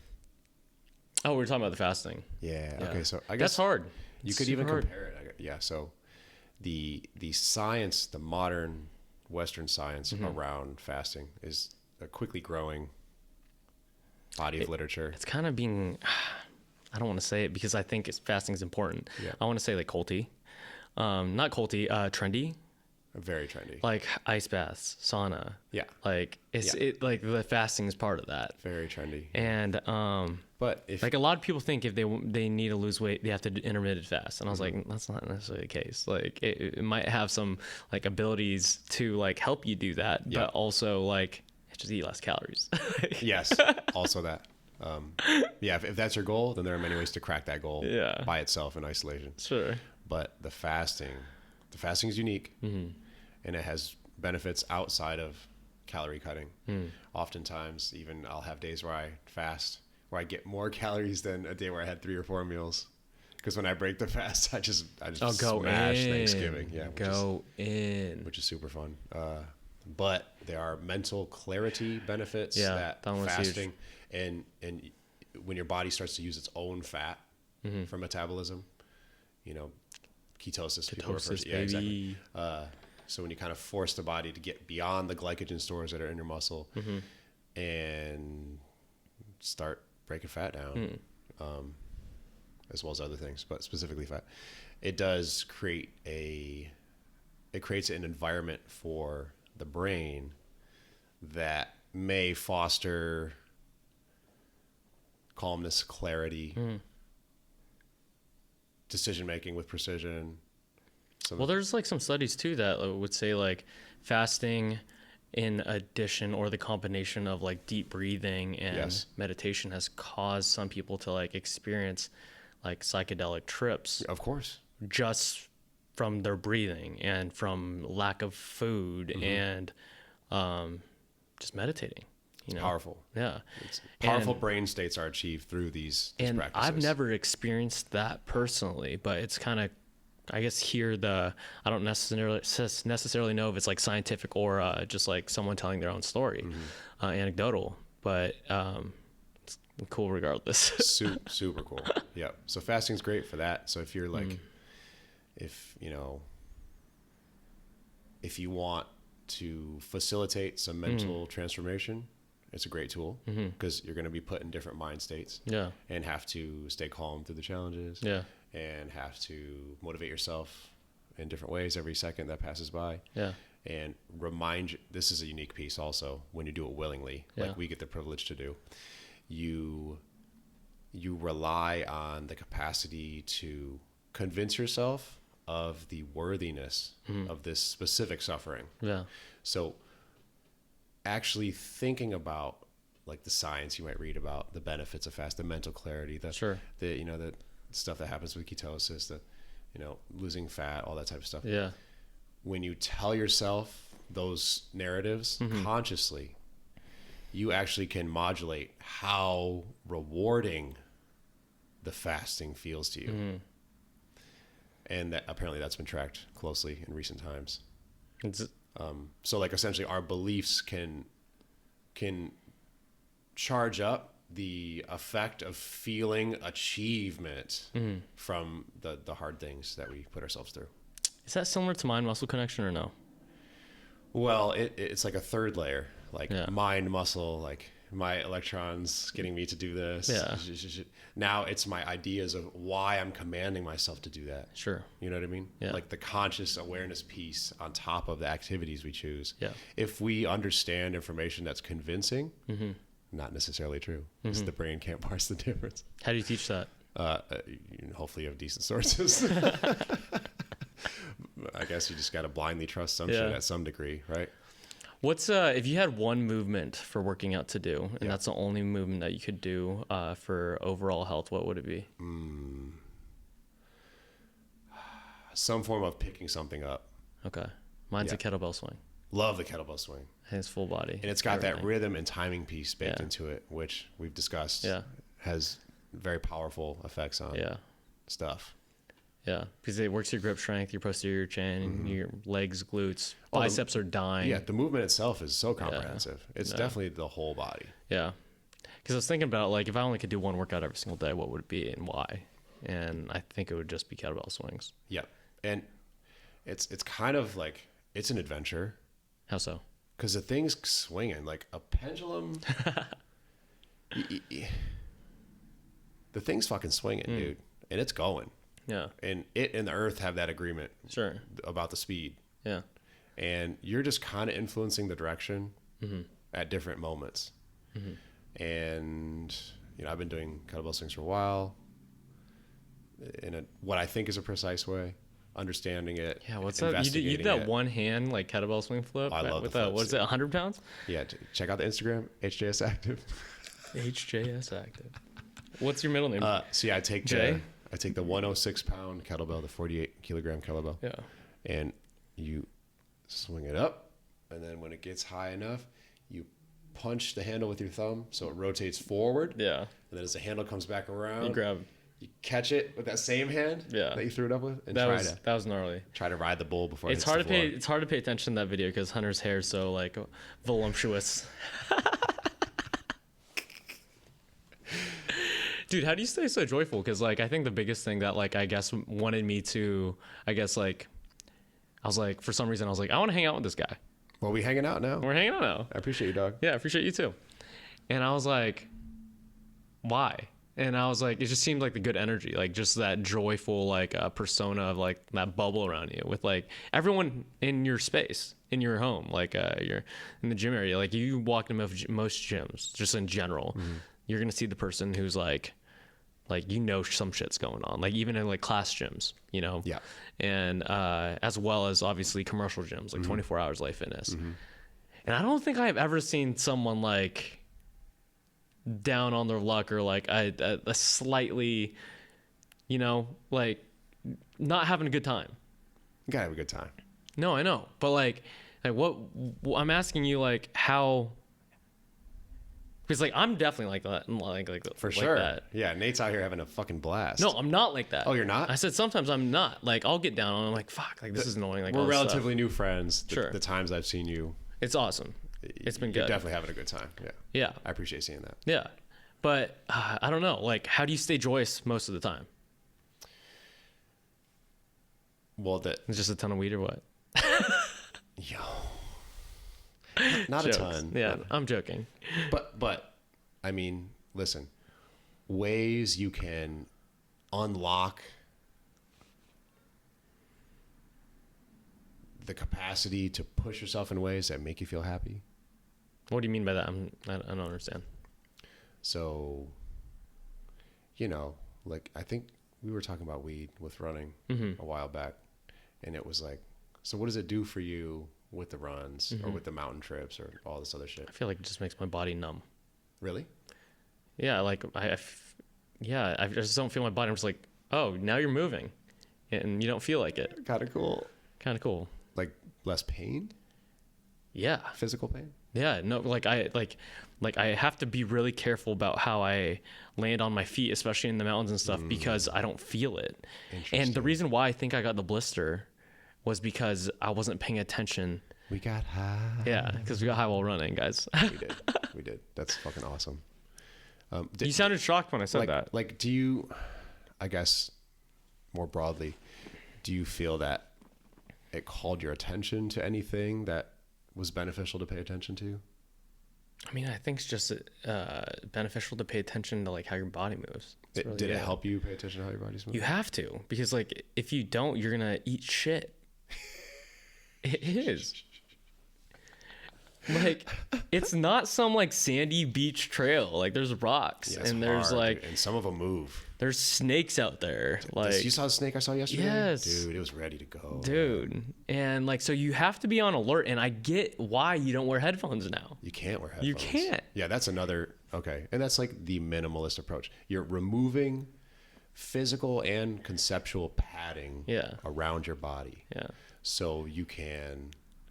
Oh, we were talking about the fasting. Yeah. Yeah. Okay. So I That's guess hard. you It's could even super hard. compare it. Yeah. So the science, the modern Western science around fasting is a quickly growing body of literature. It's kind of being, I don't want to say it because I think fasting is important. Yeah. I want to say like culty, not culty, trendy, Very trendy. like ice baths, sauna. Yeah. Like like the fasting is part of that. Very trendy. And But if like a lot of people think if they need to lose weight, they have to do intermittent fast. And I was like, that's not necessarily the case. Like it might have some like abilities to like help you do that, Yeah. but also like just eat less calories. yes, also that. Yeah, if that's your goal, then there are many ways to crack that goal Yeah. by itself in isolation. Sure. But the fasting is unique, and it has benefits outside of calorie cutting. Oftentimes, even I'll have days where I fast, where I get more calories than a day where I had 3 or 4 meals. Because when I break the fast, I just Go smash in. Thanksgiving. Yeah, Which which is super fun. But there are mental clarity benefits Yeah, that that one's fasting and when your body starts to use its own fat for metabolism, you know, ketosis, people refer Ketosis, to. Yeah, exactly. baby. So when you kind of force the body to get beyond the glycogen stores that are in your muscle and start breaking fat down, as well as other things, but specifically fat, it does create it creates an environment for the brain that may foster calmness, clarity, decision making with precision. Well, there's like some studies too that would say like fasting in addition or the combination of like deep breathing and Yes. meditation has caused some people to like experience like psychedelic trips Of course. just from their breathing and from lack of food and just meditating, you know. Powerful. Yeah. Powerful brain states are achieved through these And practices. I've never experienced that personally, but it's kind of I guess hear I don't necessarily know if it's like scientific or just like someone telling their own story, anecdotal, but it's cool regardless. Super cool. Yeah. So fasting's great for that. So if you're like, if you want to facilitate some mental transformation, it's a great tool because you're going to be put in different mind states. Yeah. And have to stay calm through the challenges. Yeah. And have to motivate yourself in different ways every second that passes by. Yeah. And remind you, this is a unique piece also when you do it willingly, like we get the privilege to do. You rely on the capacity to convince yourself of the worthiness of this specific suffering. Yeah. So actually thinking about like the science you might read about the benefits of fast, the mental clarity, the stuff that happens with ketosis, the losing fat, all that type of stuff. Yeah. When you tell yourself those narratives consciously, you actually can modulate how rewarding the fasting feels to you. And that apparently that's been tracked closely in recent times. So like essentially our beliefs can charge up the effect of feeling achievement from the hard things that we put ourselves through. Is that similar to mind muscle connection or no? Well, it's like a third layer, like mind muscle, like my electrons getting me to do this. Yeah. Now it's my ideas of why I'm commanding myself to do that. Sure. You know what I mean? Yeah. Like the conscious awareness piece on top of the activities we choose. Yeah. If we understand information that's convincing, not necessarily true, because the brain can't parse the difference. How do you teach that? Hopefully you have decent sources. I guess you just got to blindly trust some shit at some degree, right? What's if you had one movement for working out to do, and that's the only movement that you could do for overall health, what would it be? Some form of picking something up. Okay. Mine's a kettlebell swing. Love the kettlebell swing. And it's full body. And it's got that rhythm and timing piece baked into it, which we've discussed has very powerful effects on stuff. Yeah, because it works your grip strength, your posterior chain, your legs, glutes, biceps are dying. Yeah, the movement itself is so comprehensive. It's definitely the whole body. Yeah, because I was thinking about like if I only could do one workout every single day, what would it be and why? And I think it would just be kettlebell swings. Yeah, and it's kind of like it's an adventure. How so? Because the thing's swinging like a pendulum. The thing's fucking swinging, dude, and it's going. Yeah. And it and the earth have that agreement about the speed. Yeah. And you're just kind of influencing the direction at different moments. And, I've been doing kettlebell swings for a while in what I think is a precise way, understanding it. Yeah. What's that? You did that one hand, like kettlebell swing flip? I love with the flips, what is it, 100 pounds? Yeah. Check out the Instagram, HJS Active. HJS Active. What's your middle name? I take Jay. I take the 106-pound kettlebell, the 48-kilogram kettlebell. Yeah. And you swing it up, and then when it gets high enough, you punch the handle with your thumb so it rotates forward. Yeah. And then as the handle comes back around, you catch it with that same hand that you threw it up with, and that was gnarly. Try to ride the bull before it's hard to pay. It's hard to pay attention to that video because Hunter's hair is so like voluptuous. Dude, how do you stay so joyful? Because, like, I think the biggest thing that, like, I guess wanted me to, I guess, like, I was like, for some reason, I was like, I want to hang out with this guy. Well, we hanging out now. We're hanging out now. I appreciate you, dog. Yeah, I appreciate you, too. And I was like, why? And I was like, it just seemed like the good energy, like, just that joyful, like, persona of, like, that bubble around you with, like, everyone in your space, in your home, like, you're in the gym area. Like, you walk into most gyms, just in general. You're going to see the person who's like, some shit's going on, like even in like class gyms, Yeah. And as well as obviously commercial gyms, like 24 Hours Life Fitness. And I don't think I've ever seen someone like down on their luck or like a slightly, like not having a good time. You gotta have a good time. No, I know. But like what I'm asking you, like how Because like I'm definitely like that, For like sure. that. Yeah, Nate's out here having a fucking blast. No, I'm not like that. Oh, you're not? I said sometimes I'm not. Like I'll get down and I'm like, fuck, like this is annoying. Like we're all this relatively stuff. new friends. Sure. The times I've seen you, It's awesome. It's been you're good. definitely having a good time. Yeah. Yeah. I appreciate seeing that. Yeah. But I don't know. Like, how do you stay joyous most of the time? Well, It's just a ton of weed or what? yo, not Jokes. a ton. Yeah, I'm joking. But I mean, listen, ways you can unlock the capacity to push yourself in ways that make you feel happy. What do you mean by that? I don't understand. So, like I think we were talking about weed with running a while back, and it was like, so what does it do for you with the runs or with the mountain trips or all this other shit? I feel like it just makes my body numb. Really? Yeah, like I just don't feel my body. I'm just like, oh, now you're moving, and you don't feel like it. Kind of cool. Kind of cool. Like less pain? Yeah. Physical pain? Yeah. No, like I have to be really careful about how I land on my feet, especially in the mountains and stuff, because I don't feel it. And the reason why I think I got the blister was because I wasn't paying attention. We got high. Yeah, because we got high while running, guys. We did. That's fucking awesome. You sounded shocked when I said that. Like, do you, I guess, more broadly, do you feel that it called your attention to anything that was beneficial to pay attention to? I mean, I think it's just beneficial to pay attention to like how your body moves. Did it help you pay attention to how your body's moving? You have to, because like if you don't, you're gonna eat shit. It is. Like, it's not some like sandy beach trail. Like there's rocks and there's hard, like, dude. And some of them move. There's snakes out there. Like, You saw the snake I saw yesterday? Yes. Dude, it was ready to go. Dude. And like, so you have to be on alert. And I get why you don't wear headphones now. You can't wear headphones. You can't. Yeah, that's another, okay. And that's like the minimalist approach. You're removing physical and conceptual padding around your body. Yeah. So you can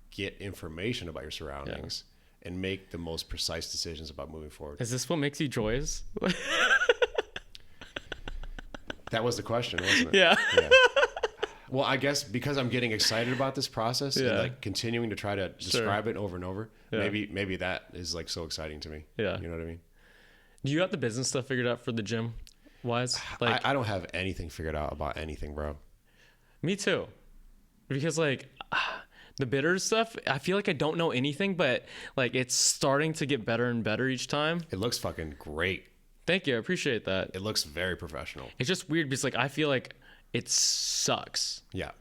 get information about your surroundings and make the most precise decisions about moving forward. Is this what makes you joyous? That was the question, wasn't it? Yeah. Well, I guess because I'm getting excited about this process and like continuing to try to describe it over and over, maybe that is like so exciting to me. Yeah. You know what I mean? Do you have the business stuff figured out for the gym wise? Like, I don't have anything figured out about anything, bro. Me too. Because like the bitters stuff, I feel like I don't know anything, but like it's starting to get better and better each time. It looks fucking great. Thank you. I appreciate that. It looks very professional. It's just weird because like I feel like it sucks. Yeah.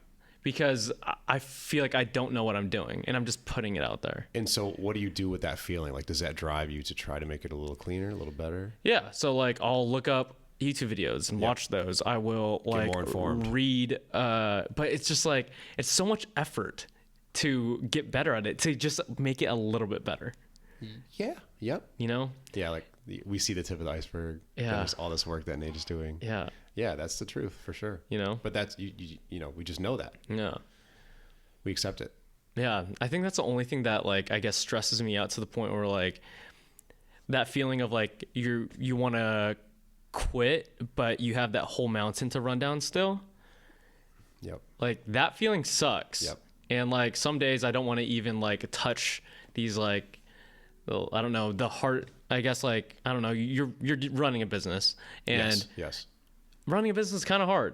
Because I feel like I don't know what I'm doing and I'm just putting it out there. And so what do you do with that feeling? Like, does that drive you to try to make it a little cleaner, a little better? Yeah. So like I'll look up YouTube videos and watch those. I will like more informed. Read, but it's just like, it's so much effort to get better at it, to just make it a little bit better. Yeah. Yep. You know? Yeah. Like we see the tip of the iceberg. Yeah. There's all this work that Nate is doing. Yeah. Yeah. That's the truth for sure. You know? But that's, you know, we just know that. Yeah. We accept it. Yeah. I think that's the only thing that like, I guess stresses me out to the point where like that feeling of like you want to quit, but you have that whole mountain to run down still. Yep. Like that feeling sucks. Yep. And like some days I don't want to even like touch these like, I don't know, the heart, I guess like, I don't know, you're running a business and yes. running a business is kind of hard.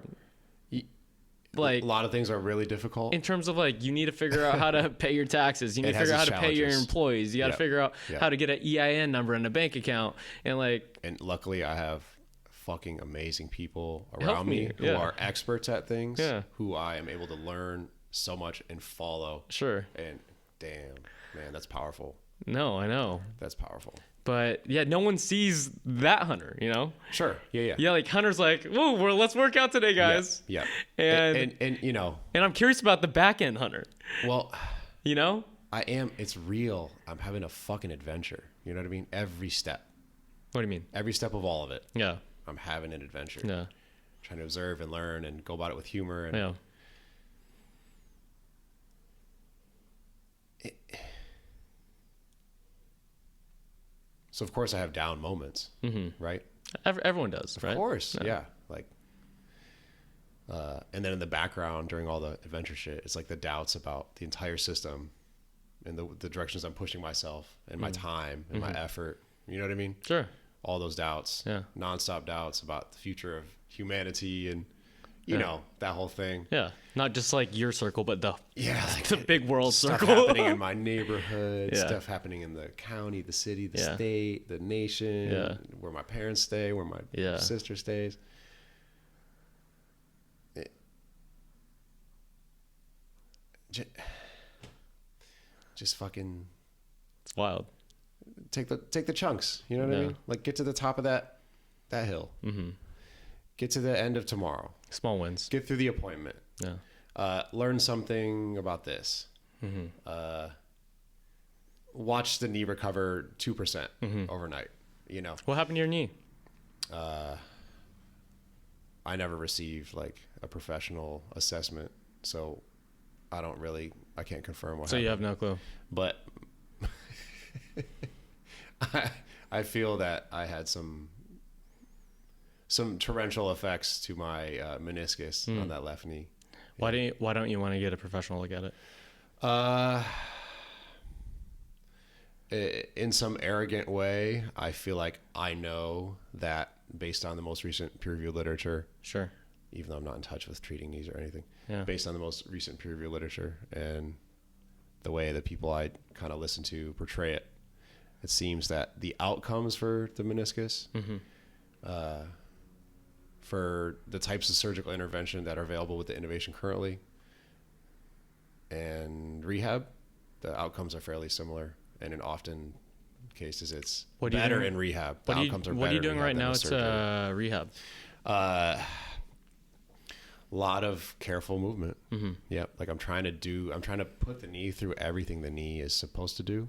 Like a lot of things are really difficult. In terms of like, you need to figure out how to pay your taxes. You need to figure out how to pay your employees. You got to figure out how to get an EIN number and a bank account. And like, and luckily I have fucking amazing people around me who are experts at things, who I am able to learn so much and follow. Sure. And damn, man, that's powerful. No, I know. That's powerful. But yeah, no one sees that Hunter, you know? Sure. Yeah. Yeah, like Hunter's like, whoa, let's work out today, guys. Yeah. And you know. And I'm curious about the back end Hunter. Well, you know? I am. It's real. I'm having a fucking adventure. You know what I mean? Every step. What do you mean? Every step of all of it. Yeah. I'm having an adventure. Yeah. Trying to observe and learn and go about it with humor. And yeah. So of course I have down moments, right? Everyone does, right? Of course, yeah. Like, and then in the background during all the adventure shit, it's like the doubts about the entire system and the directions I'm pushing myself and my time and my effort. You know what I mean? Sure. All those doubts, nonstop doubts about the future of humanity and, you know, that whole thing. Yeah. Not just like your circle, but the like the big world stuff circle. happening in my neighborhood, stuff happening in the county, the city, the state, the nation, where my parents stay, where my sister stays. Just fucking, It's wild. take the chunks. You know what I mean? Like, get to the top of that hill. Get to the end of tomorrow. Small wins. Get through the appointment. Yeah. Learn something about this. Watch the knee recover 2% overnight. You know, What happened to your knee? I never received like a professional assessment, so I can't confirm what So happened. you have no clue. But I feel that I had some torrential effects to my meniscus on that left knee. Why don't you want to get a professional look at it? In some arrogant way, I feel like I know that based on the most recent peer-reviewed literature. Sure. Even though I'm not in touch with treating knees or anything. Yeah. Based on the most recent peer-reviewed literature and the way that people I kind of listen to portray it, it seems that the outcomes for the meniscus, for the types of surgical intervention that are available with the innovation currently and rehab, the outcomes are fairly similar. And in often cases, it's better in rehab. The outcomes are better. What are you doing right now? It's rehab. Lot of careful movement. Yep. Like I'm trying to put the knee through everything the knee is supposed to do,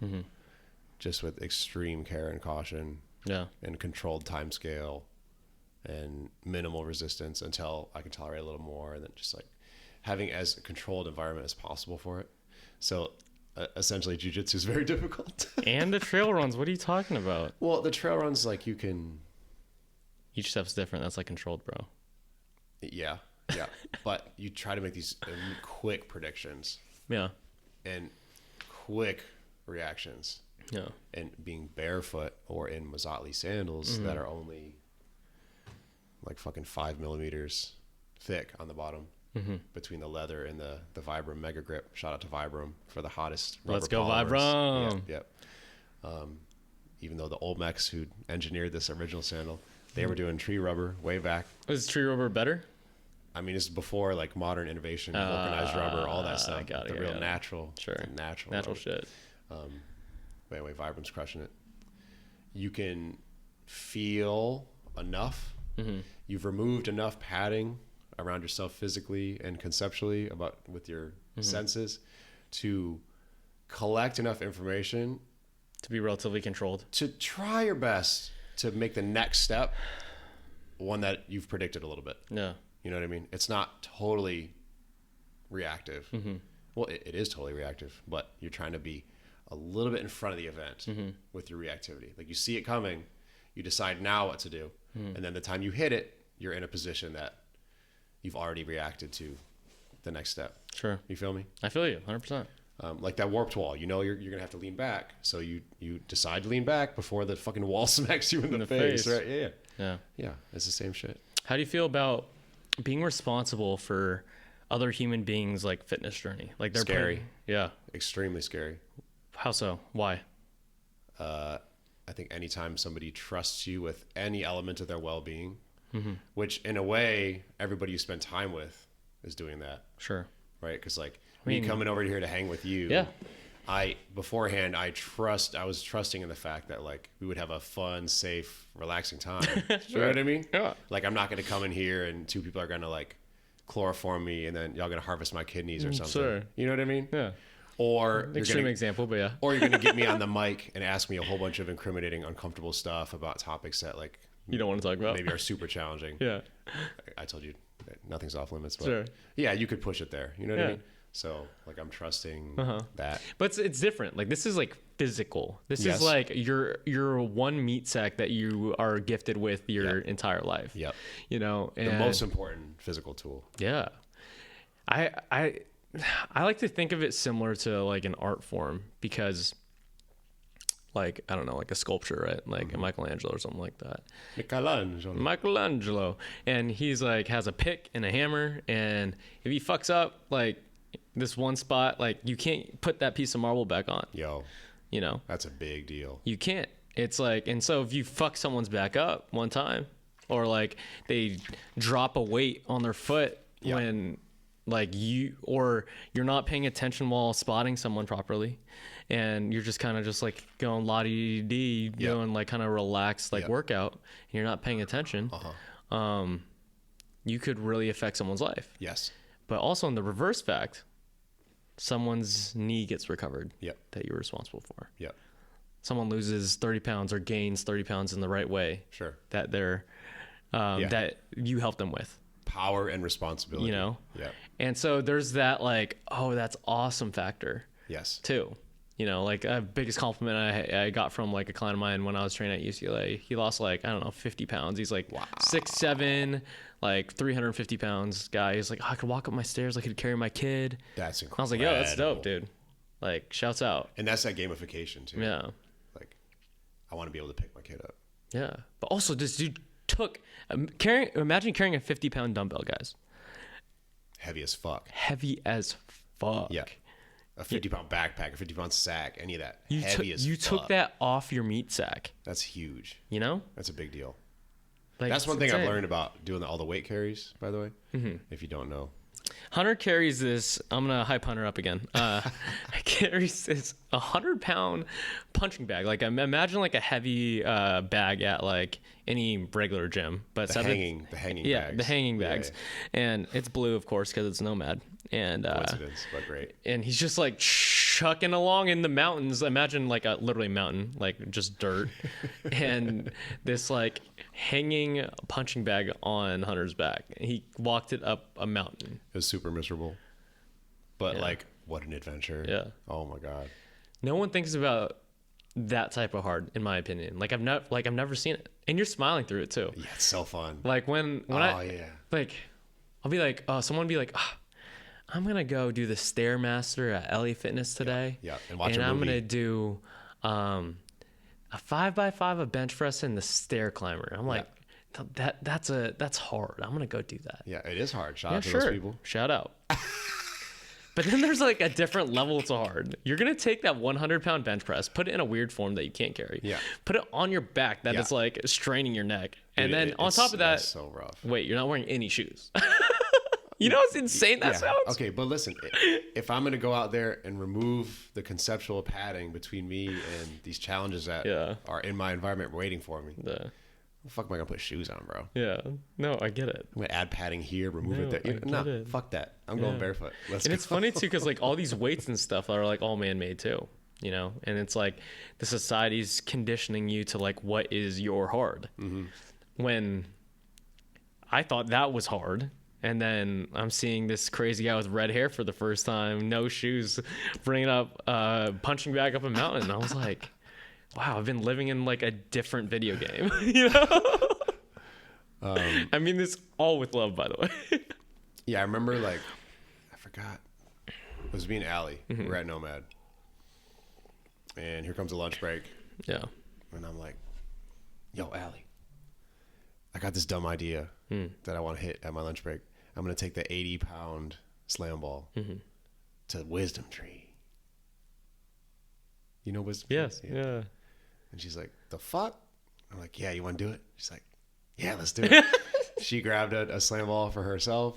just with extreme care and caution. Yeah. And controlled time scale and minimal resistance until I can tolerate a little more, and then just like having as controlled environment as possible for it. So essentially jiu-jitsu is very difficult. And the trail runs. What are you talking about? Well, the trail runs, like you can. Each step's different. That's like controlled, bro. Yeah. But you try to make these quick predictions. Yeah. And quick reactions. Yeah. And being barefoot or in Mazatli sandals that are only like fucking 5 millimeters thick on the bottom between the leather and the Vibram Mega Grip. Shout out to Vibram for the hottest rubber Let's go polymers. Vibram. Yep. Even though the Olmecs who engineered this original sandal, they were doing tree rubber way back. Is tree rubber better? I mean, it's before like modern innovation, vulcanized rubber, all that stuff. The real natural, natural shit. But anyway, Vibram's crushing it. You can feel enough. You've removed enough padding around yourself physically and conceptually with your senses to collect enough information To be relatively controlled. to try your best to make the next step one that you've predicted a little bit. Yeah. You know what I mean? It's not totally reactive. Well, it is totally reactive, but you're trying to be a little bit in front of the event with your reactivity. Like you see it coming, you decide now what to do. And then the time you hit it, you're in a position that you've already reacted to the next step. Sure. You feel me? I feel you 100%. Like that warped wall, you know, you're going to have to lean back. So you decide to lean back before the fucking wall smacks you in the face. Right? Yeah. It's the same shit. How do you feel about being responsible for other human beings' like fitness journey? Like they're scary. Yeah. Extremely scary. How so? Why? I think anytime somebody trusts you with any element of their well-being, which in a way, everybody you spend time with is doing that. Sure. Right? Because like me coming over here to hang with you, beforehand, I was trusting in the fact that like we would have a fun, safe, relaxing time. You know what I mean? Yeah. Like I'm not going to come in here and two people are going to like chloroform me and then y'all going to harvest my kidneys or something. Sure. You know what I mean? Yeah. Or extreme example, but yeah. Or you're going to get me on the mic and ask me a whole bunch of incriminating, uncomfortable stuff about topics that like you don't want to talk about. Maybe are super challenging. Yeah. I told you that nothing's off limits, but sure. Yeah, you could push it there. You know what I mean? So like I'm trusting that. But it's different. Like this is like physical. This Yes. is like your one meat sack that you are gifted with your entire life. Yep. You know, and The most important physical tool. yeah. I like to think of it similar to like an art form because like, I don't know, like a sculpture, right? Like a Michelangelo or something like that. Michelangelo. And he's like, has a pick and a hammer. And if he fucks up like this one spot, like you can't put that piece of marble back on. Yo, you know, that's a big deal. You can't. It's like, and so if you fuck someone's back up one time, or like they drop a weight on their foot when like you're not paying attention while spotting someone properly, and you're just kind of just like going la-di-di-di, doing like kind of relaxed like workout, and you're not paying attention, you could really affect someone's life. Yes. But also in the reverse fact, someone's knee gets recovered that you're responsible for. Yep. Someone loses 30 pounds or gains 30 pounds in the right way. Sure. That they're, that you helped them with. Power and responsibility. You know? Yeah. And so there's that like, oh, that's awesome factor. Yes. Too. You know, like a biggest compliment I got from like a client of mine when I was training at UCLA, he lost like, I don't know, 50 pounds. He's like 6'7", like 350 pounds guy. He's like, oh, I could walk up my stairs. I could carry my kid. That's incredible. I was like, yo, that's dope, dude. Like, shouts out. And that's that gamification too. Yeah. Like, I want to be able to pick my kid up. Yeah. But also this dude took, imagine carrying a 50-pound dumbbell, guys. Heavy as fuck. Heavy as fuck. Yeah. A 50-pound backpack, a 50-pound sack, any of that. You took that off your meat sack. That's huge. You know? That's a big deal. Like, that's one thing I've learned about doing all the weight carries, by the way, if you don't know. Hunter carries this, I'm going to hype Hunter up again. Carries this 100-pound punching bag. Like, imagine like a heavy bag at like any regular gym. But the hanging bags. The hanging bags. Yeah. And it's blue, of course, because it's Nomad. And coincidence, but great. And he's just like chucking along in the mountains. Imagine like a literally mountain, like just dirt, and this like hanging punching bag on Hunter's back. He walked it up a mountain. It was super miserable, but like what an adventure! Yeah. Oh my god. No one thinks about that type of hard, in my opinion. Like I've never seen it, and you're smiling through it too. Yeah, it's so fun. Like when I'll be like, someone be like, I'm gonna go do the Stairmaster at LA Fitness today. Yeah. And watch and a movie. I'm gonna do a 5x5 a bench press and the stair climber. I'm like, that's hard. I'm gonna go do that. Yeah, it is hard. Shout out to those people. Shout out. But then there's like a different level to hard. You're gonna take that 100-pound bench press, put it in a weird form that you can't carry. Yeah. Put it on your back that is like straining your neck, and Dude, then on top of that, it's so rough. Wait, you're not wearing any shoes. You know how insane that sounds? Okay, but listen, if I'm going to go out there and remove the conceptual padding between me and these challenges that are in my environment waiting for me, what the fuck am I going to put shoes on, bro? Yeah. No, I get it. I'm going to add padding here, remove it there. No, fuck that. I'm going barefoot. Let's go. It's funny, too, because like all these weights and stuff are like all man-made, too. You know? And it's like the society's conditioning you to like what is your hard. Mm-hmm. When I thought that was hard. And then I'm seeing this crazy guy with red hair for the first time, no shoes, bringing up, punching bag up a mountain. I was like, wow, I've been living in like a different video game, you know? I mean this all with love, by the way. Yeah, I remember like, I forgot. It was me and Allie. We were at Nomad. And here comes a lunch break. Yeah. And I'm like, yo, Allie, I got this dumb idea that I want to hit at my lunch break. I'm going to take the 80-pound slam ball to Wisdom Tree. You know Wisdom Tree? Yes. Yeah. And she's like, the fuck? I'm like, yeah, you want to do it? She's like, yeah, let's do it. She grabbed a slam ball for herself,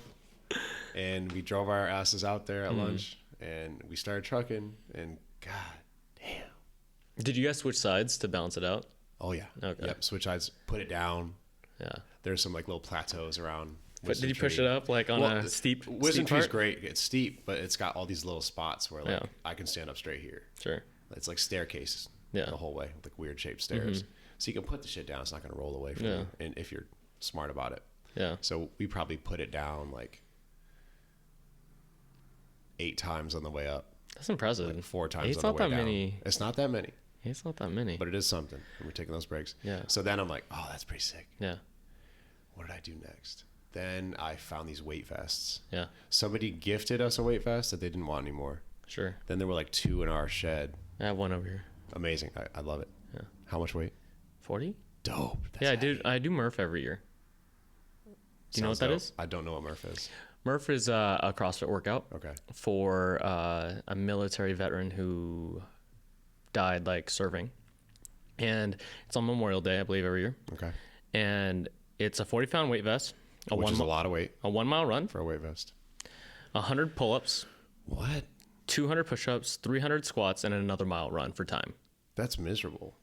and we drove our asses out there at lunch, and we started trucking, and god damn. Did you guys switch sides to balance it out? Oh, yeah. Okay. Yep, switch sides, put it down. Yeah. There's some like little plateaus around. But did you push it up like on a steep Wisdom Tree's part? great. It's steep, but it's got all these little spots where like I can stand up straight here. Sure. It's like staircases the whole way, like weird shaped stairs. So you can put the shit down. It's not going to roll away from you. And if you're smart about it. Yeah. So we probably put it down like 8 times on the way up. That's impressive. Like 4 times Eight's on the way not that down. many. It's not that many. It's not that many. But it is something. And we're taking those breaks. Yeah. So then I'm like, oh, that's pretty sick. Yeah. What did I do next? Then I found these weight vests. Yeah. Somebody gifted us a weight vest that they didn't want anymore. Sure. Then there were like 2 in our shed. I have one over here. Amazing. I love it. Yeah. How much weight? 40? Dope. That's Yeah, heavy. I do Murph every year. Do you know what that is? I don't know what Murph is. Murph is a CrossFit workout Okay. for a military veteran who died like serving. And it's on Memorial Day, I believe, every year. Okay. And it's a 40-pound weight vest, Which is a lot of weight a 1 mile run, for a weight vest. 100 pull-ups, What? 200 push-ups, 300 squats, and another mile run for time. That's miserable.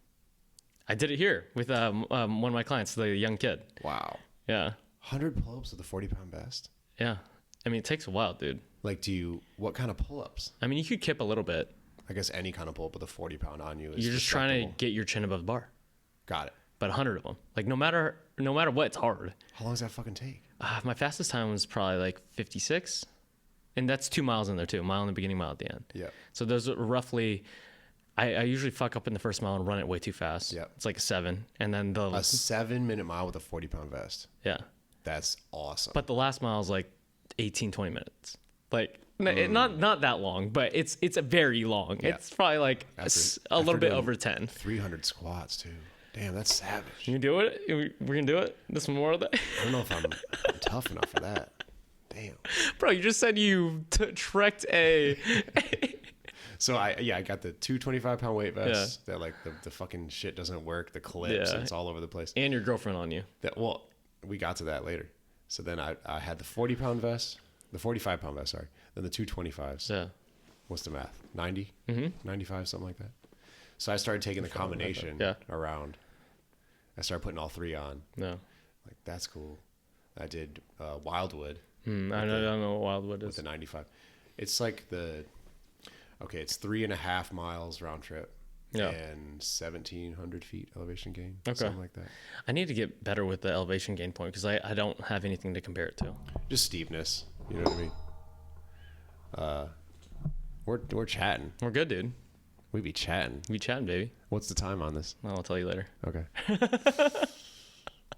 I did it here with one of my clients, the young kid. Wow. Yeah. 100 pull-ups with a 40-pound vest? Yeah. I mean, it takes a while, dude. Like, what kind of pull-ups? I mean, you could kip a little bit. I guess any kind of pull-up with a 40-pound on you is You're just trying to respectable. get your chin above the bar. Got it. But 100 of them. Like, no matter what, it's hard. How long does that fucking take? My fastest time was probably like 56. And that's 2 miles in there, too. A mile in the beginning, mile at the end. Yeah. So those are roughly... I usually fuck up in the first mile and run it way too fast. Yep. It's like a 7. And then A 7-minute mile with a 40-pound vest. Yeah. That's awesome. But the last mile is like 18, 20 minutes. Like, not that long, but it's a very long. Yeah. It's probably like a little bit over 10. 300 squats, too. Damn, that's savage. You can do it? We're going to do it this Memorial Day? I don't know if I'm tough enough for that. Damn. Bro, you just said you trekked a... So I got the 2 25-pound weight vests that like the fucking shit doesn't work. The clips, Yeah. it's all over the place. and your girlfriend on you. Well, we got to that later. So then I had the 40-pound vest, the 45-pound vest, sorry. Then the 225s. Yeah. What's the math? 90? 95, something like that. So I started taking the combination around. I started putting all 3 on. No. Like, that's cool. I did Wildwood. I don't know what Wildwood With is. the 95. It's like it's 3.5 miles round trip. Yeah. And 1,700 feet elevation gain. Okay. Something like that. I need to get better with the elevation gain point because I don't have anything to compare it to. Just steepness. You know what I mean? We're chatting. We're good, dude. We be chatting. We chatting, baby. What's the time on this? I'll tell you later. Okay.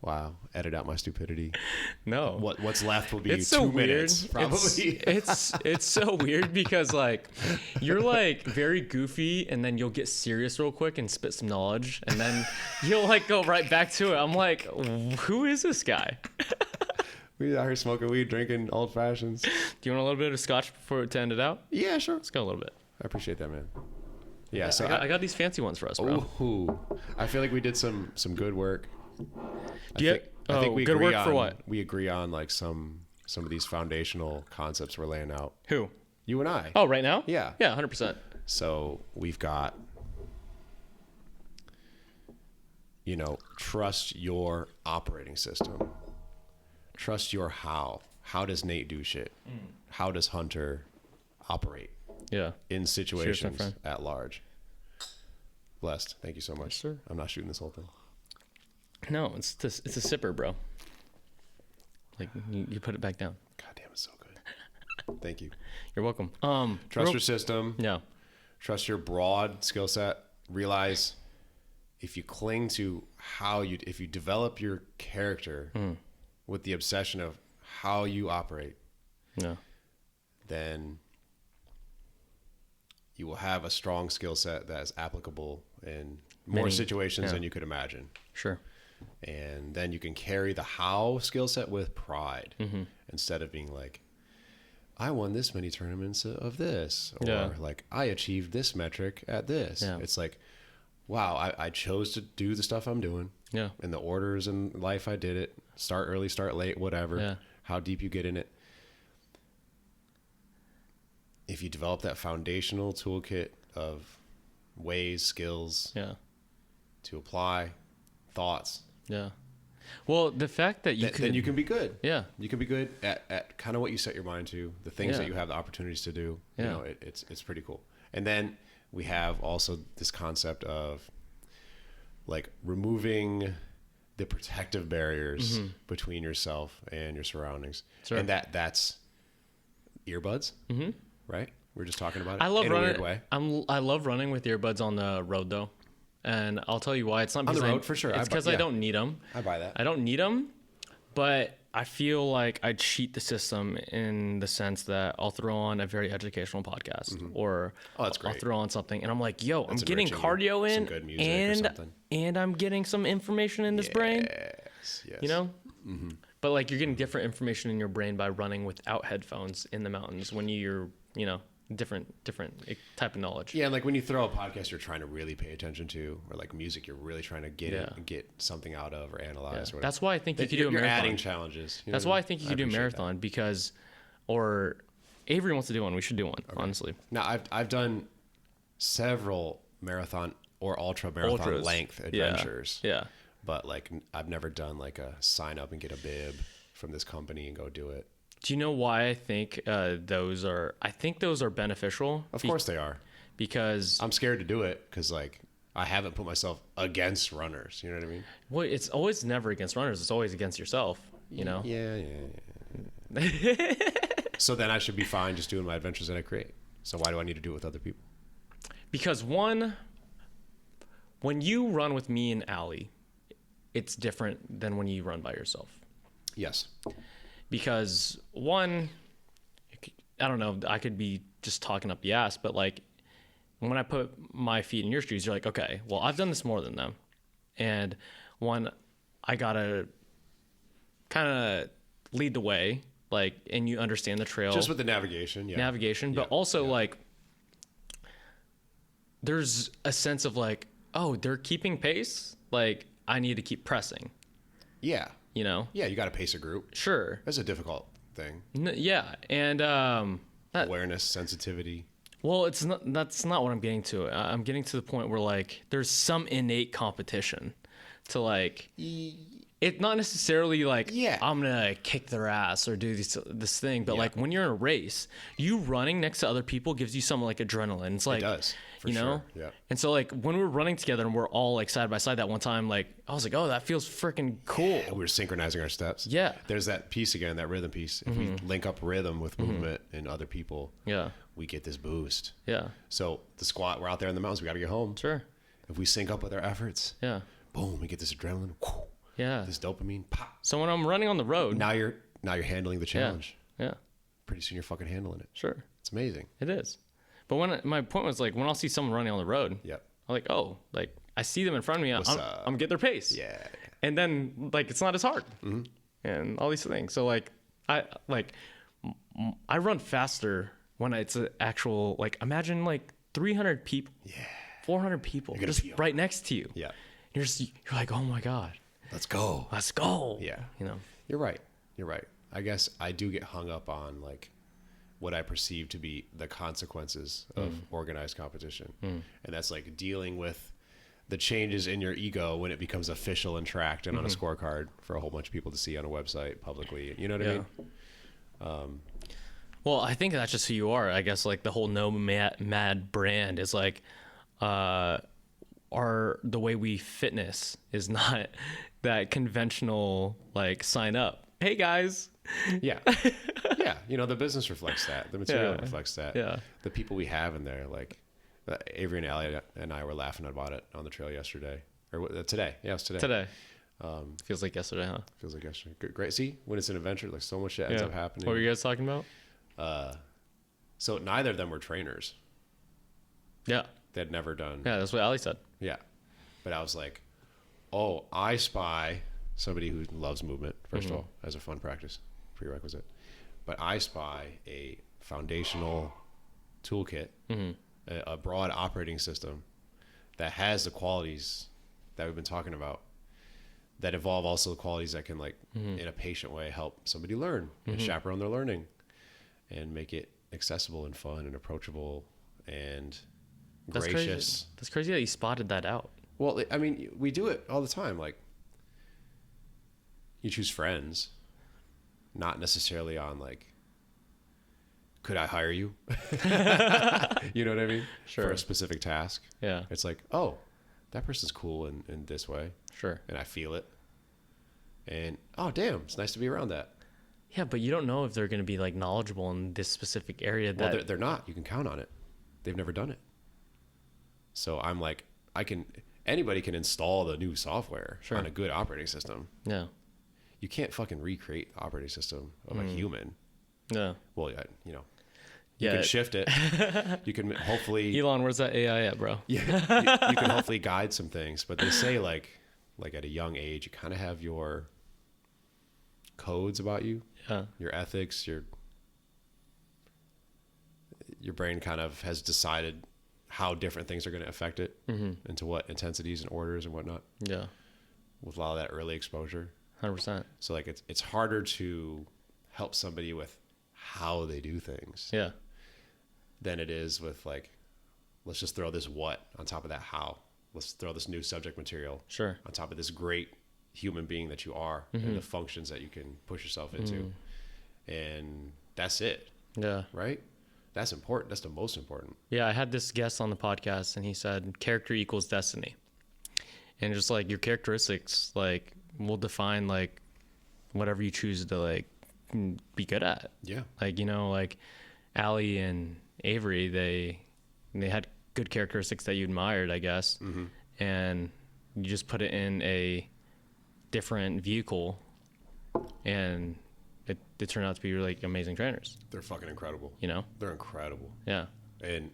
Wow. Edit out my stupidity. No. What's left will be It's 2 so weird. minutes, probably. It's so weird because like you're like very goofy and then you'll get serious real quick and spit some knowledge and then you'll like go right back to it. I'm like, who is this guy? We out here smoking weed, drinking old fashions. Do you want a little bit of scotch before to end it out? Yeah, sure. Let's go a little bit. I appreciate that, man. Yeah, so I got these fancy ones for us, bro. Ooh, I feel like we did some good work. I think we good agree work for what? We agree on like some of these foundational concepts we're laying out. Who? You and I. Oh, right now? Yeah. Yeah, 100%. So we've got, trust your operating system. Trust your how. How does Nate do shit? How does Hunter operate Yeah. in situations friend. at large? Blessed. Thank you so much. Yes, sir. I'm not shooting this whole thing. No, it's a sipper, bro. Like you put it back down. God damn, it's so good. Thank you. You're welcome. Trust your system. Yeah. Trust your broad skill set. Realize if you cling to if you develop your character with the obsession of how you operate, Yeah. then you will have a strong skill set that is applicable in more situations than you could imagine. Sure. And then you can carry the how skill set with pride instead of being like, I won this many tournaments of this, or like I achieved this metric at this. Yeah. It's like, wow, I chose to do the stuff I'm doing. Yeah. In the orders in life, I did it. Start early, start late, whatever. Yeah. How deep you get in it. If you develop that foundational toolkit of ways, skills to apply, thoughts. Yeah. Well, the fact that Then you can be good. Yeah. You can be good at kind of what you set your mind to, the things Yeah. that you have the opportunities to do. Yeah. It's pretty cool. And then we have also this concept of like removing the protective barriers between yourself and your surroundings. Sure. And that's earbuds, right? We were just talking about it. I love in running. a weird way. I love running with earbuds on the road though, and I'll tell you why. It's not On because the road for sure. It's because I don't need them. I buy that. I don't need them, but I feel like I cheat the system in the sense that I'll throw on a very educational podcast or that's I'll great. throw on something and I'm like, yo, I'm That's getting enriching. cardio Some in good music or and something. I'm getting some information in this brain, Yes. you know? But like you're getting different information in your brain by running without headphones in the mountains when you're, you know, different type of knowledge. Yeah, and like when you throw a podcast you're trying to really pay attention to, or like music you're really trying to get something out of or analyze. Or whatever. That's why I think you could do a You're marathon. adding challenges. You know That's what I why I mean? think you could do a appreciate marathon because, or Avery wants to do one. We should do one, honestly. Now I've done several marathon or ultra marathon Ultras. length adventures. Yeah. But like I've never done like a sign up and get a bib from this company and go do it. Do you know why I think those are? I think those are beneficial. Of course they are. Because I'm scared to do it because like I haven't put myself against runners. You know what I mean? well, it's always never against runners. It's always against yourself. You know. Yeah. So then I should be fine just doing my adventures that I create. So why do I need to do it with other people? Because one, when you run with me and Allie, it's different than when you run by yourself. Yes. Because one, I don't know, I could be just talking up the ass, but like when I put my feet in your shoes, you're like, okay, well, I've done this more than them. And one, I gotta kind of lead the way, like, and you understand the trail. Just with the navigation. Yeah. But also like, there's a sense of like, oh, they're keeping pace. Like I need to keep pressing, Yeah. you know? Yeah. You got to pace a group. Sure. That's a difficult thing. Yeah. And, Awareness, sensitivity. well, that's not what I'm getting to. I'm getting to the point where like there's some innate competition to like it's not necessarily like I'm gonna kick their ass or do this thing, but like when you're in a race, you running next to other people gives you some like adrenaline. It's like It does. For you know, sure. Yeah. And so like when we're running together and we're all like side by side that one time, like I was like, oh, that feels freaking cool. We were synchronizing our steps. Yeah. There's that piece again, that rhythm piece. If we link up rhythm with movement and other people, Yeah. we get this boost. Yeah. So the squat, we're out there in the mountains, we got to get home. Sure. If we sync up with our efforts, Yeah. boom, we get this adrenaline, whoo, Yeah. this dopamine, pop. So when I'm running on the road, Now you're handling the challenge. yeah, Pretty soon you're fucking handling it. sure, It's amazing. it is. But when my point was like when I'll see someone running on the road, Yep. I'm like, oh, like I see them in front of me, What's up? I'm getting their pace. Yeah. And then like it's not as hard, and all these things. So like I run faster when it's an actual like imagine like 300 people, 400 people gonna just feel right next to you. Yeah. You're like, oh my god, Let's go. let's go. Yeah. You know. You're right. You're right. I guess I do get hung up on like what I perceive to be the consequences of organized competition. And that's like dealing with the changes in your ego when it becomes official and tracked and on a scorecard for a whole bunch of people to see on a website publicly. You know what I mean? Well, I think that's just who you are. I guess like the whole Nomad brand is like, the way we fitness is not that conventional, like sign up. Hey guys. Yeah. Yeah. You know, the business reflects that. The material reflects that. Yeah. The people we have in there, like Avery and Allie and I were laughing about it on the trail yesterday or today. Yeah, it was today. Today. Feels like yesterday, huh? Feels like yesterday. Great. See, when it's an adventure, like so much shit ends up happening. What were you guys talking about? So neither of them were trainers. Yeah. They'd never done. Yeah, that's what Ali said. Yeah. But I was like, oh, I spy somebody who loves movement, first of all, as a fun practice prerequisite. But I spy a foundational toolkit, a broad operating system that has the qualities that we've been talking about that evolve also the qualities that can like in a patient way help somebody learn and chaperone their learning and make it accessible and fun and approachable and That's gracious. crazy. That's crazy that you spotted that out. Well, I mean, we do it all the time. Like, you choose friends, not necessarily on like, could I hire you? You know what I mean? Sure. For a specific task. Yeah. It's like, oh, that person's cool in this way. Sure. And I feel it. And, oh, damn, it's nice to be around that. Yeah, but you don't know if they're going to be like knowledgeable in this specific area. Well, they're not. You can count on it. They've never done it. So I'm like, anybody can install the new software on a good operating system. Yeah. You can't fucking recreate the operating system of a human. Yeah. Well, you can shift it. You can hopefully Elon, where's that AI at, bro? Yeah, you can hopefully guide some things, but they say like at a young age, you kind of have your codes about you, your ethics, your brain kind of has decided how different things are going to affect it, and to what intensities and orders and whatnot. Yeah, with a lot of that early exposure. 100%. So like it's harder to help somebody with how they do things. Yeah. Than it is with like, let's just throw this what on top of that how. Let's throw this new subject material on top of this great human being that you are, and the functions that you can push yourself into. And that's it. Yeah. Right? That's important. That's the most important. Yeah, I had this guest on the podcast, and he said character equals destiny. And just like your characteristics like will define like whatever you choose to like be good at. Yeah. Like, you know, like Allie and Avery, they had good characteristics that you admired, I guess. And you just put it in a different vehicle, and it turned out to be like amazing trainers. They're fucking incredible. You know? They're incredible. Yeah. And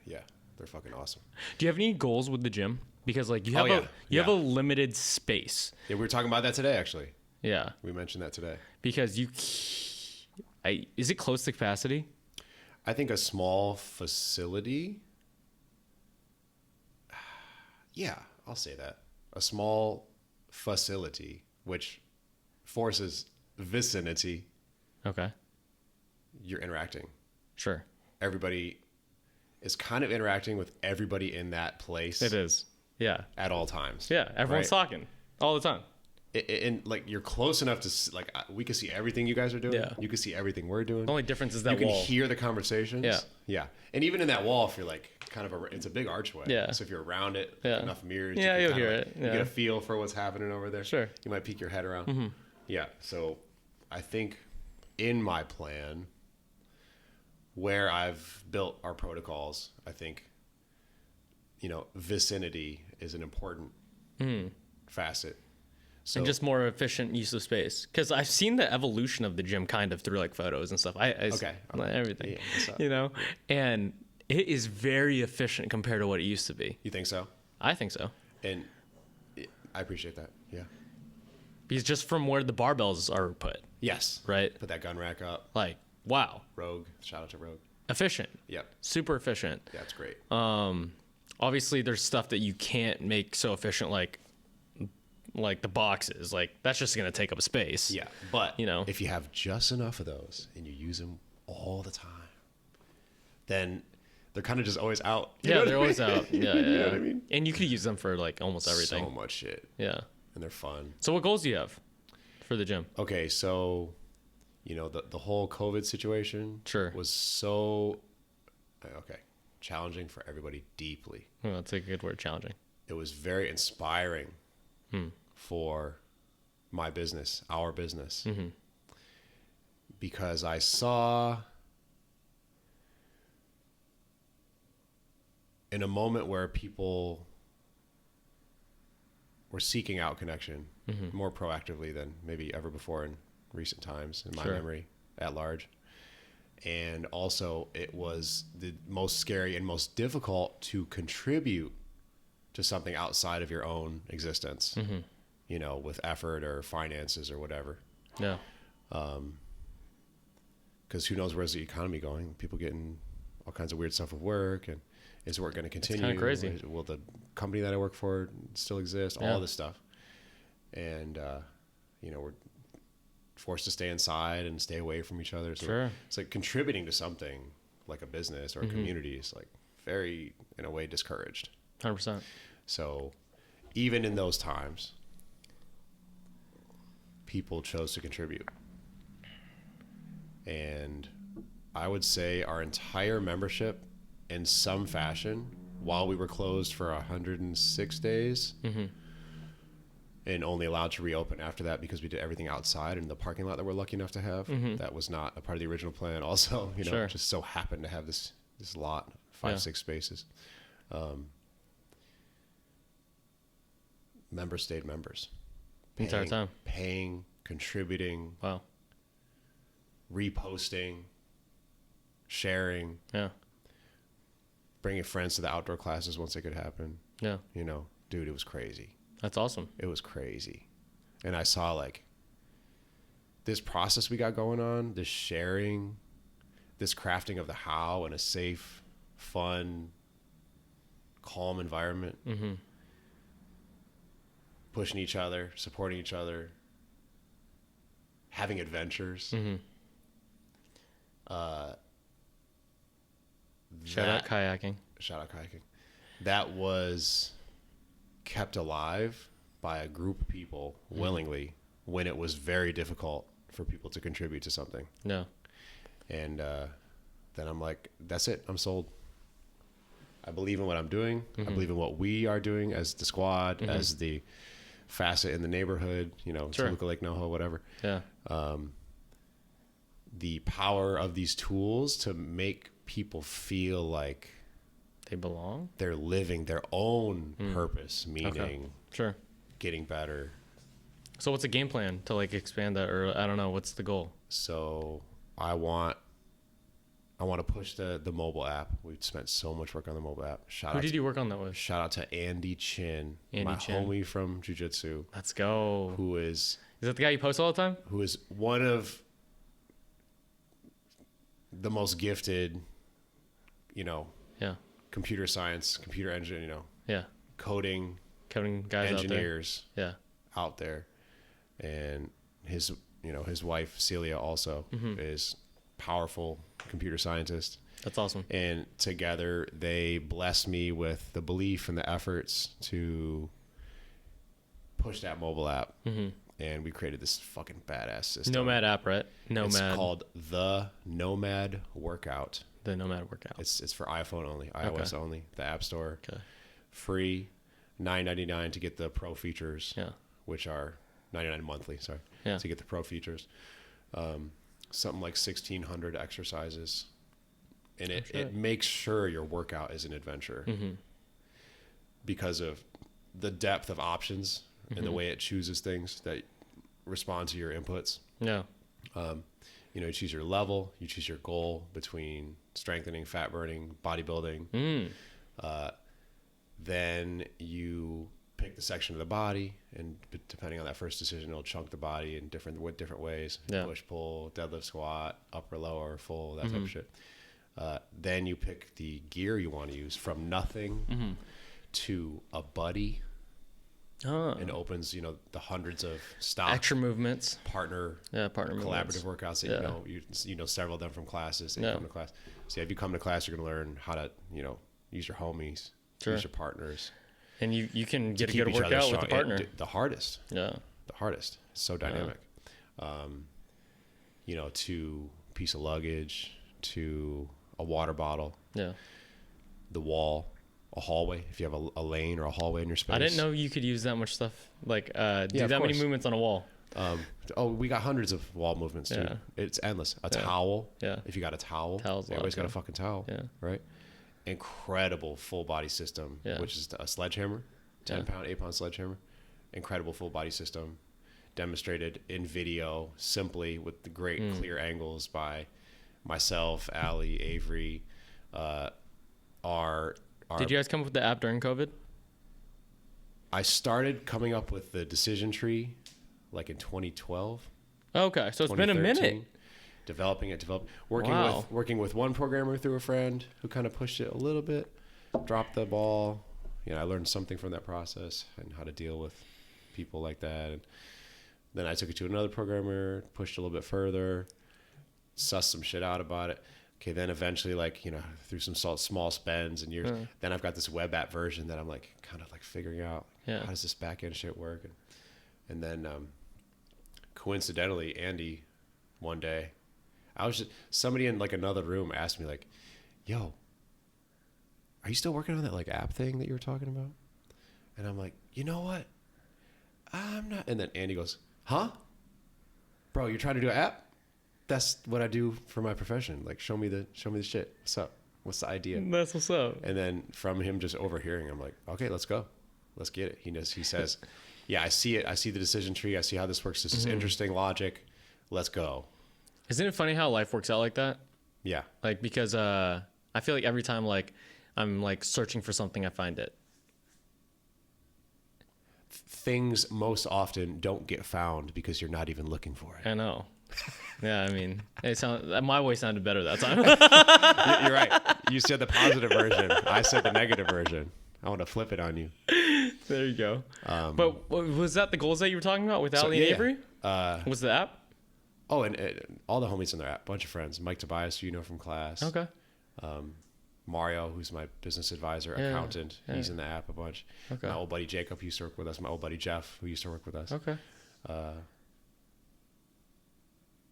yeah, they're fucking awesome. Do you have any goals with the gym? Because like you have have a limited space. Yeah, we were talking about that today, actually. Yeah. We mentioned that today. Because is it close to capacity? I think a small facility. Yeah, I'll say that. A small facility, which forces vicinity. Okay. You're interacting. Sure. Everybody is kind of interacting with everybody in that place. It is. Yeah. At all times. Yeah. Everyone's talking all the time. And like you're close enough to like we can see everything you guys are doing. Yeah. You can see everything we're doing. The only difference is that you wall. can hear the conversations. Yeah. Yeah. And even in that wall, if you're like kind of it's a big archway. Yeah. So if you're around it, Yeah. enough mirrors. Yeah, you you'll hear it. You get a feel for what's happening over there. Sure. You might peek your head around. Yeah. So I think in my plan, where I've built our protocols, I think, vicinity is an important facet. So, and just more efficient use of space. Because I've seen the evolution of the gym kind of through like photos and stuff. Everything, and it is very efficient compared to what it used to be. You think so? I think so. And I appreciate that. Yeah. Because just from where the barbells are put. Yes. Right. Put that gun rack up. Like, wow. Rogue. Shout out to Rogue. Efficient. Yep. Super efficient. Yeah, it's great. Obviously there's stuff that you can't make so efficient, like the boxes. Like that's just going to take up space. Yeah. But if you have just enough of those and you use them all the time, then they're kind of just always out. They're always out. Yeah. You know what I mean? And you could use them for like almost everything. So much shit. Yeah. And they're fun. So what goals do you have for the gym? Okay. So, the whole COVID situation was so, challenging for everybody deeply. Well, that's a good word, challenging. It was very inspiring for my business, our business, because I saw in a moment where people were seeking out connection more proactively than maybe ever before in recent times in my memory at large. And also it was the most scary and most difficult to contribute to something outside of your own existence, with effort or finances or whatever. Yeah. Because who knows where's the economy going? People getting all kinds of weird stuff with work, and is work going to continue? It's kind of crazy. Will the company that I work for still exist? All this stuff. And, we're forced to stay inside and stay away from each other. So it's like contributing to something like a business or a community is like very, in a way, discouraged. 100%. So even in those times, people chose to contribute. And I would say our entire membership in some fashion, while we were closed for 106 days, and only allowed to reopen after that because we did everything outside in the parking lot that we're lucky enough to have. That was not a part of the original plan. Also, just so happened to have this lot, 5-6 spaces. Members stayed members. The entire time. Paying, contributing. Wow. Reposting, sharing. Yeah. Bringing friends to the outdoor classes once they could happen. Yeah. Dude, it was crazy. That's awesome. It was crazy. And I saw like this process we got going on, this sharing, this crafting of the how in a safe, fun, calm environment. Pushing each other, supporting each other, having adventures. Shout out kayaking. That was kept alive by a group of people willingly when it was very difficult for people to contribute to something. No. And then I'm like, that's it. I'm sold. I believe in what I'm doing. I believe in what we are doing as the squad, as the facet in the neighborhood, Toluca Lake, NoHo, whatever. Yeah. The power of these tools to make people feel like they belong. They're living their own purpose, meaning getting better. So what's the game plan to like expand that, or I don't know, what's the goal? So I want to push the mobile app. We've spent so much work on the mobile app. Who did you work on that with? Shout out to Andy Chin, my homie from Jiu Jitsu. Let's go. Who is that the guy you post all the time? Who is one of the most gifted, computer science, computer engine, coding guys engineers out there. And his wife Celia also is powerful computer scientist. That's awesome. And together they blessed me with the belief and the efforts to push that mobile app. And we created this fucking badass system. Nomad app, right? Nomad. It's called the Nomad Workout. The Nomad Workout. It's for iPhone only, iOS only. The App Store. Okay. Free, $9.99 to get the pro features. Yeah. Which are $99 monthly. Sorry. Yeah. To get the pro features. Something like 1,600 exercises, and it makes sure your workout is an adventure because of the depth of options and the way it chooses things that respond to your inputs. Yeah. You choose your level, you choose your goal between strengthening, fat burning, bodybuilding. Then you pick the section of the body, and depending on that first decision, it'll chunk the body in different ways. Yeah. Push, pull, deadlift, squat, upper, lower, full, that type of shit. Then you pick the gear you want to use from nothing to a buddy. And opens, the hundreds of stock extra movements, partner collaborative workouts that you know several of them from classes. They come to class. So if you come to class, you're going to learn how to use your homies, use your partners, and you can get a good workout with the partner. The hardest, it's so dynamic. To piece of luggage, to a water bottle, the wall. A hallway, if you have a lane or a hallway in your space. I didn't know you could use that much stuff. Like, do that many movements on a wall. We got hundreds of wall movements, dude. Yeah. It's endless. A towel. Yeah. If you got a towel. Everybody's got a fucking towel. Yeah. Right? Incredible full body system, which is a sledgehammer, 10-pound, 8-pound sledgehammer. Incredible full body system. Demonstrated in video, simply with the great clear angles by myself, Allie, Avery, Did you guys come up with the app during COVID? I started coming up with the decision tree like in 2012. Okay, so it's been a minute. Working with one programmer through a friend who kind of pushed it a little bit, dropped the ball. I learned something from that process and how to deal with people like that. And then I took it to another programmer, pushed a little bit further, sussed some shit out about it. Okay, then eventually, through some small spends and years, then I've got this web app version that I'm kind of figuring out how does this back end shit work, and then coincidentally, Andy, one day, somebody in another room asked me "Yo, are you still working on that app thing that you were talking about?" And I'm like, you know what? I'm not. And then Andy goes, huh? Bro, you're trying to do an app? That's what I do for my profession. Like, show me the shit. What's up? What's the idea? That's what's up. And then from him just overhearing, I'm like, okay, let's go. Let's get it. He says, yeah, I see it. I see the decision tree. I see how this works. This is interesting logic. Let's go. Isn't it funny how life works out like that? Yeah. Like, because I feel like every time like I'm like searching for something, I find it. Things most often don't get found because you're not even looking for it. I know. Yeah, I mean, my way sounded better that time. You're right. You said the positive version. I said the negative version. I want to flip it on you. There you go. But was that the goals that you were talking about with Ali and Avery? Was the app? Oh, and all the homies in their app. Bunch of friends. Mike Tobias, who you know from class. Okay. Mario, who's my business advisor, accountant. He's in the app a bunch. Okay. My old buddy Jacob, who used to work with us. My old buddy Jeff, who used to work with us. Okay.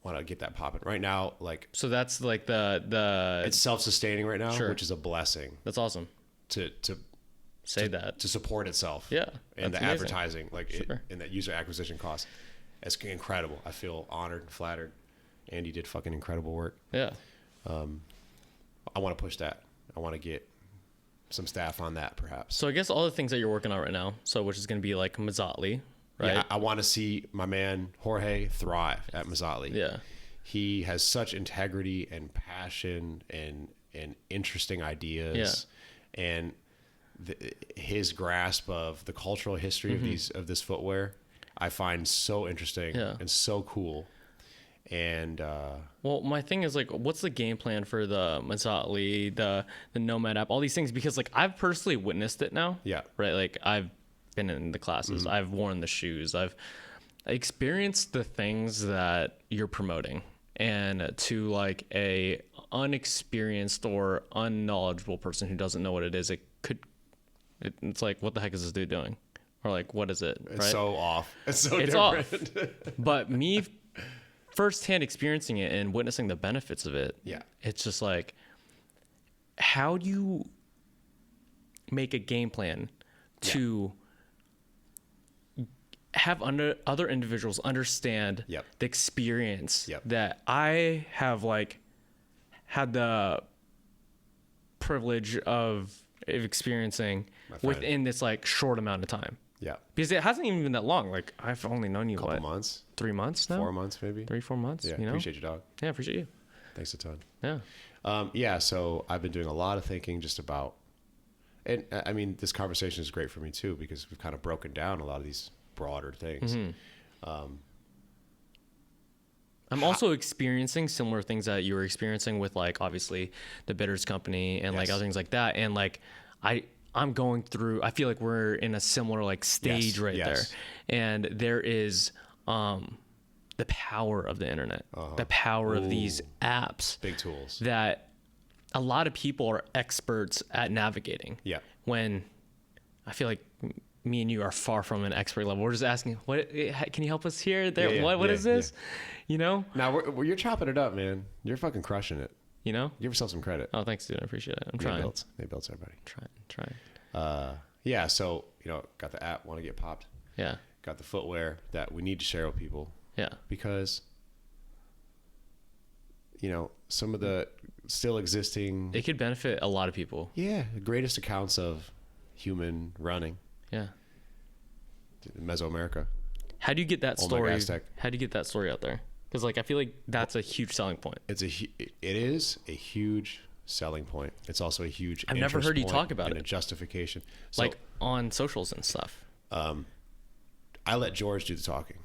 Want to get that popping right now. Like, so that's like the it's self-sustaining right now, Sure. which is a blessing. That's awesome. To say that to support itself. Yeah, and the amazing. advertising, like Sure. and that user acquisition cost. It's incredible. I feel honored and flattered. Andy did fucking incredible work. Yeah. I want to push that. I want to get some staff on that, perhaps. So I guess all the things that you're working on right now, so which is going to be like Mazatli, right? Yeah, I want to see my man Jorge thrive at Mazatli. Yeah. He has such integrity and passion and interesting ideas, and his grasp of the cultural history of this footwear, I find so interesting and so cool. And well, my thing is like, what's the game plan for the Mazatli, the Nomad app, all these things? Because like I've personally witnessed it now. Yeah. Right. Like I've been in the classes, I've worn the shoes, I've experienced the things that you're promoting, and to like a unexperienced or unknowledgeable person who doesn't know what it is, it's like, what the heck is this dude doing? Or like, what is it? It's so off. It's so it's different. Off. But me firsthand experiencing it and witnessing the benefits of it, it's just like, how do you make a game plan to have other individuals understand the experience that I have like had the privilege of experiencing within this like short amount of time? Yeah. Because it hasn't even been that long. Like I've only known you couple months, 3 months now, 4 months, maybe 3-4 months. Yeah. You know? Appreciate you, dog. Yeah. Appreciate you. Thanks a ton. Yeah. So I've been doing a lot of thinking just about, and I mean, this conversation is great for me too, because we've kind of broken down a lot of these broader things. I'm also experiencing similar things that you were experiencing with like obviously the Bitters company and like other things like that. And like I'm going through, I feel like we're in a similar like stage there. And there is the power of the internet, the power of these apps, big tools that a lot of people are experts at navigating. Yeah. When I feel like me and you are far from an expert level. We're just asking, what can you help us here? There, what is this? You know? Now you're chopping it up, man. You're fucking crushing it. You know? Give yourself some credit. Oh, thanks, dude. I appreciate it. I'm trying. They built everybody. Trying. Yeah. So, got the app, want to get popped. Yeah. Got the footwear that we need to share with people. Yeah. Because, some of the still existing. It could benefit a lot of people. Yeah. The greatest accounts of human running. Yeah. Mesoamerica. How do you get that story? How do you get that story out there? Because like I feel like that's a huge selling point. It is a huge selling point. It's also a huge. I've never heard you talk about it. A justification, so, like on socials and stuff. I let George do the talking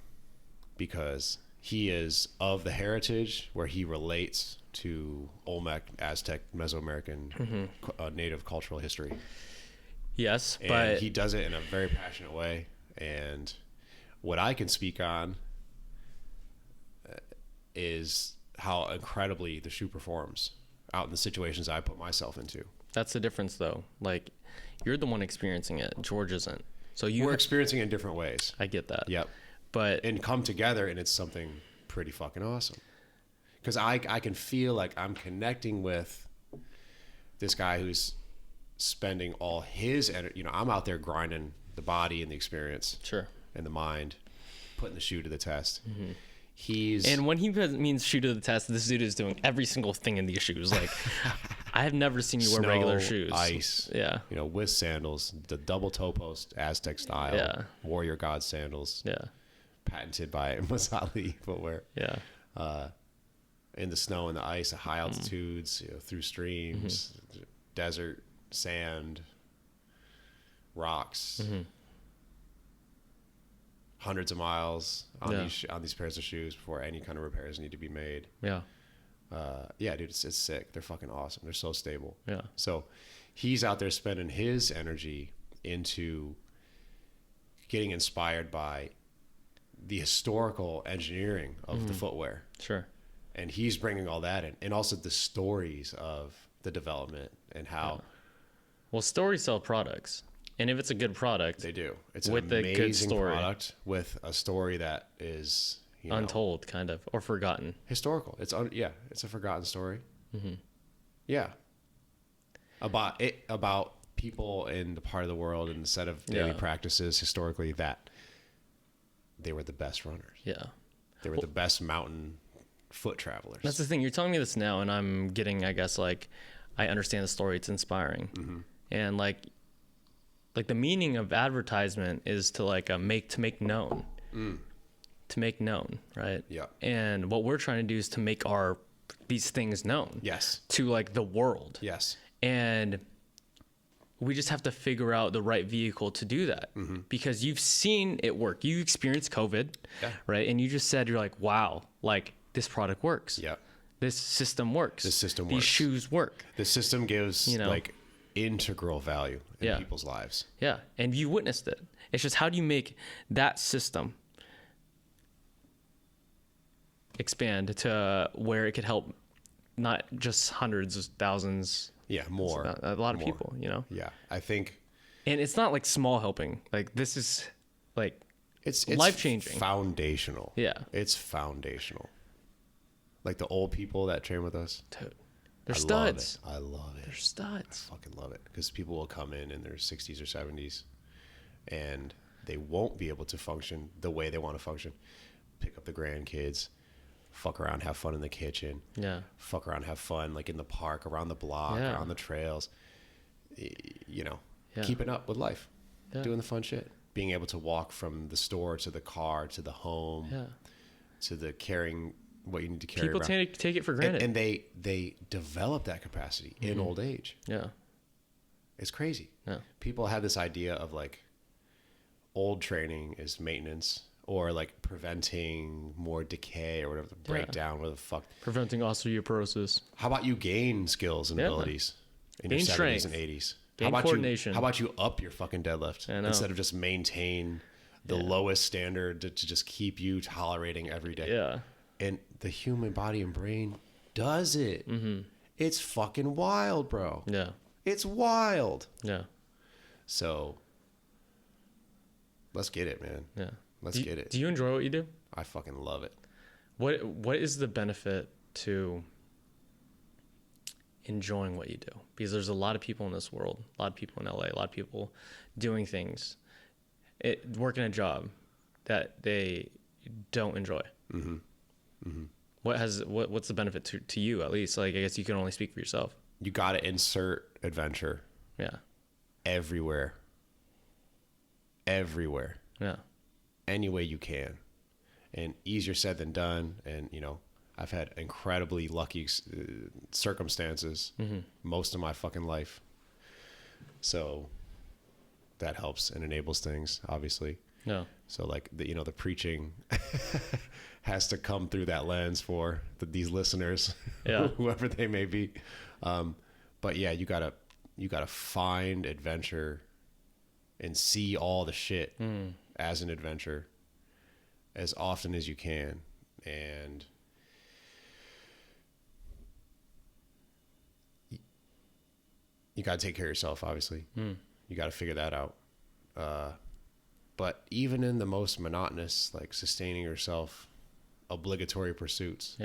because he is of the heritage where he relates to Olmec, Aztec, Mesoamerican native cultural history. Yes, and but he does it in a very passionate way. And what I can speak on is how incredibly the shoe performs out in the situations I put myself into. That's the difference, though. Like, you're the one experiencing it. George isn't. So we're experiencing it in different ways. I get that. Yep. And come together, and it's something pretty fucking awesome. Because I can feel like I'm connecting with this guy who's spending all his energy. I'm out there grinding the body and the experience. Sure. and the mind, putting the shoe to the test. And when he means shoe to the test, this dude is doing every single thing in these shoes. Like, I have never seen you wear regular shoes. Ice. Yeah. You know, with sandals, the double toe post Aztec style. Yeah. Warrior God sandals. Yeah. Patented by Mazatli footwear. Yeah. In the snow and the ice at high altitudes, you know, through streams, desert, sand, rocks. Hundreds of miles on these pairs of shoes before any kind of repairs need to be made. Yeah. Yeah, dude, it's sick. They're fucking awesome. They're so stable. Yeah. So he's out there spending his energy into getting inspired by the historical engineering of the footwear. Sure. And he's bringing all that in, and also the stories of the development and how. Well, stories sell products. And if it's a good product, they do. It's an with a amazing good story. Product with a story that is untold, kind of, or forgotten. Historical. It's a forgotten story. Yeah. About people in the part of the world and the set of daily practices historically that they were the best runners. Yeah. They were the best mountain foot travelers. That's the thing. You're telling me this now, and I'm getting, I guess, like, I understand the story. It's inspiring. And like the meaning of advertisement is to like make known, to make known, right? Yeah. And what we're trying to do is to make these things known. Yes. To like the world. Yes. And we just have to figure out the right vehicle to do that, because you've seen it work. You experienced COVID, right? And you just said, you're like, wow, like this product works. Yeah. This system works. These shoes work. The system gives like integral value in people's lives. Yeah. And you witnessed it. It's just, how do you make that system expand to where it could help not just hundreds of thousands, more, a lot of people, Yeah, I think, and it's not like small helping. Like, this is like it's life-changing, foundational. Yeah, it's foundational. Like the old people that train with us, dude, they're studs. I love it. They're studs. I fucking love it, because people will come in their 60s or 70s and they won't be able to function the way they want to function. Pick up the grandkids, fuck around, have fun in the kitchen. Yeah. Fuck around, have fun like in the park, around the block, around the trails. Keeping up with life, doing the fun shit, being able to walk from the store to the car to the home, to the carrying what you need to carry. People take it for granted, and they develop that capacity in old age. Yeah, it's crazy. Yeah, people have this idea of like old training is maintenance, or like preventing more decay or whatever, the breakdown, whatever the fuck. Preventing osteoporosis. How about you gain skills and abilities in your 70s and 80s? Gain coordination. How about you up your fucking deadlift instead of just maintain the lowest standard to just keep you tolerating every day? Yeah. And the human body and brain does it. It's fucking wild, bro. Yeah. It's wild. Yeah. So let's get it, man. Yeah. Let's get it. Do you enjoy what you do? I fucking love it. What is the benefit to enjoying what you do? Because there's a lot of people in this world, a lot of people in LA, a lot of people doing things, working a job that they don't enjoy. What's the benefit to you, at least? Like, I guess you can only speak for yourself. You got to insert adventure. Yeah. Everywhere. Yeah. Any way you can. And easier said than done. And, I've had incredibly lucky circumstances most of my fucking life. So that helps and enables things, obviously. No. So like the preaching has to come through that lens for these listeners, whoever they may be. But yeah, you gotta find adventure and see all the shit as an adventure as often as you can. And you got to take care of yourself, obviously. You got to figure that out. But even in the most monotonous, like sustaining yourself, obligatory pursuits,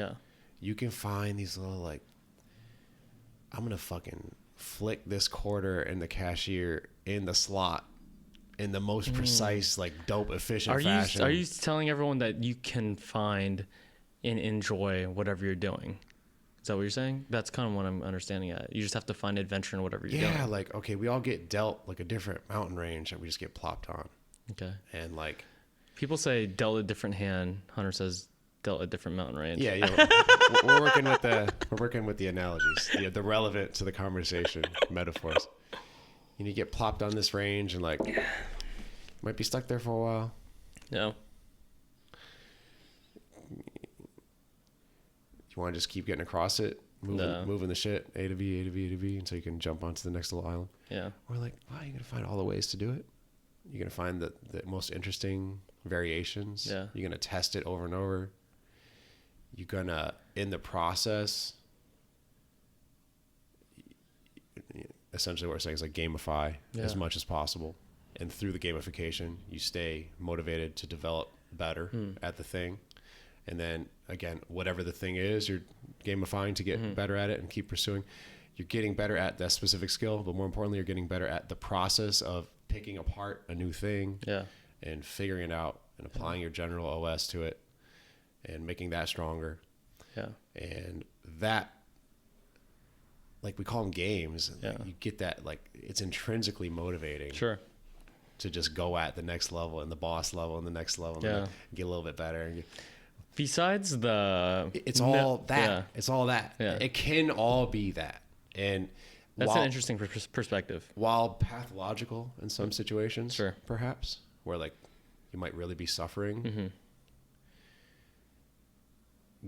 you can find these little like, I'm going to fucking flick this quarter in the cashier in the slot in the most precise, like dope, efficient fashion. Are you telling everyone that you can find and enjoy whatever you're doing? Is that what you're saying? That's kind of what I'm understanding at. You just have to find adventure in whatever you're doing. Yeah, like, okay, we all get dealt like a different mountain range that we just get plopped on. Okay. And like, people say dealt a different hand. Hunter says dealt a different mountain range. Yeah, we're working with the analogies, the relevant to the conversation metaphors. And you get plopped on this range and like, you might be stuck there for a while. No. You want to just keep getting across it, moving the shit A to B, A to B, A to B, until you can jump onto the next little island. Yeah. Or like, wow, you're gonna find all the ways to do it. You're gonna find the most interesting variations. Yeah. You're gonna test it over and over. You're gonna, in the process, essentially what we're saying is like gamify as much as possible. And through the gamification, you stay motivated to develop better at the thing. And then again, whatever the thing is, you're gamifying to get better at it and keep pursuing. You're getting better at that specific skill, but more importantly, you're getting better at the process of picking apart a new thing and figuring it out and applying your general OS to it and making that stronger. Yeah. And that, like, we call them games. Yeah. You get that, like, it's intrinsically motivating. Sure. To just go at the next level and the boss level and the next level and get a little bit better. And Besides the... It's all that. Yeah. It's all that. Yeah. It can all be that. And that's an interesting perspective. While pathological in some situations, sure, perhaps, where like you might really be suffering,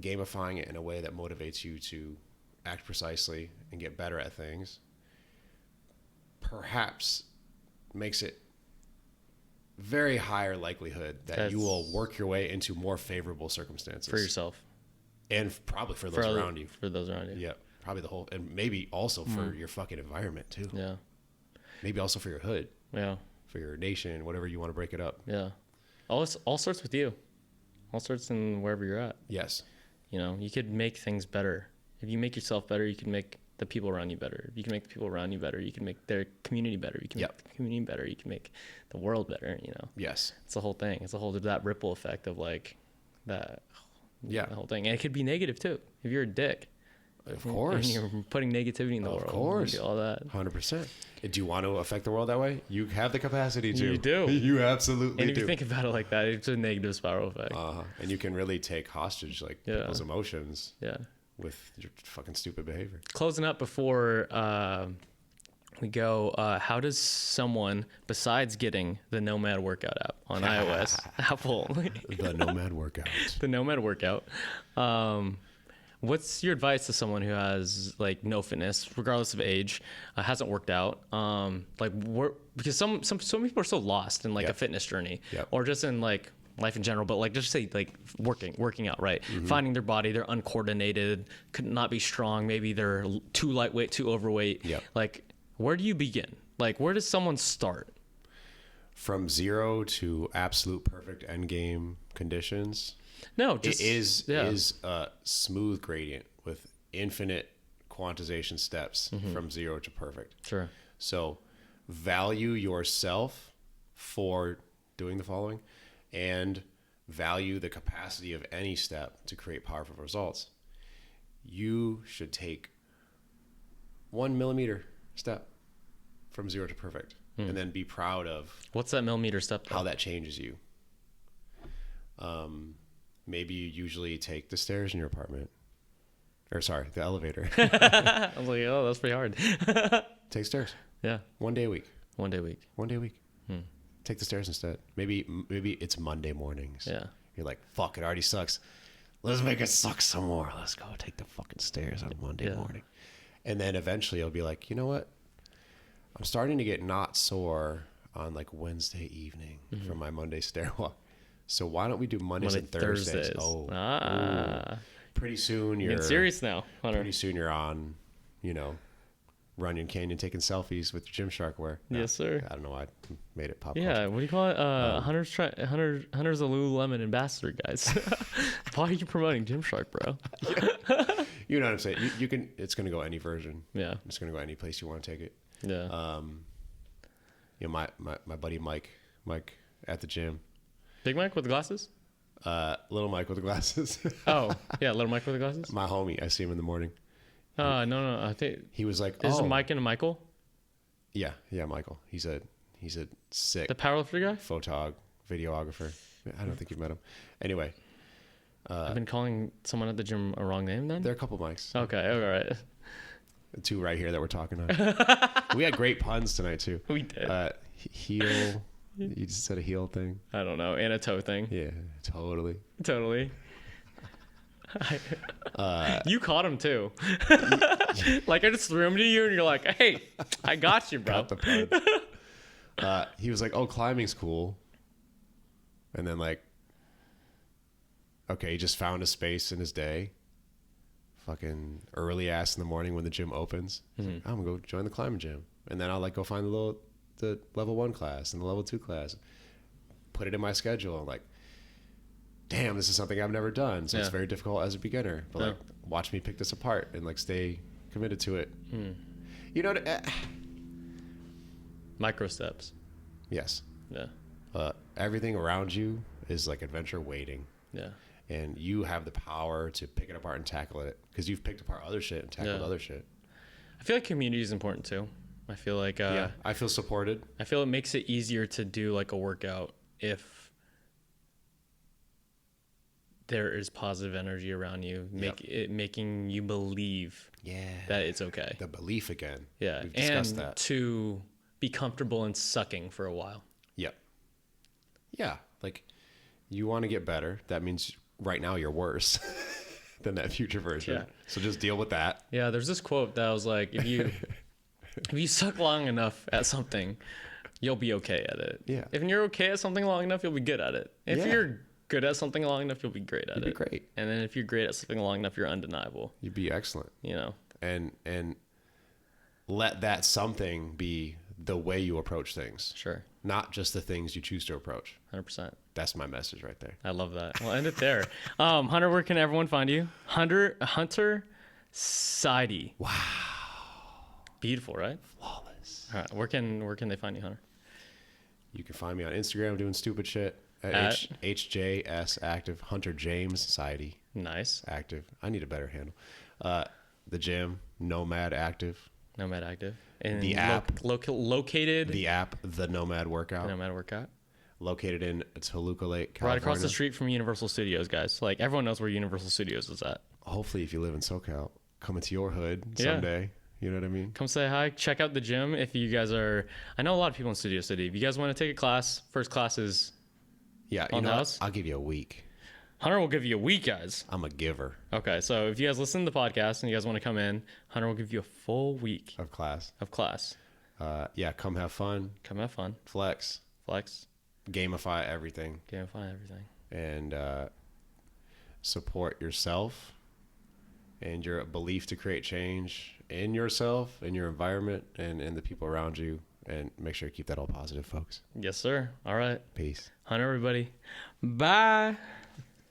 gamifying it in a way that motivates you to act precisely and get better at things, perhaps makes it very higher likelihood that you will work your way into more favorable circumstances for yourself and probably for those around you. For those around you. Yeah. Probably the whole, and maybe also for your fucking environment too. Yeah. Maybe also for your hood. Yeah. For your nation, whatever you want to break it up. Yeah. All starts with you. All starts in wherever you're at. Yes. You know, you could make things better. If you make yourself better, you can make the people around you better. If you can make the people around you better, you can make their community better. You can make the community better. You can make the world better, you know? Yes. It's the whole thing. It's the whole, that ripple effect of like that. Yeah. The whole thing. And it could be negative too. If you're a dick. Of course. And you're putting negativity in the world. Of course. All that. 100%. Do you want to affect the world that way? You have the capacity to. You do. You absolutely do. And if you think about it like that, it's a negative spiral effect. And you can really take hostage like people's emotions. Yeah. With your fucking stupid behavior. Closing up before we go, how does someone, besides getting the Nomad workout app on iOS, Apple, the Nomad workout, the Nomad workout, what's your advice to someone who has like no fitness, regardless of age, hasn't worked out? Because some people are so lost in like a fitness journey, or just in like life in general, but like just say like working out, right? Finding their body, they're uncoordinated, could not be strong. Maybe they're too lightweight, too overweight. Like, where do you begin? Like, where does someone start? From zero to absolute perfect end game conditions. No, just it is a smooth gradient with infinite quantization steps from zero to perfect. Sure. So value yourself for doing the following and value the capacity of any step to create powerful results. You should take 1 millimeter step from zero to perfect and then be proud of what's that millimeter step though? How that changes you. Maybe you usually take the stairs in your apartment. Or sorry, the elevator. I was like, oh, that's pretty hard. Take stairs. Yeah. 1 day a week. 1 day a week. 1 day a week. Take the stairs instead. Maybe it's Monday mornings. Yeah. You're like, fuck, it already sucks. Let's make it suck some more. Let's go take the fucking stairs on Monday morning. And then eventually you'll be like, you know what? I'm starting to get not sore on like Wednesday evening from my Monday stair walk. So why don't we do Mondays and Thursdays? Oh, pretty soon you're getting serious now, Hunter. Pretty soon you're on, Runyon Canyon taking selfies with your Gymshark wear. No, yes, sir. I don't know why I made it pop. Yeah, what do you call it? Hunter's a Lululemon ambassador, guys. Why are you promoting Gymshark, bro? You know what I'm saying? You can. It's gonna go any version. Yeah, it's gonna go any place you want to take it. Yeah. My buddy Mike Mike at the gym. Big Mike with the glasses? Little Mike with the glasses. Oh, yeah, little Mike with the glasses? My homie. I see him in the morning. No. I think He was like, this is Mike and Michael, Yeah, Michael. He's a sick the powerlifter guy. videographer. I don't think you've met him. Anyway, I've been calling someone at the gym a wrong name then. there are a couple mics. Okay, all right. The two right here that we're talking on. We had great puns tonight too. We did. Heel. You just said a heel thing. I don't know, and a toe thing. Yeah, totally. Totally. You caught him too. Like I just threw him to you, and you're like, "Hey, I got you, bro." Got the pun. He was like, "Oh, climbing's cool," and then like, okay, he just found a space in his day. Fucking early ass in the morning when the gym opens. I'm gonna go join the climbing gym, and then I'll like go find the level 1 class and the level 2 class. Put it in my schedule. I'm like, damn, this is something I've never done. So it's very difficult as a beginner. But like, watch me pick this apart and like stay committed to it. You know, Micro steps. yes. Yeah. Everything around you is like adventure waiting. Yeah. And you have the power to pick it apart and tackle it because you've picked apart other shit and tackled other shit. I feel like community is important too. I feel like I feel supported. I feel it makes it easier to do like a workout if there is positive energy around you, making you believe that it's okay. The belief again. Yeah. We've discussed that. To be comfortable in sucking for a while. Yep. Yeah. Like you want to get better. That means right now you're worse than that future version. Yeah. So just deal with that. Yeah. There's this quote that was like, if you suck long enough at something, you'll be okay at it. Yeah. If you're okay at something long enough, you'll be good at it. If you're good at something long enough, you'll be great at it. You'd be great. And then if you're great at something long enough, you're undeniable. You'd be excellent. You know? And let that something be the way you approach things. Sure. Not just the things you choose to approach. 100%. That's my message right there. I love that. We'll end it there. Hunter, where can everyone find you? Hunter Seide. Wow. Beautiful, right? Flawless. All right. Where can they find you, Hunter? You can find me on Instagram doing stupid shit at HJS Active. Hunter James Seide. Nice. Active. I need a better handle. The gym, Nomad Active. Nomad Active. And The app. Located. The app, The Nomad Workout. Nomad Workout. Located in Toluca Lake, California. Right across the street from Universal Studios, guys. Like everyone knows where Universal Studios is at. Hopefully, if you live in SoCal, come into your hood someday. You know what I mean? Come say hi. Check out the gym if you guys are. I know a lot of people in Studio City. If you guys want to take a class, first class is on the house. I'll give you a week. Hunter will give you a week, guys. I'm a giver Okay, so if you guys listen to the podcast and you guys want to come in, Hunter will give you a full week of class. Come have fun. Come have fun. Flex. Gamify everything. And support yourself and your belief to create change in yourself, in your environment, and in the people around you. And make sure to keep that all positive, folks. Yes, sir. All right. Peace. Hunter, everybody. Bye.